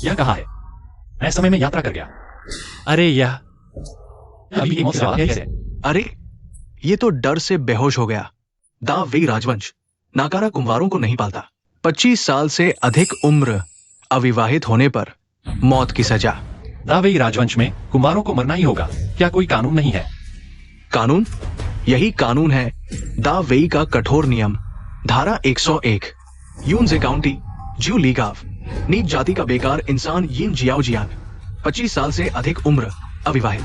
यह कहाँ है? मैं समय में यात्रा कर गया। अरे यह अभी मौत से आवाज कैसे? अरे ये तो डर से बेहोश हो गया। दा वेई राजवंश नाकारा कुंवारों को नहीं पालता। 25 साल से अधिक उम्र अविवाहित होने पर मौत की सजा। दा वेई राजवंश में कुंवारों को मरना ही होगा। क्या कोई कानून नहीं है? कानून? यही कानून है दा वेई का कठोर नियम। धारा 101 यूनजे काउंटी ज्यू लीगाव नीच जाति का बेकार इंसान यिन जियाओ जियान 25 साल से अधिक उम्र अविवाहित,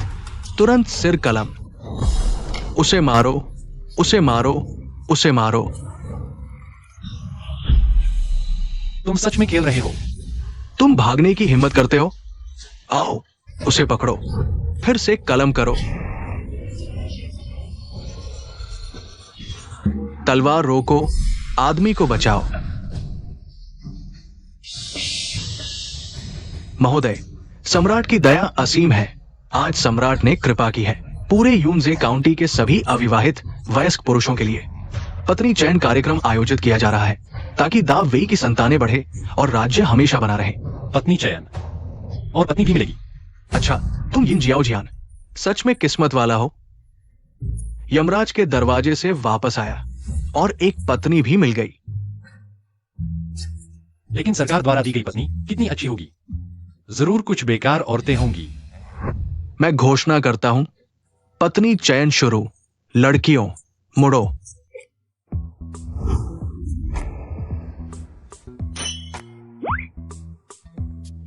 तुरंत सिर कलम। उसे मारो, उसे मारो, उसे मारो। तुम सच में खेल रहे हो? तुम भागने की हिम्मत करते हो? आओ उसे पकड़ो, फिर से कलम करो। तलवार रोको, आदमी को बचाओ। महोदय, सम्राट की दया असीम है। आज सम्राट ने कृपा की है पूरे यूनजे काउंटी के सभी अविवाहित वयस्क पुरुषों के लिए पत्नी चयन कार्यक्रम आयोजित किया जा रहा है ताकि दा वेई की संतानें बढ़े और राज्य हमेशा बना रहे। पत्नी चयन और पत्नी भी मिलेगी? अच्छा, तुम यिन जियाओ जियान सच में किस्मत वाला हो। यमराज के दरवाजे से वापस आया और एक पत्नी भी मिल गई। लेकिन सरकार द्वारा दी गई पत्नी कितनी अच्छी होगी। जरूर कुछ बेकार औरतें होंगी। मैं घोषणा करता हूं, पत्नी चयन शुरू। लड़कियों मुड़ो।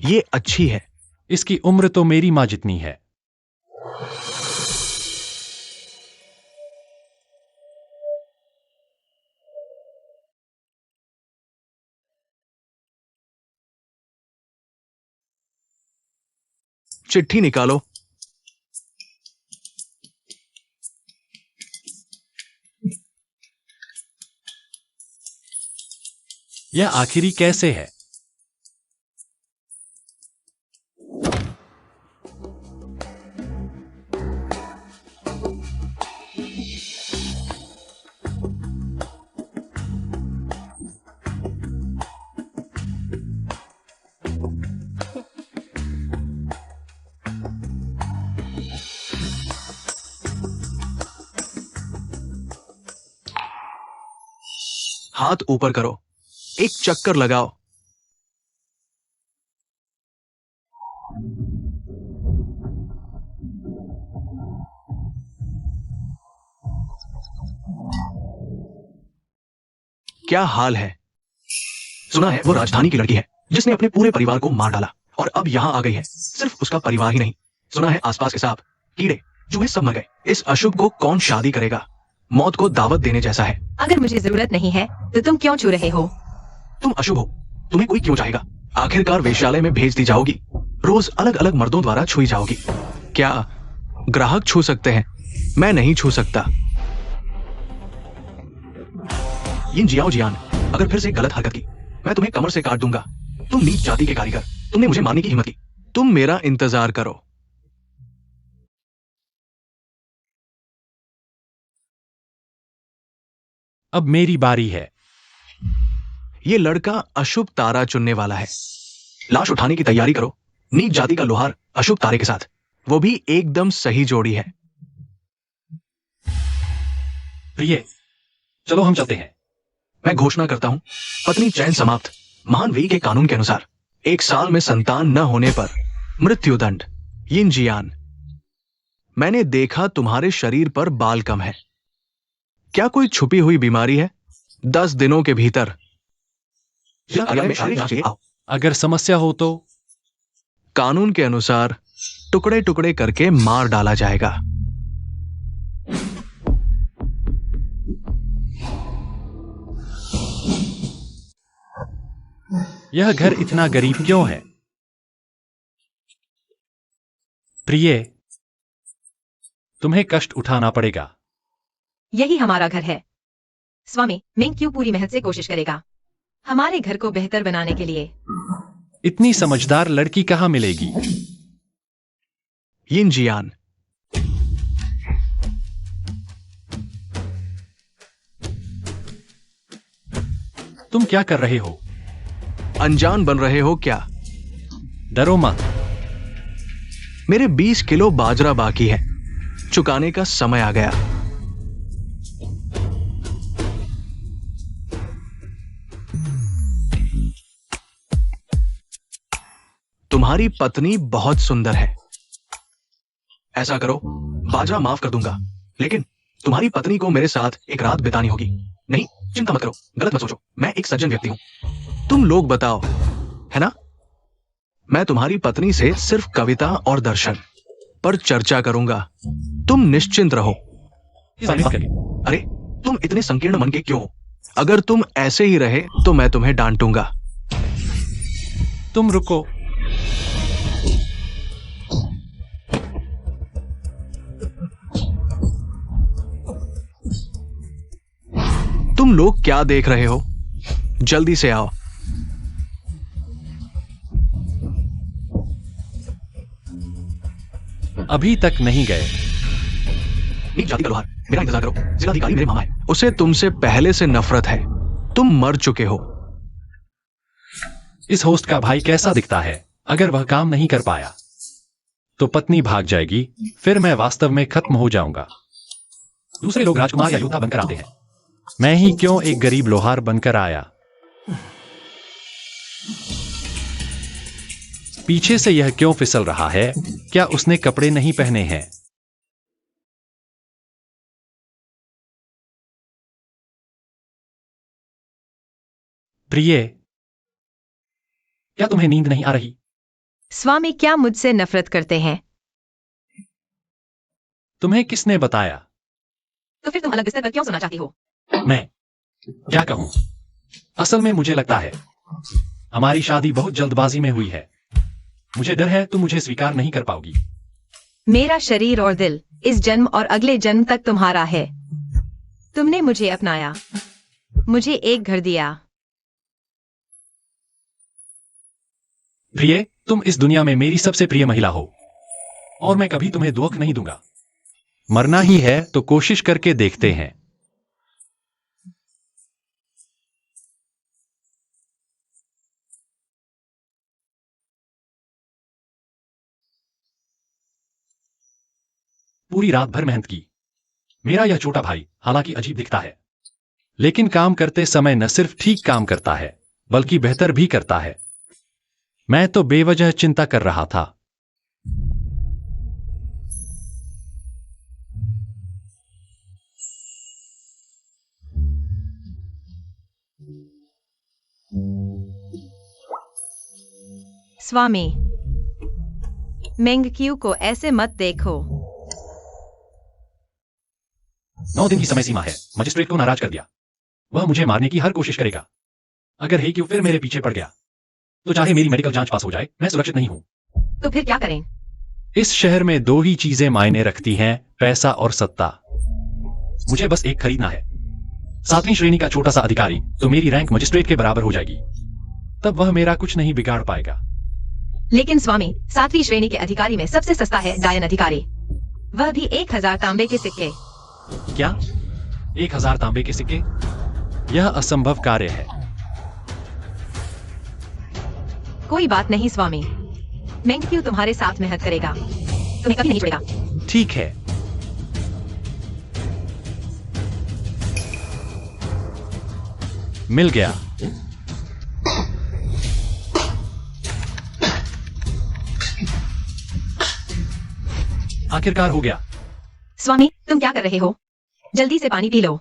ये अच्छी है। इसकी उम्र तो मेरी मां जितनी है। चिट्ठी निकालो। यह आखिरी कैसे है? हाथ ऊपर करो, एक चक्कर लगाओ। क्या हाल है? सुना है वो राजधानी की लड़की है जिसने अपने पूरे परिवार को मार डाला और अब यहां आ गई है। सिर्फ उसका परिवार ही नहीं, सुना है आसपास के सांप, कीड़े, चूहे सब मर गए। इस अशुभ को कौन शादी करेगा? मौत को दावत देने जैसा है। अगर मुझे जरूरत नहीं है तो तुम क्यों छू रहे हो? तुम अशुभ हो, तुम्हें कोई क्यों चाहेगा? आखिरकार वेश्यालय में भेज दी जाओगी, रोज अलग अलग मर्दों द्वारा छुई जाओगी। क्या ग्राहक छू सकते हैं? मैं नहीं छू सकता। यिन जियाओ जियान, अगर फिर से गलत हरकत की मैं तुम्हें कमर से काट दूंगा। तुम नीच जाति के कारीगर, तुमने मुझे मारने की हिम्मत की। तुम मेरा इंतजार करो। अब मेरी बारी है। ये लड़का अशुभ तारा चुनने वाला है। लाश उठाने की तैयारी करो। नीच जाति का लोहार अशुभ तारे के साथ, वो भी एकदम सही जोड़ी है। प्रिय, चलो हम चलते हैं। मैं घोषणा करता हूं, पत्नी चयन समाप्त। महान वेई के कानून के अनुसार 1 साल में संतान न होने पर मृत्युदंड। यिन जियान, मैंने देखा तुम्हारे शरीर पर बाल कम है। क्या कोई छुपी हुई बीमारी है? 10 दिनों के भीतर अगर समस्या हो तो कानून के अनुसार टुकड़े टुकड़े करके मार डाला जाएगा। यह घर इतना गरीब क्यों है? प्रिय, तुम्हें कष्ट उठाना पड़ेगा। यही हमारा घर है। स्वामी मिंग क्यों पूरी मेहनत से कोशिश करेगा हमारे घर को बेहतर बनाने के लिए। इतनी समझदार लड़की कहां मिलेगी? यिन जियान, तुम क्या कर रहे हो? अनजान बन रहे हो क्या? डरो मत। मेरे 20 किलो बाजरा बाकी है, चुकाने का समय आ गया। तुम्हारी पत्नी बहुत सुंदर है। ऐसा करो, बाजरा माफ कर दूंगा, लेकिन तुम्हारी पत्नी को मेरे साथ एक रात बितानी होगी। नहीं, चिंता मत करो, गलत मत सोचो, मैं एक सज्जन व्यक्ति हूं। तुम लोग बताओ, है ना? मैं तुम्हारी पत्नी से सिर्फ कविता और दर्शन पर चर्चा करूंगा। तुम निश्चिंत रहो। अरे, तुम इतने संकीर्ण मन के क्यों हो? अगर तुम ऐसे ही रहे तो मैं तुम्हें डांटूंगा। तुम रुको। तुम लोग क्या देख रहे हो? जल्दी से आओ। अभी तक नहीं गए। नीच जाति का लोहार, मेरा इंतजार करो। जिलाधिकारी मेरे मामा है। उसे तुमसे पहले से नफरत है। तुम मर चुके हो। इस होस्ट का भाई कैसा दिखता है? अगर वह काम नहीं कर पाया तो पत्नी भाग जाएगी, फिर मैं वास्तव में खत्म हो जाऊंगा। दूसरे लोग राजकुमार या योद्धा बनकर आते हैं, मैं ही क्यों एक गरीब लोहार बनकर आया? पीछे से यह क्यों फिसल रहा है? क्या उसने कपड़े नहीं पहने हैं? प्रिय, क्या तुम्हें नींद नहीं आ रही? स्वामी क्या मुझसे नफरत करते हैं? तुम्हें किसने बताया? तो फिर तुम अलग बिस्तर पर क्यों सोना चाहती हो? मैं क्या कहूं? असल में मुझे लगता है हमारी शादी बहुत जल्दबाजी में हुई है। मुझे डर है तुम मुझे स्वीकार नहीं कर पाओगी। मेरा शरीर और दिल इस जन्म और अगले जन्म तक तुम्हारा है। तुमने मुझे अपनाया, मुझे एक घर दिया। प्रिय, तुम इस दुनिया में मेरी सबसे प्रिय महिला हो और मैं कभी तुम्हें दुख नहीं दूंगा। मरना ही है तो कोशिश करके देखते हैं। पूरी रात भर मेहनत की। मेरा यह छोटा भाई हालांकि अजीब दिखता है, लेकिन काम करते समय न सिर्फ ठीक काम करता है बल्कि बेहतर भी करता है। मैं तो बेवजह चिंता कर रहा था। स्वामी, मेंगक्यू को ऐसे मत देखो। 9 दिन की समय सीमा है। मजिस्ट्रेट को नाराज कर दिया। वह मुझे मारने की हर कोशिश करेगा। अगर हेक्यू फिर मेरे पीछे पड़ गया तो चाहे मेरी मेडिकल जांच पास हो जाए, मैं सुरक्षित नहीं हूं। तो फिर क्या करें? इस शहर में 2 ही चीजें मायने रखती हैं, पैसा और सत्ता। मुझे बस एक खरीदना है। 7वीं श्रेणी का छोटा सा अधिकारी, तो मेरी रैंक मजिस्ट्रेट के बराबर हो जाएगी। तब वह मेरा कुछ नहीं बिगाड़ पाएगा। लेकिन स्वामी, 7वीं श्रेणी के अधिकारी में सबसे सस्ता है डायन अधिकारी, वह भी 1000 तांबे के सिक्के। क्या? 1000 तांबे के सिक्के? यह असंभव कार्य है। कोई बात नहीं स्वामी, मेंगक्यू तुम्हारे साथ मेहनत करेगा, तुम्हें कभी नहीं छोड़ेगा। ठीक है। मिल गया। आखिरकार हो गया। स्वामी, तुम क्या कर रहे हो? जल्दी से पानी पी लो।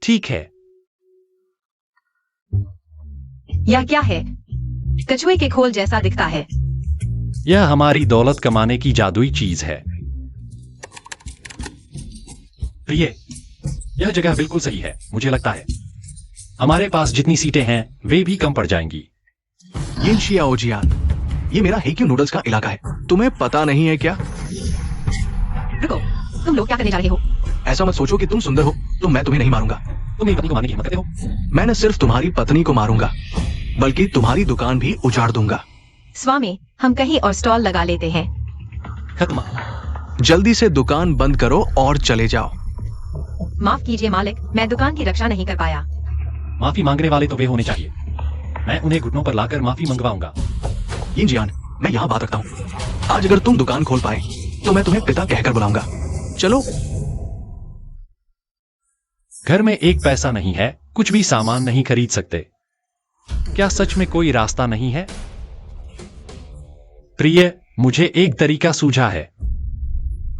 ठीक है। यह क्या है? कछुए के खोल जैसा दिखता है। यह हमारी दौलत कमाने की जादुई चीज है। प्रिय, यह जगह बिल्कुल सही है। मुझे लगता है हमारे पास जितनी सीटें हैं वे भी कम पड़ जाएंगी। यिन शियाओजियान, ये मेरा हेक्यू नूडल्स का इलाका है। तुम्हें पता नहीं है क्या? रुको, तुम लोग क्या करने जा रहे हो? ऐसा मत सोचो कि तुम सुंदर हो तो मैं तुम्हें नहीं मारूंगा। तुम मेरी पत्नी को मारने की हिम्मत करते हो? मैं न सिर्फ तुम्हारी पत्नी को मारूंगा बल्कि तुम्हारी दुकान भी उजाड़ दूंगा। स्वामी, हम कहीं और स्टॉल लगा लेते हैं। खत्म। जल्दी से दुकान बंद करो और चले जाओ। माफ कीजिए मालिक, मैं दुकान की रक्षा नहीं कर पाया। माफी मांगने वाले तो वे होने चाहिए। मैं उन्हें घुटनों पर लाकर माफी मंगवाऊंगा। यिन जियान, मैं यहाँ बात रखता हूँ। आज अगर तुम दुकान खोल पाए तो मैं तुम्हें पिता कहकर बुलाऊंगा। चलो। घर में एक पैसा नहीं है, कुछ भी सामान नहीं खरीद सकते। क्या सच में कोई रास्ता नहीं है? प्रिय, मुझे एक तरीका सूझा है।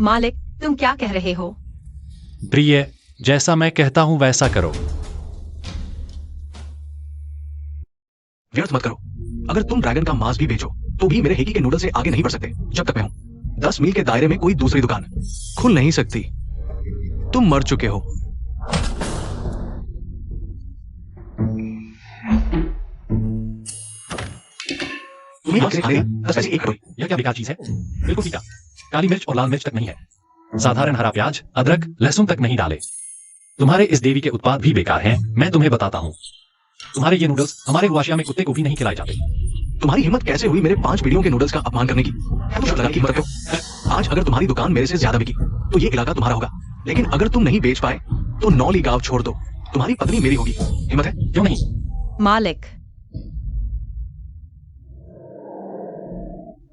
मालिक, तुम क्या कह रहे हो? प्रिय, जैसा मैं कहता हूं वैसा करो। व्यर्थ मत करो। अगर तुम ड्रैगन का मांस भी बेचो तो भी मेरे हेकी के नूडल से आगे नहीं बढ़ सकते जब तक मैं हूं। 10 मील के दायरे में कोई दूसरी दुकान खुल नहीं सकती। तुम मर चुके हो। तुम्हें आंखें दिखाई देगा, 10 पैसे एक कटोरी। यह क्या बेकार चीज है? बिल्कुल फीका। काली मिर्च और लाल मिर्च तक नहीं है। साधारण हरा प्याज, अदरक, लहसुन तक नहीं डाले। तुम्हारे इस देवी के उत्पाद भी बेकार हैं। मैं तुम्हें बताता हूँ। तुम्हारे ये नूडल्स हमारे वाशिया में कुत्ते को भी नहीं खिलाए जाते। तुम्हारी हिम्मत कैसे हुई मेरे 5 पीढ़ियों के नूडल्स का अपमान करने की? तुम शर्त लगाने की हिम्मत रखते हो। आज अगर तुम्हारी दुकान मेरे से ज्यादा बिकी तो ये इलाका तुम्हारा होगा। लेकिन अगर तुम नहीं बेच पाए तो 9 ली गांव छोड़ दो। तुम्हारी पत्नी मेरी होगी। हिम्मत है? क्यों नहीं? मालिक,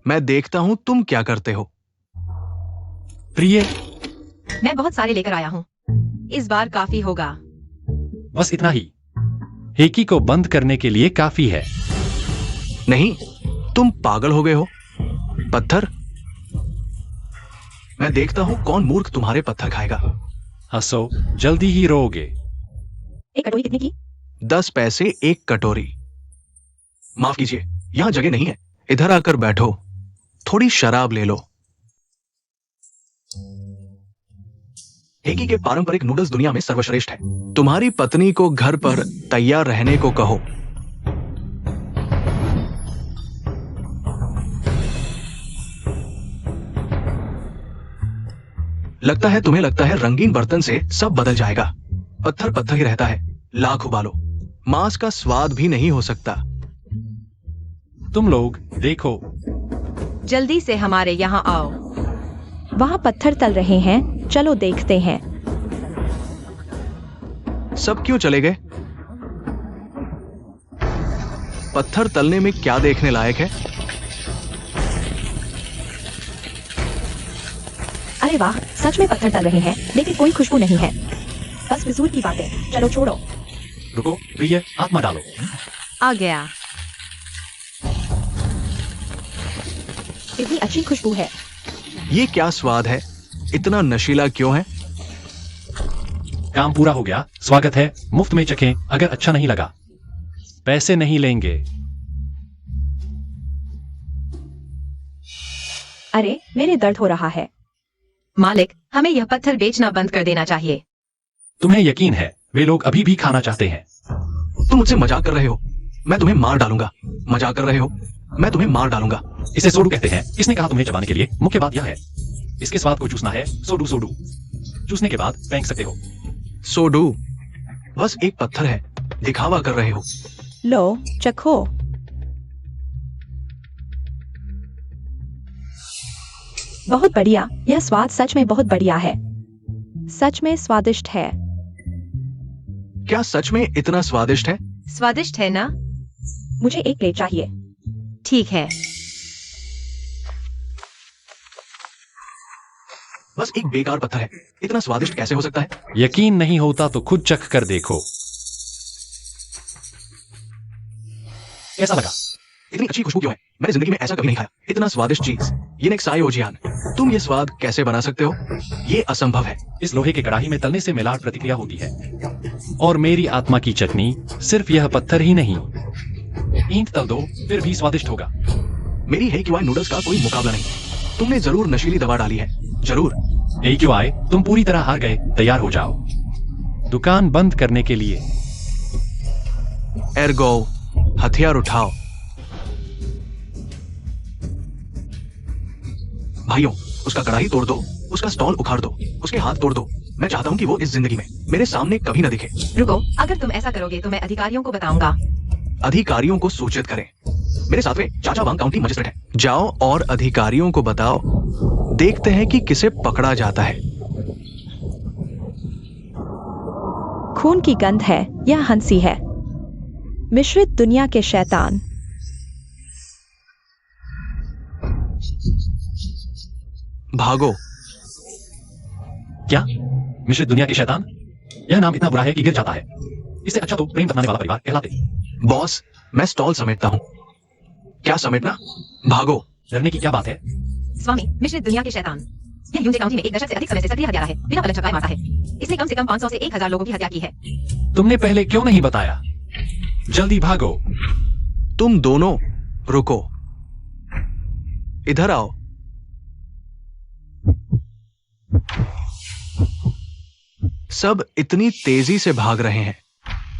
मैं देखता हूं तुम क्या करते हो। प्रिय, मैं बहुत सारे लेकर आया हूँ। इस बार काफी होगा। बस इतना ही। हेकी को बंद करने के लिए काफी है। नहीं, तुम पागल हो गए हो। पत्थर? मैं देखता हूं कौन मूर्ख तुम्हारे पत्थर खाएगा। हंसो, जल्दी ही रोओगे। एक कटोरी कितने की? 10 पैसे एक कटोरी। माफ कीजिए, यहां जगह नहीं है। इधर आकर बैठो, थोड़ी शराब ले लो। हेकी के पारंपरिक नूडल्स दुनिया में सर्वश्रेष्ठ है। तुम्हारी पत्नी को घर पर तैयार रहने को कहो। तुम्हें लगता है रंगीन बर्तन से सब बदल जाएगा। पत्थर पत्थर ही रहता है, लाख उबालो। मांस का स्वाद भी नहीं हो सकता। तुम लोग देखो। जल्दी से हमारे यहाँ आओ। वहाँ पत्थर तल रहे हैं, चलो देखते हैं। सब क्यों चले गए? पत्थर तलने में क्या देखने लायक है? अरे वाह, सच में पत्थर तल रहे हैं, लेकिन कोई खुशबू नहीं है। बस फिजूल की बातें, चलो छोड़ो। रुको, प्रिय, आत्मा डालो। आ गया। इतनी अच्छी खुशबू है। ये क्या स्वाद है? इतना नशीला क्यों है? काम पूरा हो गया। स्वागत है। मुफ्त में चखें। अगर अच्छा नहीं लगा पैसे नहीं लेंगे। अरे, मेरे दर्द हो रहा है। मालिक, हमें यह पत्थर बेचना बंद कर देना चाहिए। तुम्हें यकीन है वे लोग अभी भी खाना चाहते हैं? तुम मुझसे मजाक कर रहे हो। मैं तुम्हें मार डालूंगा। मजाक कर रहे हो? मैं तुम्हें मार डालूंगा। इसे सोडू कहते हैं। किसने कहा तुम्हें चबाने के लिए? मुख्य बात यह है, इसके स्वाद को चूसना है। सोडू सोडू। चूसने के बाद फेंक सकते हो। सोडू बस एक पत्थर है, दिखावा कर रहे हो। लो, चखो। बहुत बढ़िया, यह स्वाद सच में बहुत बढ़िया है। सच में स्वादिष्ट है। क्या सच में इतना स्वादिष्ट है? स्वादिष्ट है ना? मुझे एक प्लेट चाहिए। ठीक है। बस एक बेकार पत्थर है, इतना स्वादिष्ट कैसे हो सकता है? यकीन नहीं होता तो खुद चख कर देखो। कैसा लगा? इतनी अच्छी खुशबू क्यों है? मैंने जिंदगी में ऐसा कभी नहीं खाया। इतना स्वादिष्ट चीज। ये नेक्साई ओजियान, तुम ये स्वाद कैसे बना सकते हो? ये असंभव है। इस लोहे के कड़ाही में तलने से मेलाट प्रतिक्रिया होती है। और मेरी आत्मा की चटनी सिर्फ यह पत्थर ही नहीं, ईंट तल दो फिर भी स्वादिष्ट होगा। मेरी हेकीवाई नूडल्स का कोई मुकाबला नहीं। तुमने जरूर नशीली दवा डाली है, जरूर। हेकीवाई, तुम पूरी तरह हार गए। तैयार हो जाओ दुकान बंद करने के लिए। एर्गो, हथियार उठाओ। भाइयों, उसका कड़ाही तोड़ दो, उसका स्टॉल उखाड़ दो, उसके हाथ तोड़ दो। मैं चाहता हूँ कि वो इस जिंदगी में मेरे सामने कभी न दिखे। रुको, अगर तुम ऐसा करोगे तो मैं अधिकारियों को बताऊंगा। अधिकारियों को सूचित करें। मेरे साथ में चाचा वांग काउंटी मजिस्ट्रेट है। जाओ और अधिकारियों को बताओ। देखते हैं कि किसे पकड़ा जाता है। खून की गंध है, यह हंसी है। मिश्रित दुनिया के शैतान। भागो। क्या? मिश्रित दुनिया के शैतान? यह नाम इतना बुरा है कि गिर जाता है। इससे अच्छा तो प्रेम बतलाने वाला परिवार कहलाते। बॉस, मैं स्टॉल समेटता हूँ। क्या समेटना? भागो। डरने की क्या बात है? स्वामी, मिश्रित दुनिया के शैतान। यह यूजे काउंटी में एक दशक से अधिक समय से सक्रिय हत्यारा है। बिना पलक झपकाए मारता है। इसने कम से कम 500 से 1000 लोगों की हत्या की है। तुमने पहले क्यों नहीं बताया? जल्दी भागो। तुम दोनों रुको, इधर आओ। सब इतनी तेजी से भाग रहे हैं।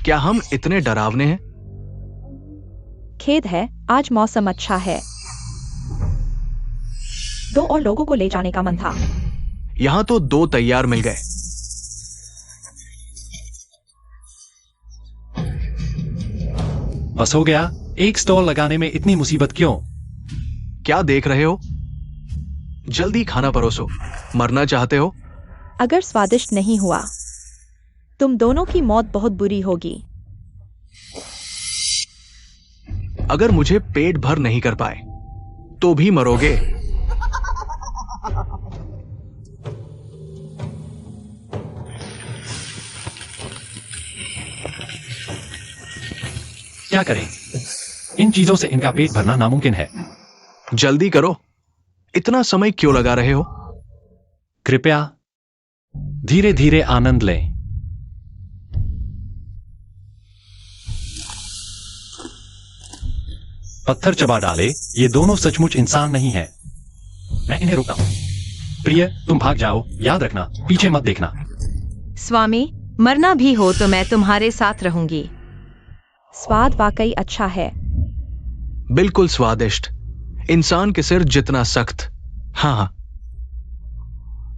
क्या हम इतने डरावने हैं? खेद है, आज मौसम अच्छा है। 2 और लोगों को ले जाने का मन था। यहां तो 2 तैयार मिल गए। बस हो गया। एक स्टॉल लगाने में इतनी मुसीबत क्यों? क्या देख रहे हो? जल्दी खाना परोसो। मरना चाहते हो? अगर स्वादिष्ट नहीं हुआ, तुम दोनों की मौत बहुत बुरी होगी। अगर मुझे पेट भर नहीं कर पाए तो भी मरोगे। क्या करें? इन चीजों से इनका पेट भरना नामुमकिन है। जल्दी करो। इतना समय क्यों लगा रहे हो? कृपया धीरे धीरे आनंद लें। पत्थर चबा डाले। ये दोनों सचमुच इंसान नहीं है। मैं इन्हें रोकता हूं। प्रिय, तुम भाग जाओ। याद रखना, पीछे मत देखना। स्वामी, मरना भी हो तो मैं तुम्हारे साथ रहूंगी। स्वाद वाकई अच्छा है। बिल्कुल स्वादिष्ट। इंसान के सिर जितना सख्त। हाँ हाँ,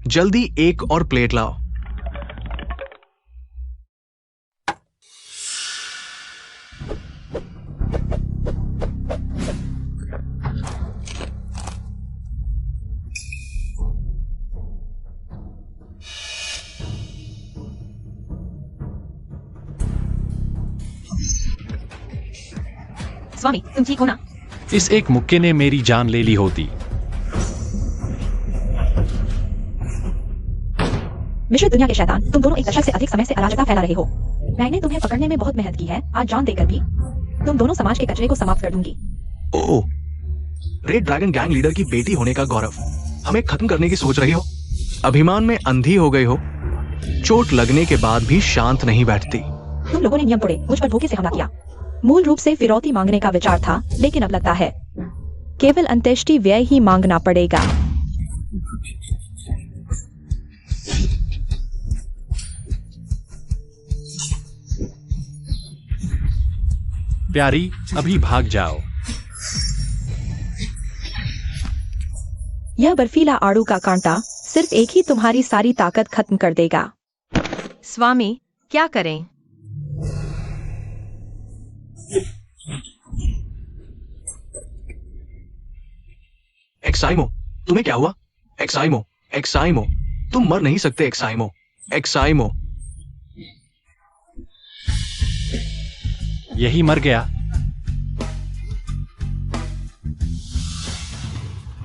जल्दी एक और प्लेट लाओ। स्वामी, तुम ठीक हो ना? इस एक मुक्के ने मेरी जान ले ली होती। मिश्रित दुनिया के शैतान, तुम दोनों एक दशक से अधिक समय से अराजकता फैला रहे हो। मैंने तुम्हें पकड़ने में बहुत मेहनत की है। आज जान देकर भी तुम दोनों समाज के कचरे को समाप्त कर दूंगी। ओह, रेड ड्रैगन गैंग लीडर की बेटी होने का गौरव हमें खत्म करने की सोच रही हो? अभिमान में अंधी हो गई हो। चोट लगने के बाद भी शांत नहीं बैठती। तुम लोगों ने नियम तोड़े, मुझ पर धोखे से हमला किया। मूल रूप से फिरौती मांगने का विचार था, लेकिन अब लगता है केवल अंत्येष्टि व्यय ही मांगना पड़ेगा। प्यारी, अभी भाग जाओ। यह बर्फीला आड़ू का कांटा सिर्फ एक ही तुम्हारी सारी ताकत खत्म कर देगा। स्वामी, क्या करें? एक्साइमो, तुम्हें क्या हुआ? एक्साइमो, एक्साइमो, तुम मर नहीं सकते। एक्साइमो, एक्साइमो। यही मर गया।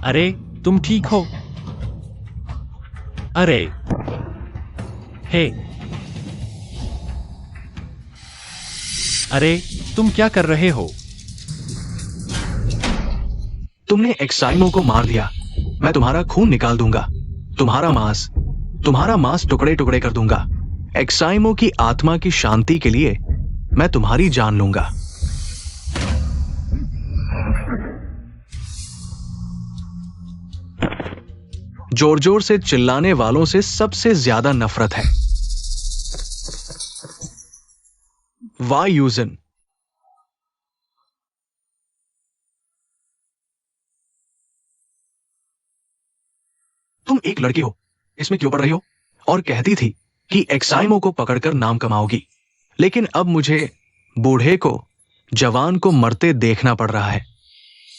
अरे, तुम ठीक हो? अरे, हे, अरे, तुम क्या कर रहे हो? तुमने एक्साइमो को मार दिया। मैं तुम्हारा खून निकाल दूंगा। तुम्हारा मांस टुकड़े टुकड़े कर दूंगा। एक्साइमो की आत्मा की शांति के लिए मैं तुम्हारी जान लूंगा। जोर जोर से चिल्लाने वालों से सबसे ज्यादा नफरत है। वायुजन, तुम एक लड़की हो, इसमें क्यों पड़ रही हो? और कहती थी कि एक्साइमो को पकड़कर नाम कमाओगी, लेकिन अब मुझे बूढ़े को, जवान को मरते देखना पड़ रहा है।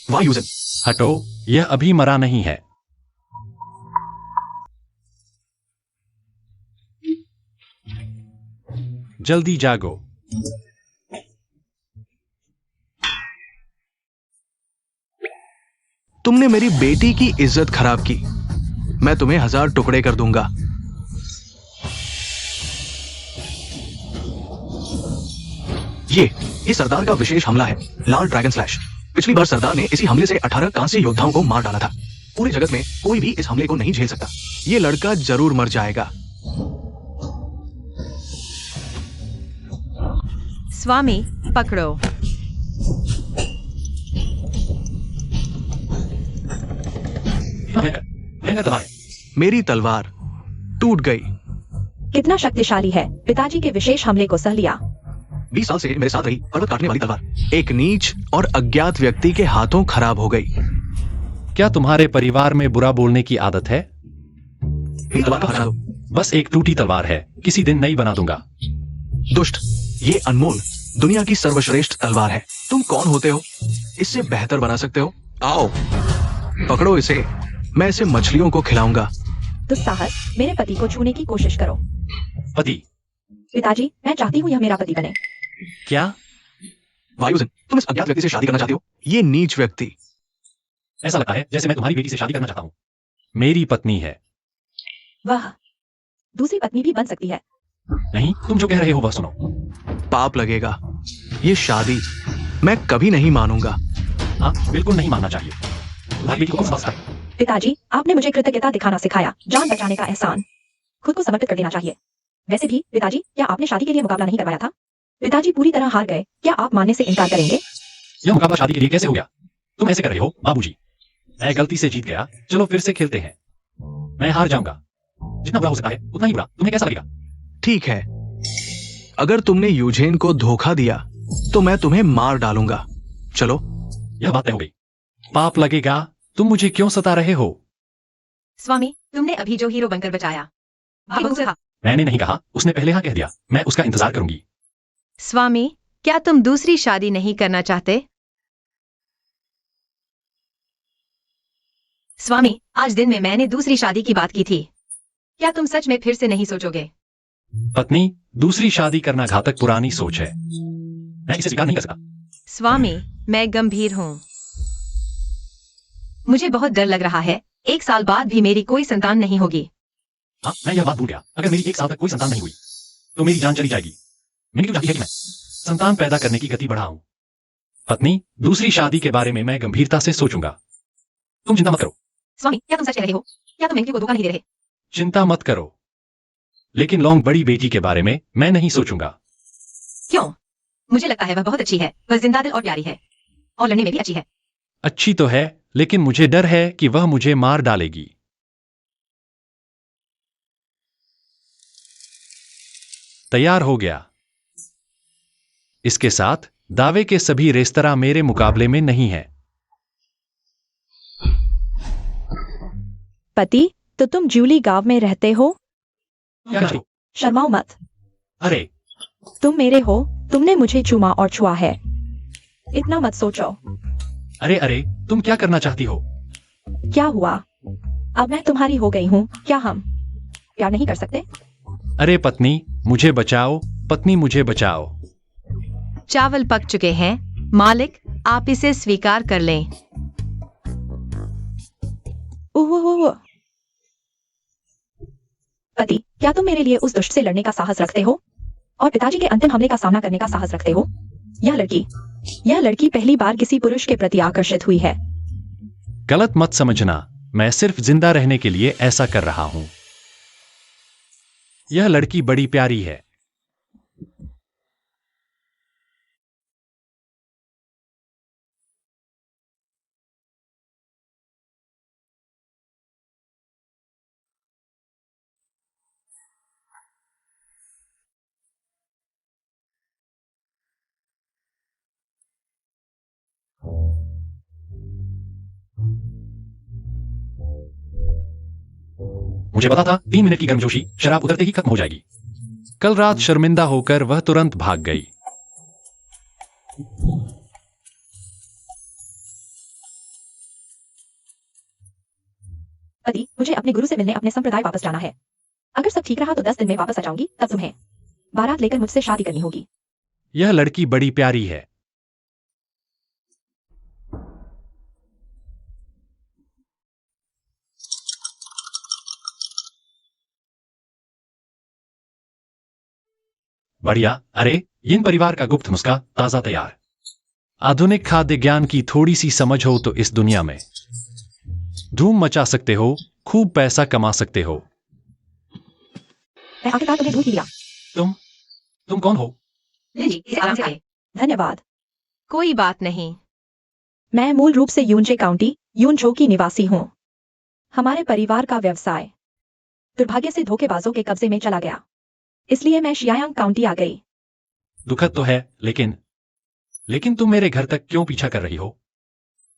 वायुजन, हटो, यह अभी मरा नहीं है। जल्दी जागो। तुमने मेरी बेटी की इज्जत खराब की। मैं तुम्हें 1000 टुकड़े कर दूंगा। ये सरदार का विशेष हमला है, लाल ड्रैगन स्लैश। पिछली बार सरदार ने इसी हमले से 18 कांस्य योद्धाओं को मार डाला था। पूरे जगत में कोई भी इस हमले को नहीं झेल सकता। ये लड़का जरूर मर जाएगा। स्वामी, पकड़ो। भयंकर तलवार है। मेरी तलवार टूट गई। कितना शक्तिशाली है, पिताजी के विशेष हमले को सह लिया। 20 साल से मेरे साथ रही पर्वत काटने वाली तलवार एक नीच और अज्ञात व्यक्ति के हाथों खराब हो गई। क्या तुम्हारे परिवार में बुरा बोलने की आदत है? मेरी तलवार को हटा दो। बस एक टूटी तलवार है, किसी दिन नई बना दूंगा। दुष्ट, ये अनमोल, दुनिया की सर्वश्रेष्ठ तलवार है। तुम कौन होते हो? इससे बेहतर बना सकते हो? आओ, पकड़ो इसे। मैं इसे मछलियों को खिलाऊंगा। दुस्साहस, मेरे पति को छूने की कोशिश करो। पति? पिताजी, मैं चाहती हूँ यह मेरा पति बने। क्या? वायुजन, तुम इस अज्ञात व्यक्ति से शादी करना चाहते हो? ये नीच व्यक्ति। ऐसा लगता है जैसे मैं तुम्हारी बेटी से शादी करना चाहता हूँ। मेरी पत्नी है। वह दूसरी पत्नी भी बन सकती है। नहीं, तुम जो कह रहे हो वह सुनो। पाप लगेगा। ये शादी मैं कभी नहीं मानूंगा। हाँ, बिल्कुल नहीं मानना चाहिए। तुम्हारी बेटी को कौन समझता है? पिताजी, आपने मुझे कृतज्ञता दिखाना सिखाया, जान बचाने का एहसान। खुद को समर्पित कर देना चाहिए। वैसे भी पिताजी, क्या आपने शादी के लिए मुकाबला नहीं करवाया था? पिताजी पूरी तरह हार गए, क्या आप मानने से इनकार करेंगे? यह मुकाबला शादी के लिए कैसे हो गया? तुम ऐसे कर रहे हो बाबूजी। मैं गलती से जीत गया, चलो फिर से खेलते हैं। मैं हार जाऊंगा। जितना बुरा हो सकता है उतना ही बुरा। तुम्हें कैसा लगेगा? ठीक है, अगर तुमने यूजेन को धोखा दिया तो मैं तुम्हें मार डालूंगा। चलो। यह बात तय हो गई। पाप लगेगा। तुम मुझे क्यों सता रहे हो? स्वामी, तुमने अभी जो हीरो बनकर बचाया, भागो से भाग। मैंने नहीं कहा, उसने पहले हाँ कह दिया। मैं उसका इंतजार करूंगी। स्वामी, क्या तुम दूसरी शादी नहीं करना चाहते? स्वामी, आज दिन में मैंने दूसरी शादी की बात की थी। क्या तुम सच में फिर से नहीं सोचोगे? पत्नी, दूसरी शादी करना घातक पुरानी सोच है। मैं इसे स्वीकार नहीं कर सकता। स्वामी, मैं गंभीर हूँ। मुझे बहुत डर लग रहा है। 1 साल बाद भी मेरी कोई संतान नहीं होगी। हाँ, मैं यह बात भूल गया। अगर मेरी 1 साल तक कोई संतान नहीं हुई तो मेरी जान चली जाएगी। मैंने क्यों चाहती है कि मैं संतान पैदा करने की गति बढ़ाऊं? पत्नी, दूसरी शादी के बारे में मैं गंभीरता से सोचूंगा। तुम चिंता मत करो। स्वामी, क्या तुम सच कह रहे हो? क्या तुम इनकी को धोखा नहीं दे रहे? चिंता मत करो। लेकिन लॉन्ग बड़ी बेटी के बारे में मैं नहीं सोचूंगा। क्यों? मुझे लगता है वह बहुत अच्छी है। वह जिंदा दिल और प्यारी है, और लड़ने में भी अच्छी है। अच्छी तो है, लेकिन मुझे डर है कि वह मुझे मार डालेगी। तैयार हो गया। इसके साथ दावे के सभी रेस्तरां मेरे मुकाबले में नहीं है। पति, तो तुम जूली गांव में रहते हो? क्या करो? शर्माओ मत। अरे, तुम मेरे हो, तुमने मुझे चूमा और छुआ है। इतना मत सोचो। अरे अरे, तुम क्या करना चाहती हो? क्या हुआ? अब मैं तुम्हारी हो गई हूँ, क्या हम प्यार नहीं कर सकते? अरे पत्नी, मुझे बचाओ। पत्नी, मुझे बचाओ। चावल पक चुके हैं मालिक, आप इसे स्वीकार कर लें। ओह, पति, क्या तुम मेरे लिए उस दुष्ट से लड़ने का साहस रखते हो और पिताजी के अंतिम हमले का सामना करने का साहस रखते हो? यह लड़की पहली बार किसी पुरुष के प्रति आकर्षित हुई है। गलत मत समझना, मैं सिर्फ जिंदा रहने के लिए ऐसा कर रहा हूं। यह लड़की बड़ी प्यारी है। मुझे पता था 3 मिनट की गर्मजोशी शराब उतरते ही खत्म हो जाएगी। कल रात शर्मिंदा होकर वह तुरंत भाग गई। पति, मुझे अपने गुरु से मिलने अपने संप्रदाय वापस जाना है। अगर सब ठीक रहा तो 10 दिन में वापस आ जाऊंगी, तब तुम्हें बारात लेकर मुझसे शादी करनी होगी। यह लड़की बड़ी प्यारी है। बढ़िया। अरे यिन परिवार का गुप्त नुस्खा ताजा तैयार। आधुनिक खाद्य ज्ञान की थोड़ी सी समझ हो तो इस दुनिया में धूम मचा सकते हो, खूब पैसा कमा सकते हो। मैं आखिरकार तुम्हें ढूंढ ही लिया। तुम कौन हो? लिन जी, इसे आराम से खाएं। धन्यवाद। कोई बात नहीं। मैं मूल रूप से यूनजे काउंटी यूनझो की निवासी हूँ। हमारे परिवार का व्यवसाय दुर्भाग्य से धोखेबाजों के कब्जे में चला गया, इसलिए मैं शियायांग काउंटी आ गई। दुखद तो है, लेकिन तुम मेरे घर तक क्यों पीछा कर रही हो?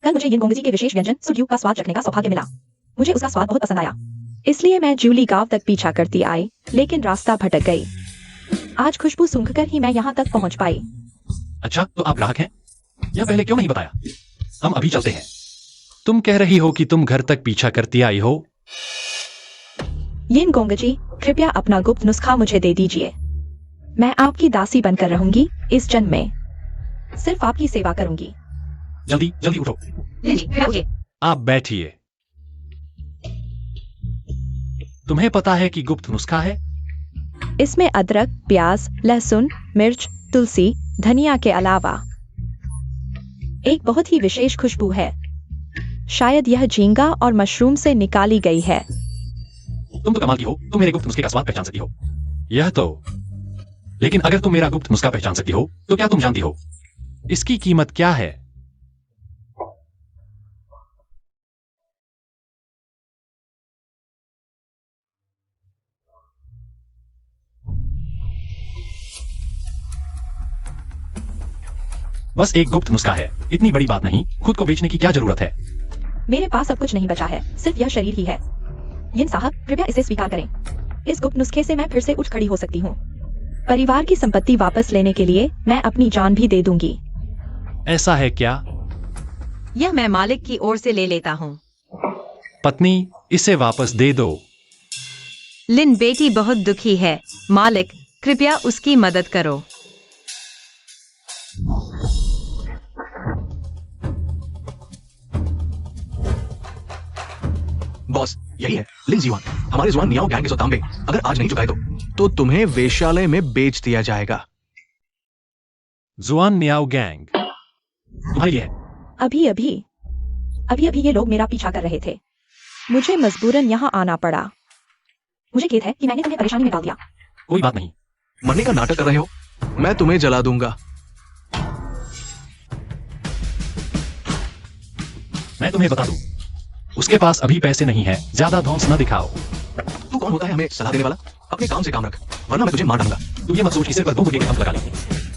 कल मुझे यिन गोंगजी के विशेष व्यंजन सुड्यू का स्वाद चखने का सौभाग्य मिला। मुझे उसका स्वाद बहुत पसंद आया, इसलिए मैं जूली गांव तक पीछा करती आई, लेकिन रास्ता भटक गई। आज खुशबू सूंघकर ही मैं यहाँ तक पहुँच पाई। अच्छा, तो आप ग्राहक हैं? यह पहले क्यों नहीं बताया? हम अभी चलते हैं। तुम कह रही हो कि तुम घर तक पीछा करती आई हो? यिन गोंगजी, कृपया अपना गुप्त नुस्खा मुझे दे दीजिए। मैं आपकी दासी बनकर रहूंगी इस जन्म में। सिर्फ आपकी सेवा करूंगी। जल्दी जल्दी उठो। लिन जी, कृपया उठिए। आप बैठिए। तुम्हें पता है कि गुप्त नुस्खा है? इसमें अदरक, प्याज, लहसुन, मिर्च, तुलसी, धनिया के अलावा एक बहुत ही विशेष खुशबू है। शायद यह झींगा और मशरूम से निकाली गई है। तुम तो कमाल की हो, तुम मेरे गुप्त नुस्खे का स्वाद पहचान सकती हो। यह तो लेकिन अगर तुम मेरा गुप्त नुस्खा पहचान सकती हो तो क्या तुम जानती हो इसकी कीमत क्या है? बस एक गुप्त नुस्खा है, इतनी बड़ी बात नहीं। खुद को बेचने की क्या जरूरत है? मेरे पास अब कुछ नहीं बचा है, सिर्फ यह शरीर ही है। यिन साहब, कृपया इसे स्वीकार करें। इस गुप्त नुस्खे से मैं फिर से उठ खड़ी हो सकती हूँ। परिवार की संपत्ति वापस लेने के लिए मैं अपनी जान भी दे दूंगी। ऐसा है क्या? यह मैं मालिक की ओर से ले लेता हूँ। पत्नी, इसे वापस दे दो। लिन बेटी बहुत दुखी है। मालिक, कृपया उसकी मदद करो। बॉस, यही है लिन जीवान, हमारे जुआन मियाओ गैंग के सौतांबे। अगर आज नहीं चुकाए तो तुम्हें वेश्यालय में बेच दिया जाएगा। जुआन मियाओ गैंग तुम्हारी है? अभी अभी ये लोग मेरा पीछा कर रहे थे। मुझे मजबूरन यहाँ आना पड़ा। मुझे खेद है कि मैंने तुम्हें परेशानी में डाल दिया। कोई बात नहीं। मरने का नाटक कर रहे हो? मैं तुम्हें जला दूंगा। मैं तुम्हें बता दूं, उसके पास अभी पैसे नहीं है। ज्यादा धौंस न दिखाओ। तू कौन होता है हमें सलाह देने वाला? अपने काम से काम रख, वरना मैं तुझे मार डालूंगा। तुम ये मत सोच कि सिर पर 2 मुर्गे के पंख लगा लेंगे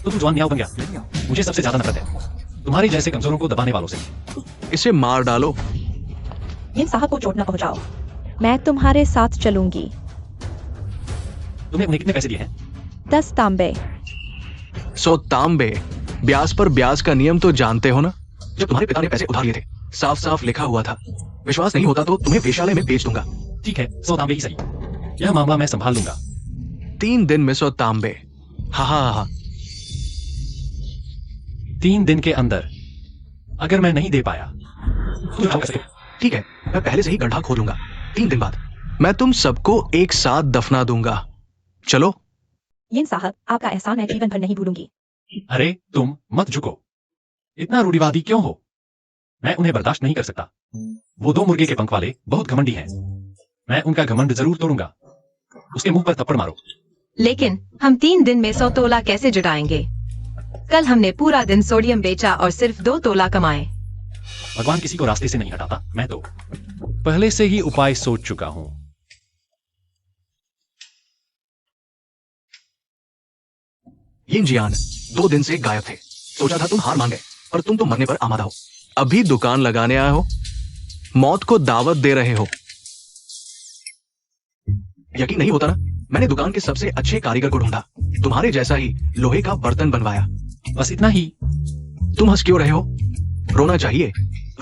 तो तू जुआन मियाओ बन गया। मुझे सबसे ज्यादा नफरत है तुम्हारे जैसे कमजोरों को दबाने वालों से। इसे मार डालो। यिन साहब को चोट न पहुंचाओ। मैं तुम्हारे साथ चलूंगी। तुमने उन्हें कितने पैसे दिए हैं? 10 तांबे। 100 तांबे। ब्याज पर ब्याज का नियम तो जानते हो ना? जब तुम्हारे पिता ने पैसे उधार लिए थे, साफ साफ लिखा हुआ था। विश्वास नहीं होता तो तुम्हें वेश्यालय में बेच दूंगा। ठीक है, 100 तांबे ही सही। यह मामला मैं संभाल लूंगा। 3 दिन में 100 तांबे। हा। 3 दिन के अंदर अगर मैं नहीं दे पाया तो क्या कर? ठीक है, मैं पहले से ही गड्ढा खोद लूंगा। 3 दिन बाद मैं तुम सबको एक साथ दफना दूंगा। चलो। यिन साहब, आपका एहसान मैं जीवन भर नहीं भूलूंगी। अरे तुम मत झुको। इतना रूढ़िवादी क्यों हो? मैं उन्हें बर्दाश्त नहीं कर सकता। वो 2 मुर्गे के पंख वाले बहुत घमंडी हैं। मैं उनका घमंड जरूर तोड़ूंगा। उसके मुंह पर थप्पड़ मारो। लेकिन हम 3 दिन में 100 तोला कैसे जुटाएंगे? कल हमने पूरा दिन सोडियम बेचा और सिर्फ 2 तोला कमाए। भगवान किसी को रास्ते से नहीं हटाता। मैं तो पहले से ही उपाय सोच चुका हूं। यिन जियान 2 दिन से गायब थे। सोचा था तुम हार मान गए, पर तुम तो मरने पर आमादा हो। अभी दुकान लगाने आए हो, मौत को दावत दे रहे हो। यकीन नहीं होता ना? मैंने दुकान के सबसे अच्छे कारीगर को ढूंढा, तुम्हारे जैसा ही लोहे का बर्तन बनवाया। बस इतना ही? तुम हंस क्यों रहे हो? रोना चाहिए,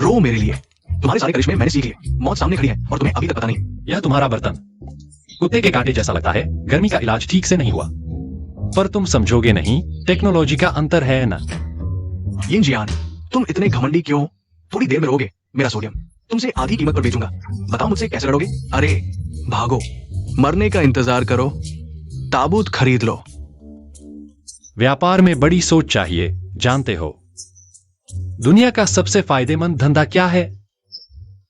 रो मेरे लिए। तुम्हारे सारे करिश्मे मैंने सीख लिए। मौत सामने खड़ी है और तुम्हें अभी तक पता नहीं। यह तुम्हारा बर्तन कुत्ते के कांटे जैसा लगता है। गर्मी का इलाज ठीक से नहीं हुआ। पर तुम समझोगे नहीं, टेक्नोलॉजी का अंतर है ना। यिन जियान, तुम इतने घमंडी क्यों? थोड़ी देर में रोगे मेरा सोडियम तुमसे आधी कीमत पर बेचूंगा। बताओ मुझसे कैसे लड़ोगे? अरे भागो, मरने का इंतजार करो, ताबूत खरीद लो। व्यापार में बड़ी सोच चाहिए, जानते हो। दुनिया का सबसे फायदेमंद धंधा क्या है?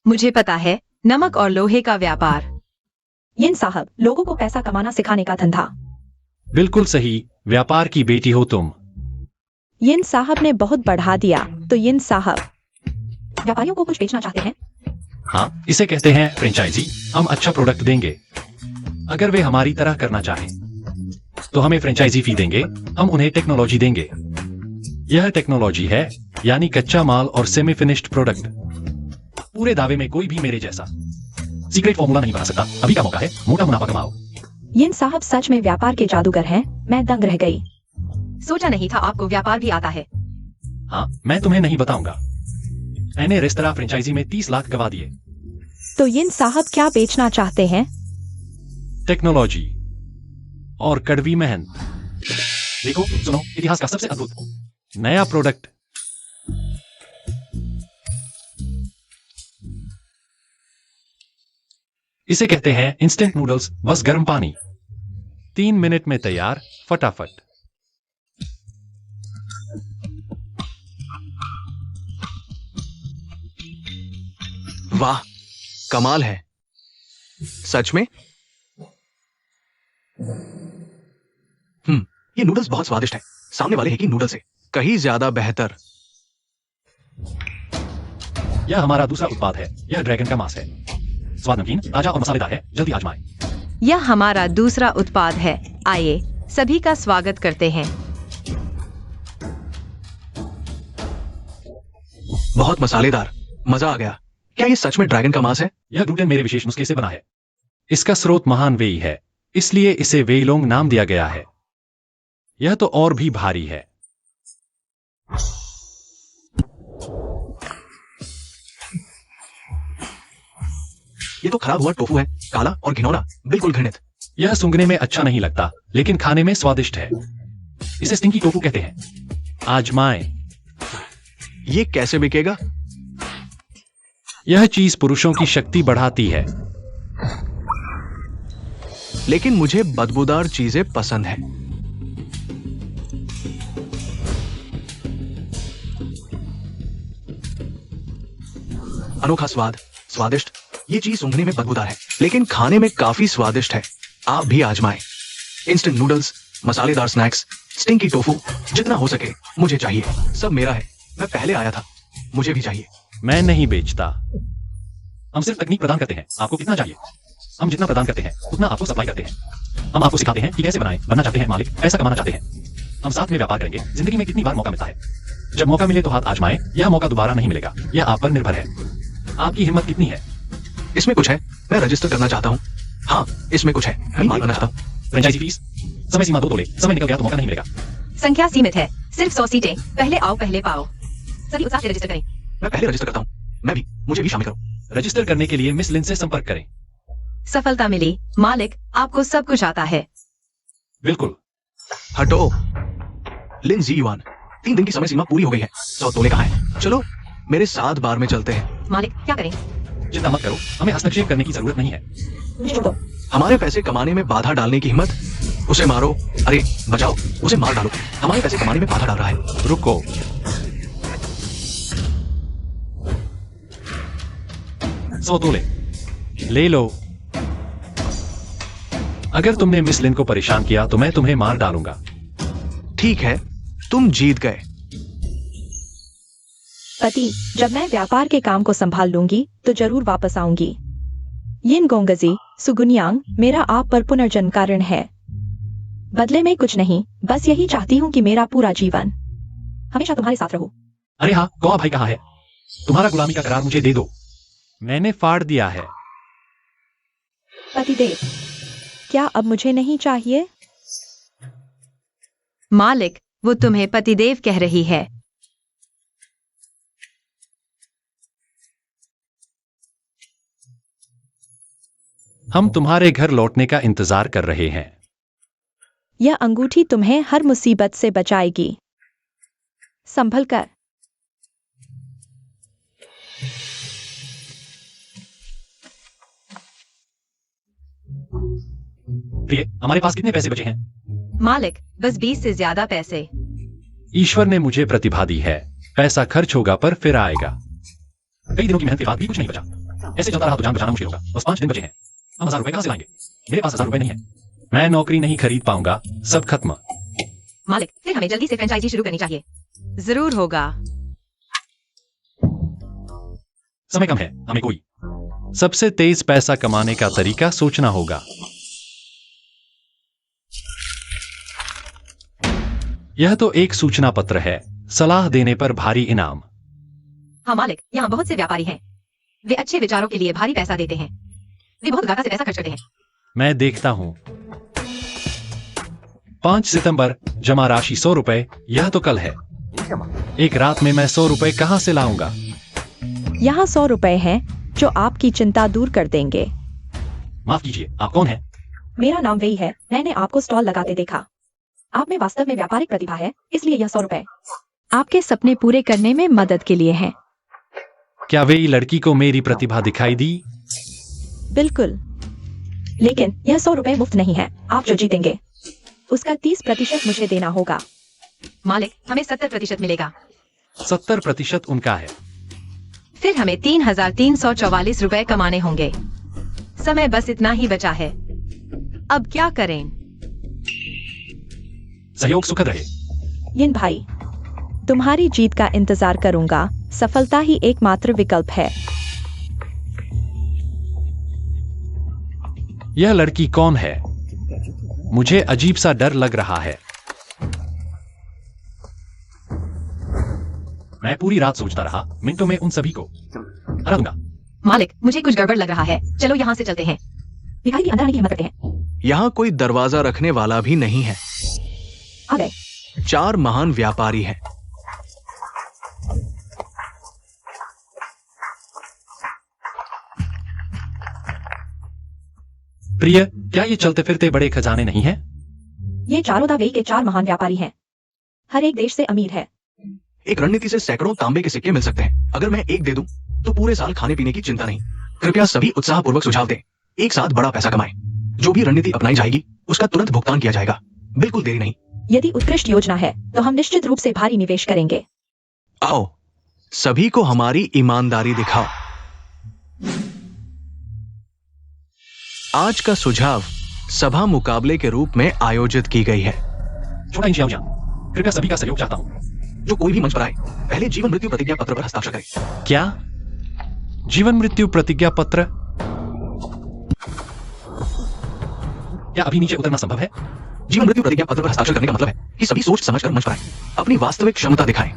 मुझे पता है, नमक और लोहे का व्यापार। यिन साहब, लोगों को पैसा कमाना सिखाने का धंधा। बिल्कुल सही, व्यापार की बेटी हो तुम। यिन साहब ने बहुत बढ़ा दिया। तो यिन साहब व्यापारियों को कुछ बेचना चाहते हैं। हाँ, इसे कहते हैं फ्रेंचाइजी। हम अच्छा प्रोडक्ट देंगे। अगर वे हमारी तरह करना चाहें तो हमें फ्रेंचाइजी फी देंगे। हम उन्हें टेक्नोलॉजी देंगे। यह टेक्नोलॉजी है, यानी कच्चा माल और सेमी फिनिश्ड प्रोडक्ट। पूरे दावे में कोई भी मेरे जैसा सीक्रेट फॉर्मूला नहीं बना सकता। अभी का मौका है, मोटा मुनाफा कमाओ। यिन साहब सच में व्यापार के जादूगर हैं। मैं दंग रह गई। सोचा नहीं था आपको व्यापार भी आता है। हाँ, मैं तुम्हें नहीं बताऊंगा। मैंने रेस्तरां फ्रेंचाइजी में 30 लाख गवा दिए। तो यिन साहब क्या बेचना चाहते हैं? टेक्नोलॉजी और कड़वी मेहनत। देखो, सुनो, इतिहास का सबसे अद्भुत नया प्रोडक्ट। इसे कहते हैं इंस्टेंट नूडल्स। बस गर्म पानी, 3 मिनट में तैयार, फटाफट। वाह, कमाल है। सच में? ये नूडल्स बहुत स्वादिष्ट है। सामने वाले है कि नूडल्स से कहीं ज्यादा बेहतर। यह हमारा दूसरा उत्पाद है। यह ड्रैगन का मांस है। स्वाद नमकीन, ताजा और मसालेदार है। जल्दी आजमाएं। यह हमारा दूसरा उत्पाद है। आइए, सभी का स्वागत करते हैं। बहुत मसालेदार, मजा आ गया। क्या ये सच में ड्रैगन का मांस है? यह ग्लूटेन मेरे विशेष नुस्खे से बना है। इसका स्रोत महान वेई है, इसलिए इसे वेईलोंग नाम दिया गया है। यह तो और भी भारी है। ये तो खराब हुआ टोफू है, काला और घिनौना, बिल्कुल घृणित। यह सूंघने में अच्छा नहीं लगता, लेकिन खाने में स्वादिष्ट है। इसे स्टिंकी टोफू कहते हैं। आजमाएं। ये कैसे बिकेगा? यह चीज पुरुषों की शक्ति बढ़ाती है। लेकिन मुझे बदबूदार चीजें पसंद है। अनोखा स्वाद, स्वादिष्ट। ये चीज सूंघने में बदबूदार है, लेकिन खाने में काफी स्वादिष्ट है। आप भी आजमाएं। इंस्टेंट नूडल्स, मसालेदार स्नैक्स, स्टिंकी टोफू, जितना हो सके मुझे चाहिए। सब मेरा है। मैं पहले आया था, मुझे भी चाहिए। मैं नहीं बेचता। हम सिर्फ तकनीक प्रदान करते हैं। आपको कितना चाहिए? हम जितना प्रदान करते हैं उतना आपको सप्लाई करते हैं। हम आपको सिखाते हैं कि कैसे बनाएं। बनना चाहते हैं मालिक, पैसा कमाना चाहते हैं। हम साथ में व्यापार करेंगे। जिंदगी में कितनी बार मौका मिलता है? जब मौका मिले तो हाथ आजमाएं। यह मौका दोबारा नहीं मिलेगा। यह आप पर निर्भर है। आपकी हिम्मत कितनी है? इसमें कुछ है। मैं रजिस्टर करना चाहता हूँ। हाँ, इसमें कुछ है। मैं माल बनना चाहता हूँ। फ्रेंचाइजी फीस, समय सीमा 2 तोले। समय निकल गया तो मौका नहीं मिलेगा। संख्या सीमित है, सिर्फ 100 सीटें। पहले आओ पहले पाओ। सभी उत्साह से रजिस्टर करें। मैं पहले रजिस्टर करता हूँ। मैं भी, मुझे भी शामिल करो। रजिस्टर करने के लिए मिस लिन से संपर्क करें। सफलता मिली मालिक, आपको सब कुछ आता है। बिल्कुल। हटो। लिन जी युआन, 3 दिन की समय सीमा पूरी हो गई है। 100 तोले कहाँ है? चलो मेरे साथ बार में चलते हैं। मालिक, क्या करें? चिंता मत करो, हमें हस्तक्षेप करने की जरूरत नहीं है। हमारे पैसे कमाने में बाधा डालने की हिम्मत? उसे मारो। अरे बचाओ, उसे मार डालो। हमारे पैसे कमाने में बाधा डाल रहा है। रुको। सौ तोले ले लो। अगर तुमने मिस लिन को परेशान किया तो मैं तुम्हें मार डालूंगा। ठीक है, तुम जीत गए। पति, जब मैं व्यापार के काम को संभाल लूंगी तो जरूर वापस आऊंगी। यिन गोंगजी सुगुनियांग मेरा आप पर पुनर्जन्म कारण है। बदले में कुछ नहीं, बस यही चाहती हूँ कि मेरा पूरा जीवन हमेशा तुम्हारे साथ रहो। अरे हाँ, कौआ भाई कहाँ है? तुम्हारा गुलामी का करार मुझे दे दो। मैंने फाड़ दिया है। पतिदेव, क्या अब मुझे नहीं चाहिए? मालिक, वो तुम्हें पतिदेव कह रही है। हम तुम्हारे घर लौटने का इंतजार कर रहे हैं। यह अंगूठी तुम्हें हर मुसीबत से बचाएगी। संभल कर। प्रिय, हमारे पास कितने पैसे बचे हैं? मालिक, बस 20 से ज्यादा पैसे। ईश्वर ने मुझे प्रतिभा दी है, पैसा खर्च होगा पर फिर आएगा। कई दिनों की मेहनत के बाद भी कुछ नहीं बचा। ऐसे चलता रहा तो जान बचाना मुश्किल होगा। बस 5 दिन बचे हैं। हम 1000 रुपए कहां से लाएंगे? मेरे पास 1000 रुपए नहीं है। मैं नौकरी नहीं खरीद पाऊंगा, सब खत्म। मालिक, फिर हमें जल्दी से फ्रेंचाइजी शुरू करनी चाहिए। जरूर होगा। समय कम है, हमें कोई सबसे तेज पैसा कमाने का तरीका सोचना होगा। यह तो एक सूचना पत्र है, सलाह देने पर भारी इनाम। हाँ मालिक, यहाँ बहुत से व्यापारी हैं। वे अच्छे विचारों के लिए भारी पैसा देते हैं। वे बहुत गाटा से पैसा खर्च करते हैं। मैं देखता हूं। 5 सितंबर, जमा राशि 100 रुपए। यह तो कल है। एक रात में मैं 100 रुपए कहां से लाऊंगा? यहाँ 100 रुपए हैं जो आपकी चिंता दूर कर देंगे। माफ कीजिए, आप कौन हैं? मेरा नाम वही है। मैंने आपको स्टॉल लगाते देखा। आप में वास्तव में व्यापारिक प्रतिभा है, इसलिए यह 100 रुपए आपके सपने पूरे करने में मदद के लिए हैं। क्या वे लड़की को मेरी प्रतिभा दिखाई दी? बिल्कुल, लेकिन यह 100 रुपए मुफ्त नहीं है। आप जो जीतेंगे उसका 30% मुझे देना होगा। मालिक, हमें 70% मिलेगा। 70% उनका है। फिर हमें 3344 रुपए कमाने होंगे। समय बस इतना ही बचा है। अब क्या करें? सहयोग सुखद रहे। यिन भाई, तुम्हारी जीत का इंतजार करूंगा। सफलता ही एकमात्र विकल्प है। यह लड़की कौन है? मुझे अजीब सा डर लग रहा है। मैं पूरी रात सोचता रहा, मिनटों में उन सभी को हरा दूंगा। मालिक, मुझे कुछ गड़बड़ लग रहा है। चलो यहाँ से चलते हैं। भिखारी अंदर आने की हिम्मत करते हैं। यहाँ कोई दरवाजा रखने वाला भी नहीं है। आ गए। 4 महान व्यापारी हैं। प्रिय, क्या ये चलते फिरते बड़े खजाने नहीं हैं? ये चारों दावेई के 4 महान व्यापारी हैं। हर एक देश से अमीर है। एक रणनीति से सैकड़ों तांबे के सिक्के मिल सकते हैं। अगर मैं एक दे दूं तो पूरे साल खाने पीने की चिंता नहीं। कृपया सभी उत्साहपूर्वक सुझाव दें। एक साथ बड़ा पैसा कमाएं। जो भी रणनीति अपनाई जाएगी उसका तुरंत भुगतान किया जाएगा, बिल्कुल देरी नहीं। यदि उत्कृष्ट योजना है तो हम निश्चित रूप से भारी निवेश करेंगे। आओ, सभी को हमारी ईमानदारी दिखाओ। आज का सुझाव सभा मुकाबले के रूप में आयोजित की गई है। छोटा इंशियाओ जान, कृपया सभी का सहयोग चाहता हूं। जो कोई भी मंच पर आए, पहले जीवन मृत्यु प्रतिज्ञा पत्र पर हस्ताक्षर करे। क्या जीवन मृत्यु प्रतिज्ञा पत्र? क्या अभी नीचे उतरना संभव है? जीवन मृत्यु प्रतिज्ञा पत्र पर हस्ताक्षर करने का मतलब है कि सभी सोच समझकर मंच पर आए, अपनी वास्तविक क्षमता दिखाएं,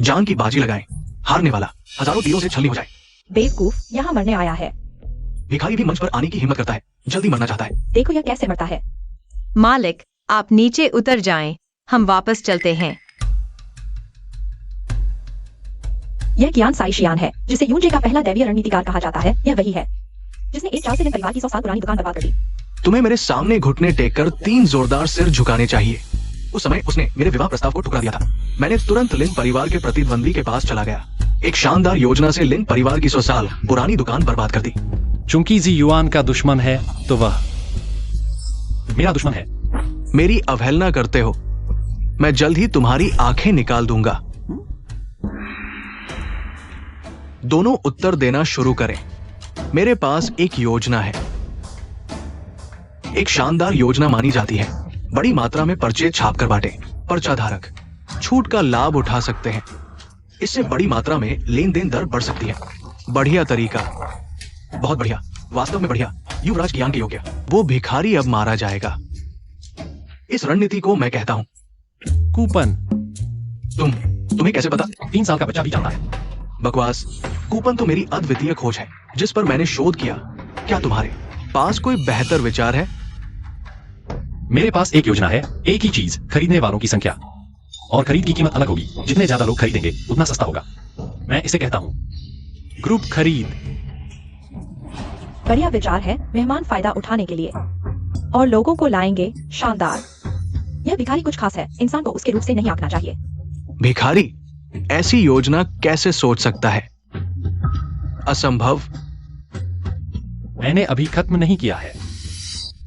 जान की बाजी लगाएं। हारने वाला हजारों तीरों से छलनी हो जाए। बेवकूफ यहाँ मरने आया है। भिखारी भी मंच पर आने की हिम्मत करता है, जल्दी मरना चाहता है। देखो यह कैसे मरता है। मालिक, आप नीचे उतर जाएं। हम वापस चलते हैं। यह ज्ञान साइशियान है, जिसे यूंजे का पहला दैवीय रणनीतिकार कहा जाता है। यह वही है जिसने एक चाल से लिन परिवार की 100 साल पुरानी दुकान बर्बाद कर दी। तुम्हें मेरे सामने घुटने टेककर 3 जोरदार सिर झुकाने चाहिए। उस समय उसने मेरे विवाह प्रस्ताव को ठुकरा दिया था। मैंने तुरंत लिन परिवार के प्रतिद्वंदी के पास चला गया। एक शानदार योजना से लिन परिवार की 100 साल पुरानी दुकान बर्बाद कर दी। चूंकि जी युआन का दुश्मन है तो वह मेरा दुश्मन है। मेरी अवहेलना करते हो। मैं जल्द ही तुम्हारी आंखें निकाल दूंगा। दोनों उत्तर देना शुरू करें। मेरे पास एक योजना है। एक शानदार योजना मानी जाती है। बड़ी मात्रा में पर्चे छाप कर बांटे। पर्चा धारक छूट का लाभ उठा सकते हैं। इससे बड़ी मात्रा में लेन देन दर बढ़ सकती है। बढ़िया तरीका, बहुत बढ़िया, वास्तव में बढ़िया, युवराज ज्ञान के योग्य। वो भिखारी अब मारा जाएगा। इस रणनीति को मैं कहता हूं कूपन। तुम्हें कैसे पता? 3 साल का बच्चा भी जानता है। बकवास। कूपन तो मेरी अद्वितीय खोज है जिस पर मैंने शोध किया। क्या तुम्हारे पास कोई बेहतर विचार है? मेरे पास एक योजना है। एक ही चीज खरीदने वालों की संख्या और खरीद की कीमत अलग होगी। जितने ज्यादा लोग खरीदेंगे उतना सस्ता होगा। मैं इसे कहता हूं ग्रुप खरीद। बढ़िया विचार है। मेहमान फायदा उठाने के लिए और लोगों को लाएंगे। शानदार। यह भिखारी कुछ खास है। इंसान को उसके रूप से नहीं आंकना चाहिए। भिखारी ऐसी योजना कैसे सोच सकता है? असंभव। मैंने अभी खत्म नहीं किया है।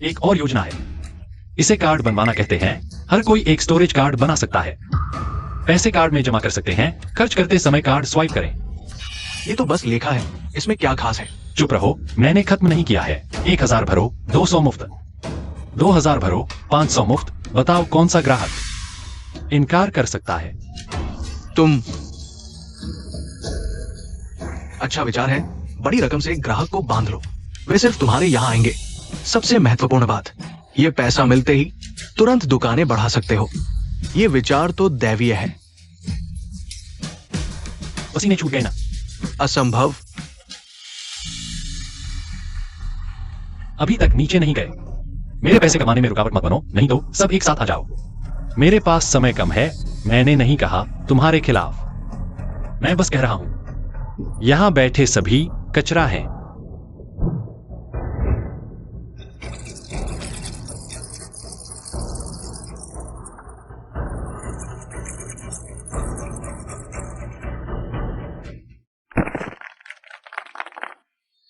एक और योजना है। इसे कार्ड बनवाना कहते हैं। हर कोई एक स्टोरेज कार्ड बना सकता है। पैसे कार्ड में जमा कर सकते हैं। खर्च करते समय कार्ड स्वाइप करें। ये तो बस लेखा है, इसमें क्या खास है? चुप रहो, मैंने खत्म नहीं किया है। 1000 भरो, 200 मुफ्त। 2000 भरो, 500 मुफ्त। बताओ कौन सा ग्राहक इनकार कर सकता है? तुम। अच्छा विचार है, बड़ी रकम से ग्राहक को बांध लो, वे सिर्फ तुम्हारे यहां आएंगे। सबसे महत्वपूर्ण बात, ये पैसा मिलते ही तुरंत दुकानें बढ़ा सकते हो। ये विचार तो दैवीय है। पसीने छूट गए ना? असंभव। अभी तक नीचे नहीं गए। मेरे पैसे कमाने में रुकावट मत बनो, नहीं तो सब एक साथ आ जाओ। मेरे पास समय कम है। मैंने नहीं कहा तुम्हारे खिलाफ, मैं बस कह रहा हूं यहां बैठे सभी कचरा हैं।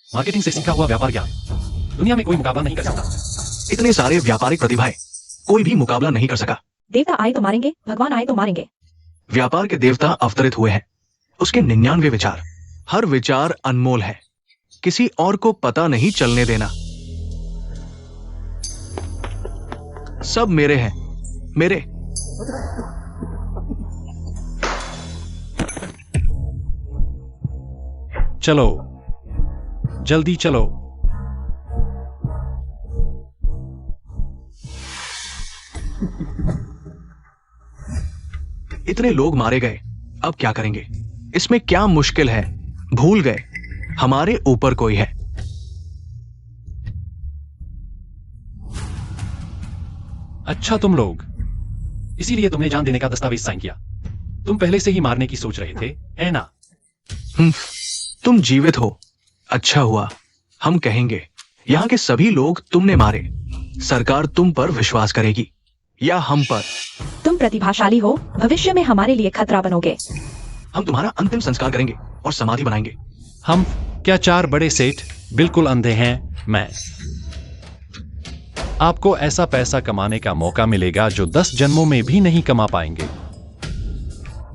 मार्केटिंग से सीखा हुआ व्यापार ज्ञान दुनिया में कोई मुकाबला नहीं कर सकता। इतने सारे व्यापारिक प्रतिभाएं, कोई भी मुकाबला नहीं कर सका। देवता आए तो मारेंगे, भगवान आए तो मारेंगे। व्यापार के देवता अवतरित हुए हैं, उसके 99 विचार। हर विचार अनमोल है, किसी और को पता नहीं चलने देना। सब मेरे हैं, मेरे। चलो जल्दी चलो। इतने लोग मारे गए, अब क्या करेंगे? इसमें क्या मुश्किल है? भूल गए हमारे ऊपर कोई है। अच्छा तुम लोग, इसीलिए तुमने जान देने का दस्तावेज साइन किया। तुम पहले से ही मारने की सोच रहे थे, है ना? तुम जीवित हो, अच्छा हुआ। हम कहेंगे यहां के सभी लोग तुमने मारे। सरकार तुम पर विश्वास करेगी या हम पर? तुम प्रतिभाशाली हो, भविष्य में हमारे लिए खतरा बनोगे। हम तुम्हारा अंतिम संस्कार करेंगे और समाधि बनाएंगे। हम क्या 4 बड़े सेठ बिल्कुल अंधे हैं? मैं आपको ऐसा पैसा कमाने का मौका मिलेगा जो 10 जन्मों में भी नहीं कमा पाएंगे।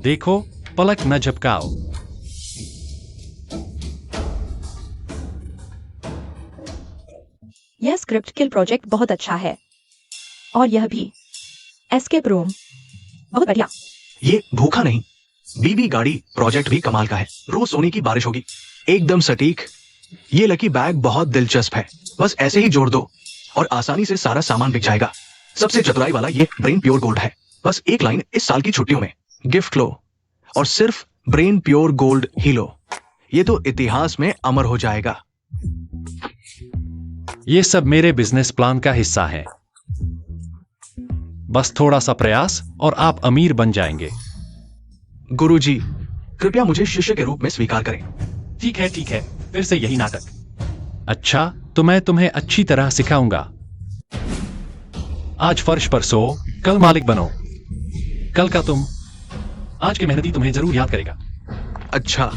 देखो, पलक न झपकाओ। यह स्क्रिप्ट किल प्रोजेक्ट बहुत अच्छा है, और यह भी। एस्केप रूम बहुत बढ़िया। ये भूखा नहीं, बीबी गाड़ी प्रोजेक्ट भी कमाल का है। रोज सोने की बारिश होगी, एकदम सटीक। ये लकी बैग बहुत दिलचस्प है, बस ऐसे ही जोड़ दो और आसानी से सारा सामान बिक जाएगा। सबसे चतुराई वाला ये ब्रेन प्योर गोल्ड है। बस एक लाइन इस साल की छुट्टियों में गिफ्ट लो और सिर्फ ब्रेन प्योर गोल्ड ही लो। ये तो इतिहास में अमर हो जाएगा। ये सब मेरे बिजनेस प्लान का हिस्सा है। बस थोड़ा सा प्रयास और आप अमीर बन जाएंगे। गुरुजी, कृपया मुझे शिष्य के रूप में स्वीकार करें। ठीक है, फिर से यही नाटक। अच्छा, तो मैं तुम्हें अच्छी तरह सिखाऊंगा। आज फर्श पर सो, कल मालिक बनो। कल का तुम, आज के मेहनती तुम्हें जरूर याद करेगा। अच्छा,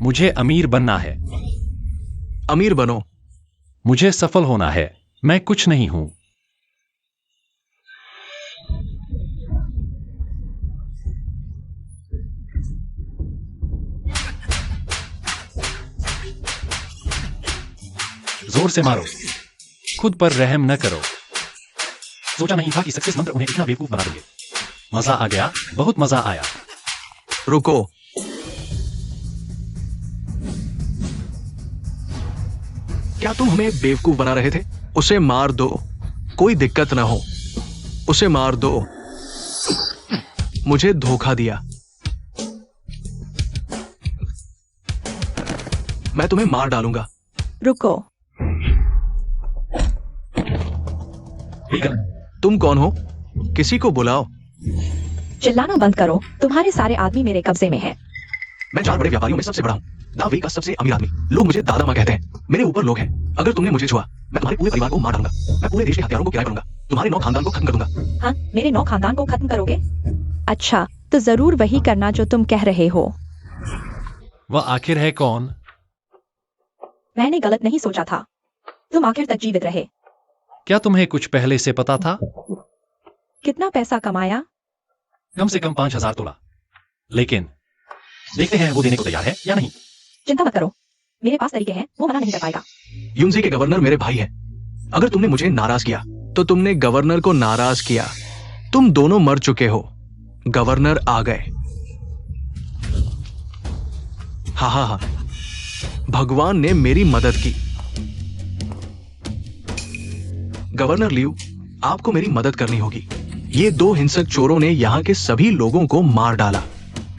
मुझे अमीर बनना है। अमीर बनो। मुझे सफल होना है। मैं कुछ नहीं हूं। जोर से मारो, खुद पर रहम न करो। सोचा नहीं था कि सक्सेस मंत्र उन्हें इतना बेवकूफ बना देंगे। मजा आ गया, बहुत मजा आया। रुको, क्या तुम हमें बेवकूफ बना रहे थे? उसे मार दो, कोई दिक्कत ना हो। उसे मार दो। मुझे धोखा दिया। मैं तुम्हें मार डालूंगा। रुको, तुम कौन हो? किसी को बुलाओ। चिल्लाना बंद करो। तुम्हारे सारे आदमी मेरे कब्जे में हैं। मैं 4 बड़े व्यापारियों में सबसे बड़ा हूँ, दावे का सबसे अमीर आदमी। लोग मुझे दादा माँ कहते हैं। मेरे ऊपर लोग हैं। अगर तुमने मुझे छुआ, मैं तुम्हारे पूरे परिवार को मार डालूंगा। मैं पूरे देश के हथियारों को किराए करूंगा। तुम्हारे 9 खानदान को खत्म कर दूंगा। हाँ, मेरे 9 खानदान को खत्म करोगे? अच्छा, तो जरूर वही करना जो तुम कह रहे हो। वह आखिर है कौन? मैंने गलत नहीं सोचा था। तुम आखिर तक जीवित रहे। क्या तुम्हें कुछ पहले से पता था? कितना पैसा कमाया? कम से कम 5,000 तोला। लेकिन देखते हैं वो देने को तैयार है या नहीं। चिंता मत करो, मेरे पास तरीके हैं, वो मना नहीं कर पाएगा। यूनजे के गवर्नर मेरे भाई हैं। अगर तुमने मुझे नाराज किया तो तुमने गवर्नर को नाराज किया। तुम दोनों मर चुके हो। गवर्नर आ गए। हा हा हा, भगवान ने मेरी मदद की। गवर्नर लियू, आपको मेरी मदद करनी होगी। ये 2 हिंसक चोरों ने यहाँ के सभी लोगों को मार डाला।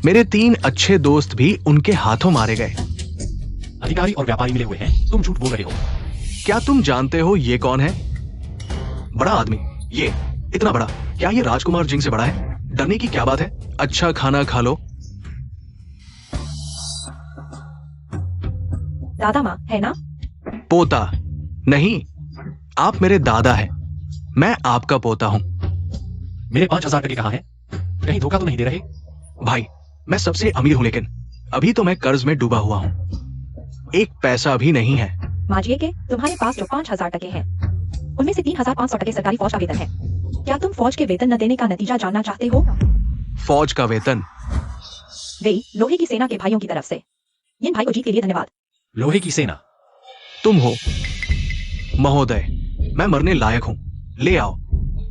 मेरे 3 अच्छे दोस्त भी उनके हाथों मारे गए। अधिकारी और व्यापारी मिले हुए हैं, तुम झूठ बोल रहे हो। क्या तुम जानते हो ये कौन है? बड़ा आदमी, ये इतना बड़ा। क्या ये राजकुमार जिंग से बड़ा है? डरने की क्या बात है? अच्छा खाना खा लो। दादा माँ है ना? पोता नहीं, आप मेरे दादा हैं। मैं आपका पोता हूं। मेरे 5,000 टके कहाँ हैं? कहीं धोखा तो नहीं दे रहे? भाई, मैं सबसे अमीर हूं, लेकिन अभी तो मैं कर्ज में डूबा हुआ हूं। एक पैसा भी नहीं है। माजिए के तुम्हारे पास जो 5,000 टके हैं, उनमें से 3,500 टके सरकारी फौज का वेतन है। क्या तुम फौज के वेतन न देने का नतीजा जानना चाहते हो? फौज का वेतन? वे लोहे की सेना के भाइयों की तरफ से। इन भाई को जीत के लिए धन्यवाद। लोहे की सेना? तुम हो? महोदय, मैं मरने लायक हूं। ले आओ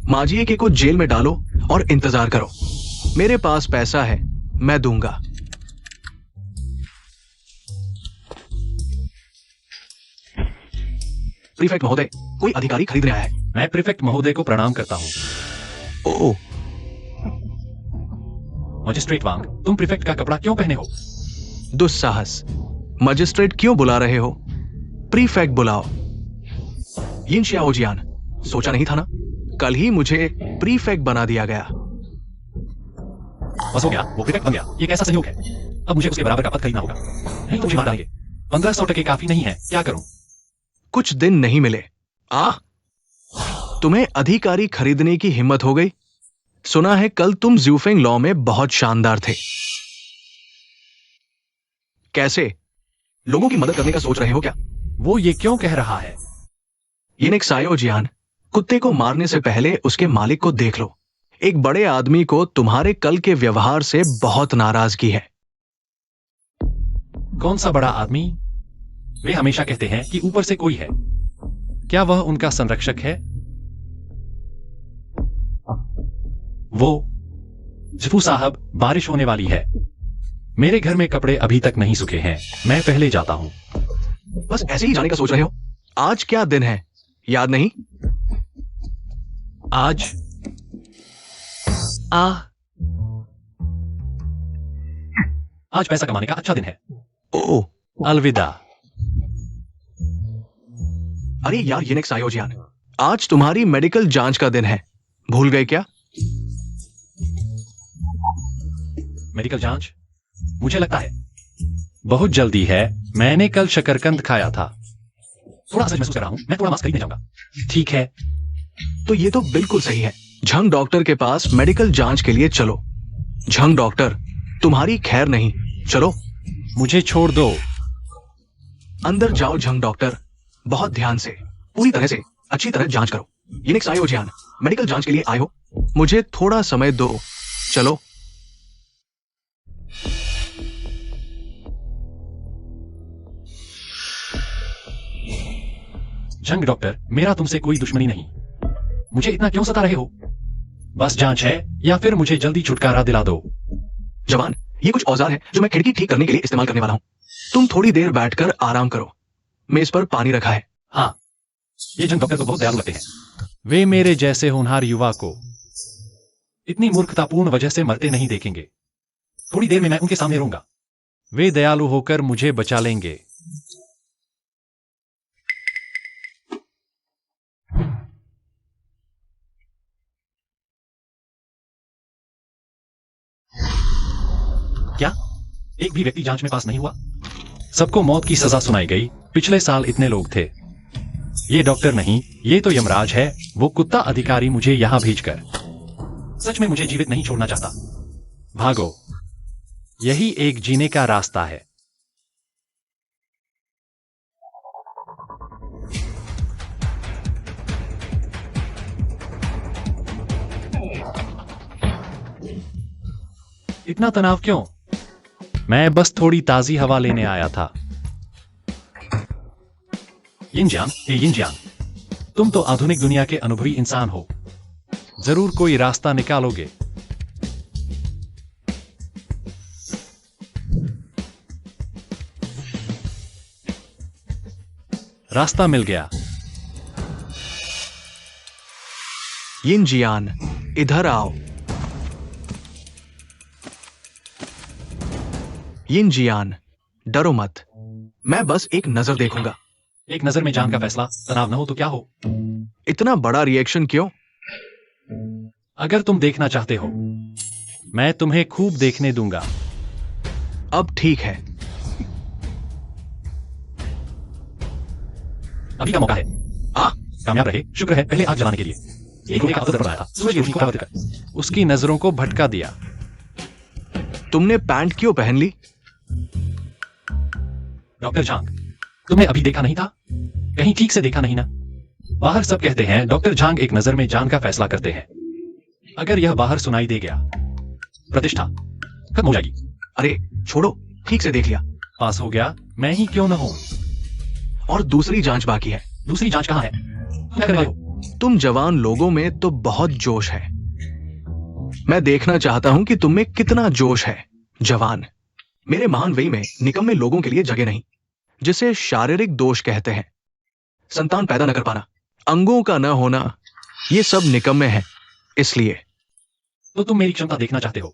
माजिए के को जेल में डालो और इंतजार करो। मेरे पास पैसा है, मैं दूंगा। प्रीफेक्ट महोदय, कोई अधिकारी खरीदने आया है। मैं प्रीफेक्ट महोदय को प्रणाम करता हूँ। ओह, मजिस्ट्रेट वांग, तुम प्रीफेक्ट का कपड़ा क्यों पहने हो? दुस्साहस। मजिस्ट्रेट क्यों बुला रहे हो? प्रीफेक्ट बुलाओ। यिन शियाओजियान, सोचा नहीं था ना, कल ही मुझे प्रीफेक्ट बना दिया गया। बस हो गया, वो प्रीफेक्ट बन गया। ये कैसा संयोग है? अब मुझे उसके बराबर का पद खरीदना होगा, नहीं तो मुझे मार डालेंगे। 1,500 टके काफी नहीं है, क्या करूं? कुछ दिन नहीं मिले। तुम्हें अधिकारी खरीदने की हिम्मत हो गई। सुना है कल तुम ज्यूफेंग लॉ में बहुत शानदार थे। कैसे? लोगों की मदद करने का सोच रहे हो क्या? वो ये क्यों कह रहा है? यिनेक सायोजियान, कुत्ते को मारने से पहले उसके मालिक को देख लो। एक बड़े आदमी को तुम्हारे कल के व्यवहार से बहुत नाराजगी है। कौन सा बड़ा आदमी? वे हमेशा कहते हैं कि ऊपर से कोई है। क्या वह उनका संरक्षक है? वो जफू साहब, बारिश होने वाली है। मेरे घर में कपड़े अभी तक नहीं सूखे हैं, मैं पहले जाता हूं। बस ऐसे ही जाने का सोच रहे हो? आज क्या दिन है, याद नहीं? आज आज पैसा कमाने का अच्छा दिन है। ओह, अलविदा। अरे यार यिनेक सायोजियान, आज तुम्हारी मेडिकल जांच का दिन है, भूल गए क्या? मेडिकल जांच? मुझे लगता है बहुत जल्दी है। मैंने कल शकरकंद खाया था। थोड़ा असहज महसूस कर रहा हूं, मैं थोड़ा मास्क खरीदने जाऊंगा। ठीक है। तो ये तो बिल्कुल सही है। झंग डॉक्टर के पास मेडिकल जांच के लिए चलो। झंग डॉक्टर, तुम्हारी खैर नहीं, चलो। मुझे छोड़ दो। अंदर जाओ झंग डॉक्टर, बहुत ध्यान से, पूरी तरह से, अच्छी तरह जांच करो। यिनेक सायोजियान, मेडिकल जांच के लिए आए हो? मुझे थोड़ा समय दो, चलो। झंग डॉक्टर, मेरा तुमसे कोई दुश्मनी नहीं। मुझे इतना क्यों सता रहे हो? बस जांच है या फिर मुझे जल्दी छुटकारा दिला दो। जवान, ये कुछ औजार है जो मैं खिड़की ठीक करने के लिए इस्तेमाल करने वाला हूं। तुम थोड़ी देर बैठकर आराम करो। मेज पर पानी रखा है। हाँ, ये झंग डॉक्टर तो बहुत दयालु लगते हैं। वे मेरे जैसे होनहार युवा को इतनी मूर्खतापूर्ण वजह से मरते नहीं देखेंगे। थोड़ी देर में मैं उनके सामने रहूंगा। वे दयालु होकर मुझे बचा लेंगे। क्या एक भी व्यक्ति जांच में पास नहीं हुआ? सबको मौत की सजा सुनाई गई। पिछले साल इतने लोग थे। ये डॉक्टर नहीं, ये तो यमराज है। वो कुत्ता अधिकारी मुझे यहां भेजकर सच में मुझे जीवित नहीं छोड़ना चाहता। भागो, यही एक जीने का रास्ता है। इतना तनाव क्यों? मैं बस थोड़ी ताजी हवा लेने आया था। यिनजियांग, तुम तो आधुनिक दुनिया के अनुभवी इंसान हो। जरूर कोई रास्ता निकालोगे। रास्ता मिल गया। यिनजियान, इधर आओ। यिनजियान, डरो मत। मैं बस एक नजर देखूंगा। एक नजर में जान का फैसला। तनाव न हो तो क्या हो? इतना बड़ा रिएक्शन क्यों? अगर तुम देखना चाहते हो, मैं तुम्हें खूब देखने दूंगा। अब ठीक है। अभी का मौका है। कामयाब रहे। शुक्र है। पहले आग जलाने के लिए एक लोहे का अवतरण बनाया था। सूरज की रोशनी को परावर्तित कर उसकी नजरों को भटका दिया। तुमने पैंट क्यों पहन ली? डॉक्टर झांग, तुमने अभी देखा नहीं था? कहीं ठीक से देखा नहीं ना? बाहर सब कहते हैं डॉक्टर झांग एक नजर में जान का फैसला करते हैं। अगर यह बाहर सुनाई दे गया, प्रतिष्ठा खत्म हो जाएगी। अरे छोड़ो, ठीक से देख लिया। पास हो गया, मैं ही क्यों न हूं। और दूसरी जांच बाकी है। दूसरी जांच कहां है? तुम क्या कर रहे हो? तुम जवान लोगों में तो बहुत जोश है। मैं देखना चाहता हूं कि तुम में कितना जोश है। जवान, मेरे महान वही में निकम्मे लोगों के लिए जगह नहीं, जिसे शारीरिक दोष कहते हैं। संतान पैदा न कर पाना, अंगों का न होना, ये सब निकम्मे हैं। इसलिए तो तुम मेरी क्षमता देखना चाहते हो,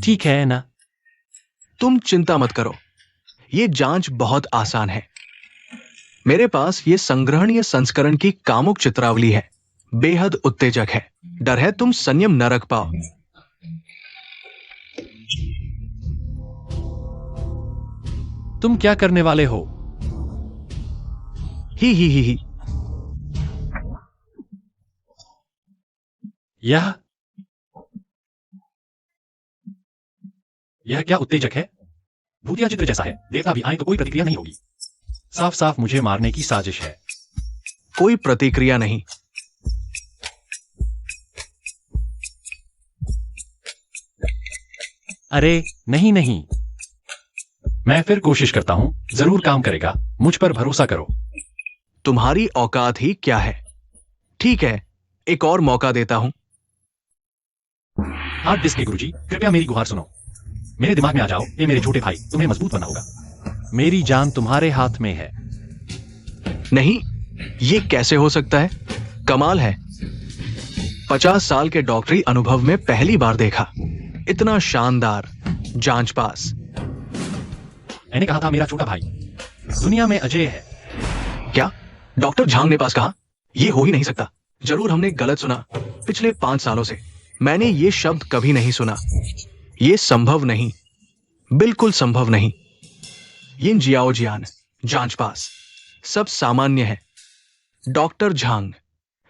ठीक है ना? तुम चिंता मत करो, ये जांच बहुत आसान है। मेरे पास ये संग्रहणीय संस्करण की कामुक चित्रावली है। बेहद उत्तेजक है। डर है तुम संयम न रख पाओ। तुम क्या करने वाले हो? ही। यह क्या उत्तेजक है? भूतिया चित्र जैसा है। देवता भी आए तो कोई प्रतिक्रिया नहीं होगी। साफ साफ मुझे मारने की साजिश है। कोई प्रतिक्रिया नहीं। अरे नहीं, मैं फिर कोशिश करता हूं, जरूर काम करेगा। मुझ पर भरोसा करो। तुम्हारी औकात ही क्या है? ठीक है, एक और मौका देता हूं। हार्ड डिस्क के गुरुजी, कृपया मेरी गुहार सुनो। मेरे दिमाग में आ जाओ। ये मेरे छोटे भाई, तुम्हें मजबूत बनना होगा। मेरी जान तुम्हारे हाथ में है। नहीं, ये कैसे हो सकता है? कमाल है। 50 साल के डॉक्टरी अनुभव में पहली बार देखा। इतना शानदार जांच पास। मैंने कहा था मेरा छोटा भाई दुनिया में अजय है। क्या? डॉक्टर झांग ने पास कहा? यह हो ही नहीं सकता। जरूर हमने गलत सुना। पिछले 5 सालों से मैंने ये शब्द कभी नहीं सुना। यह संभव नहीं, बिल्कुल संभव नहीं। यिनजियाओजियान, जांच पास, सब सामान्य है। डॉक्टर झांग,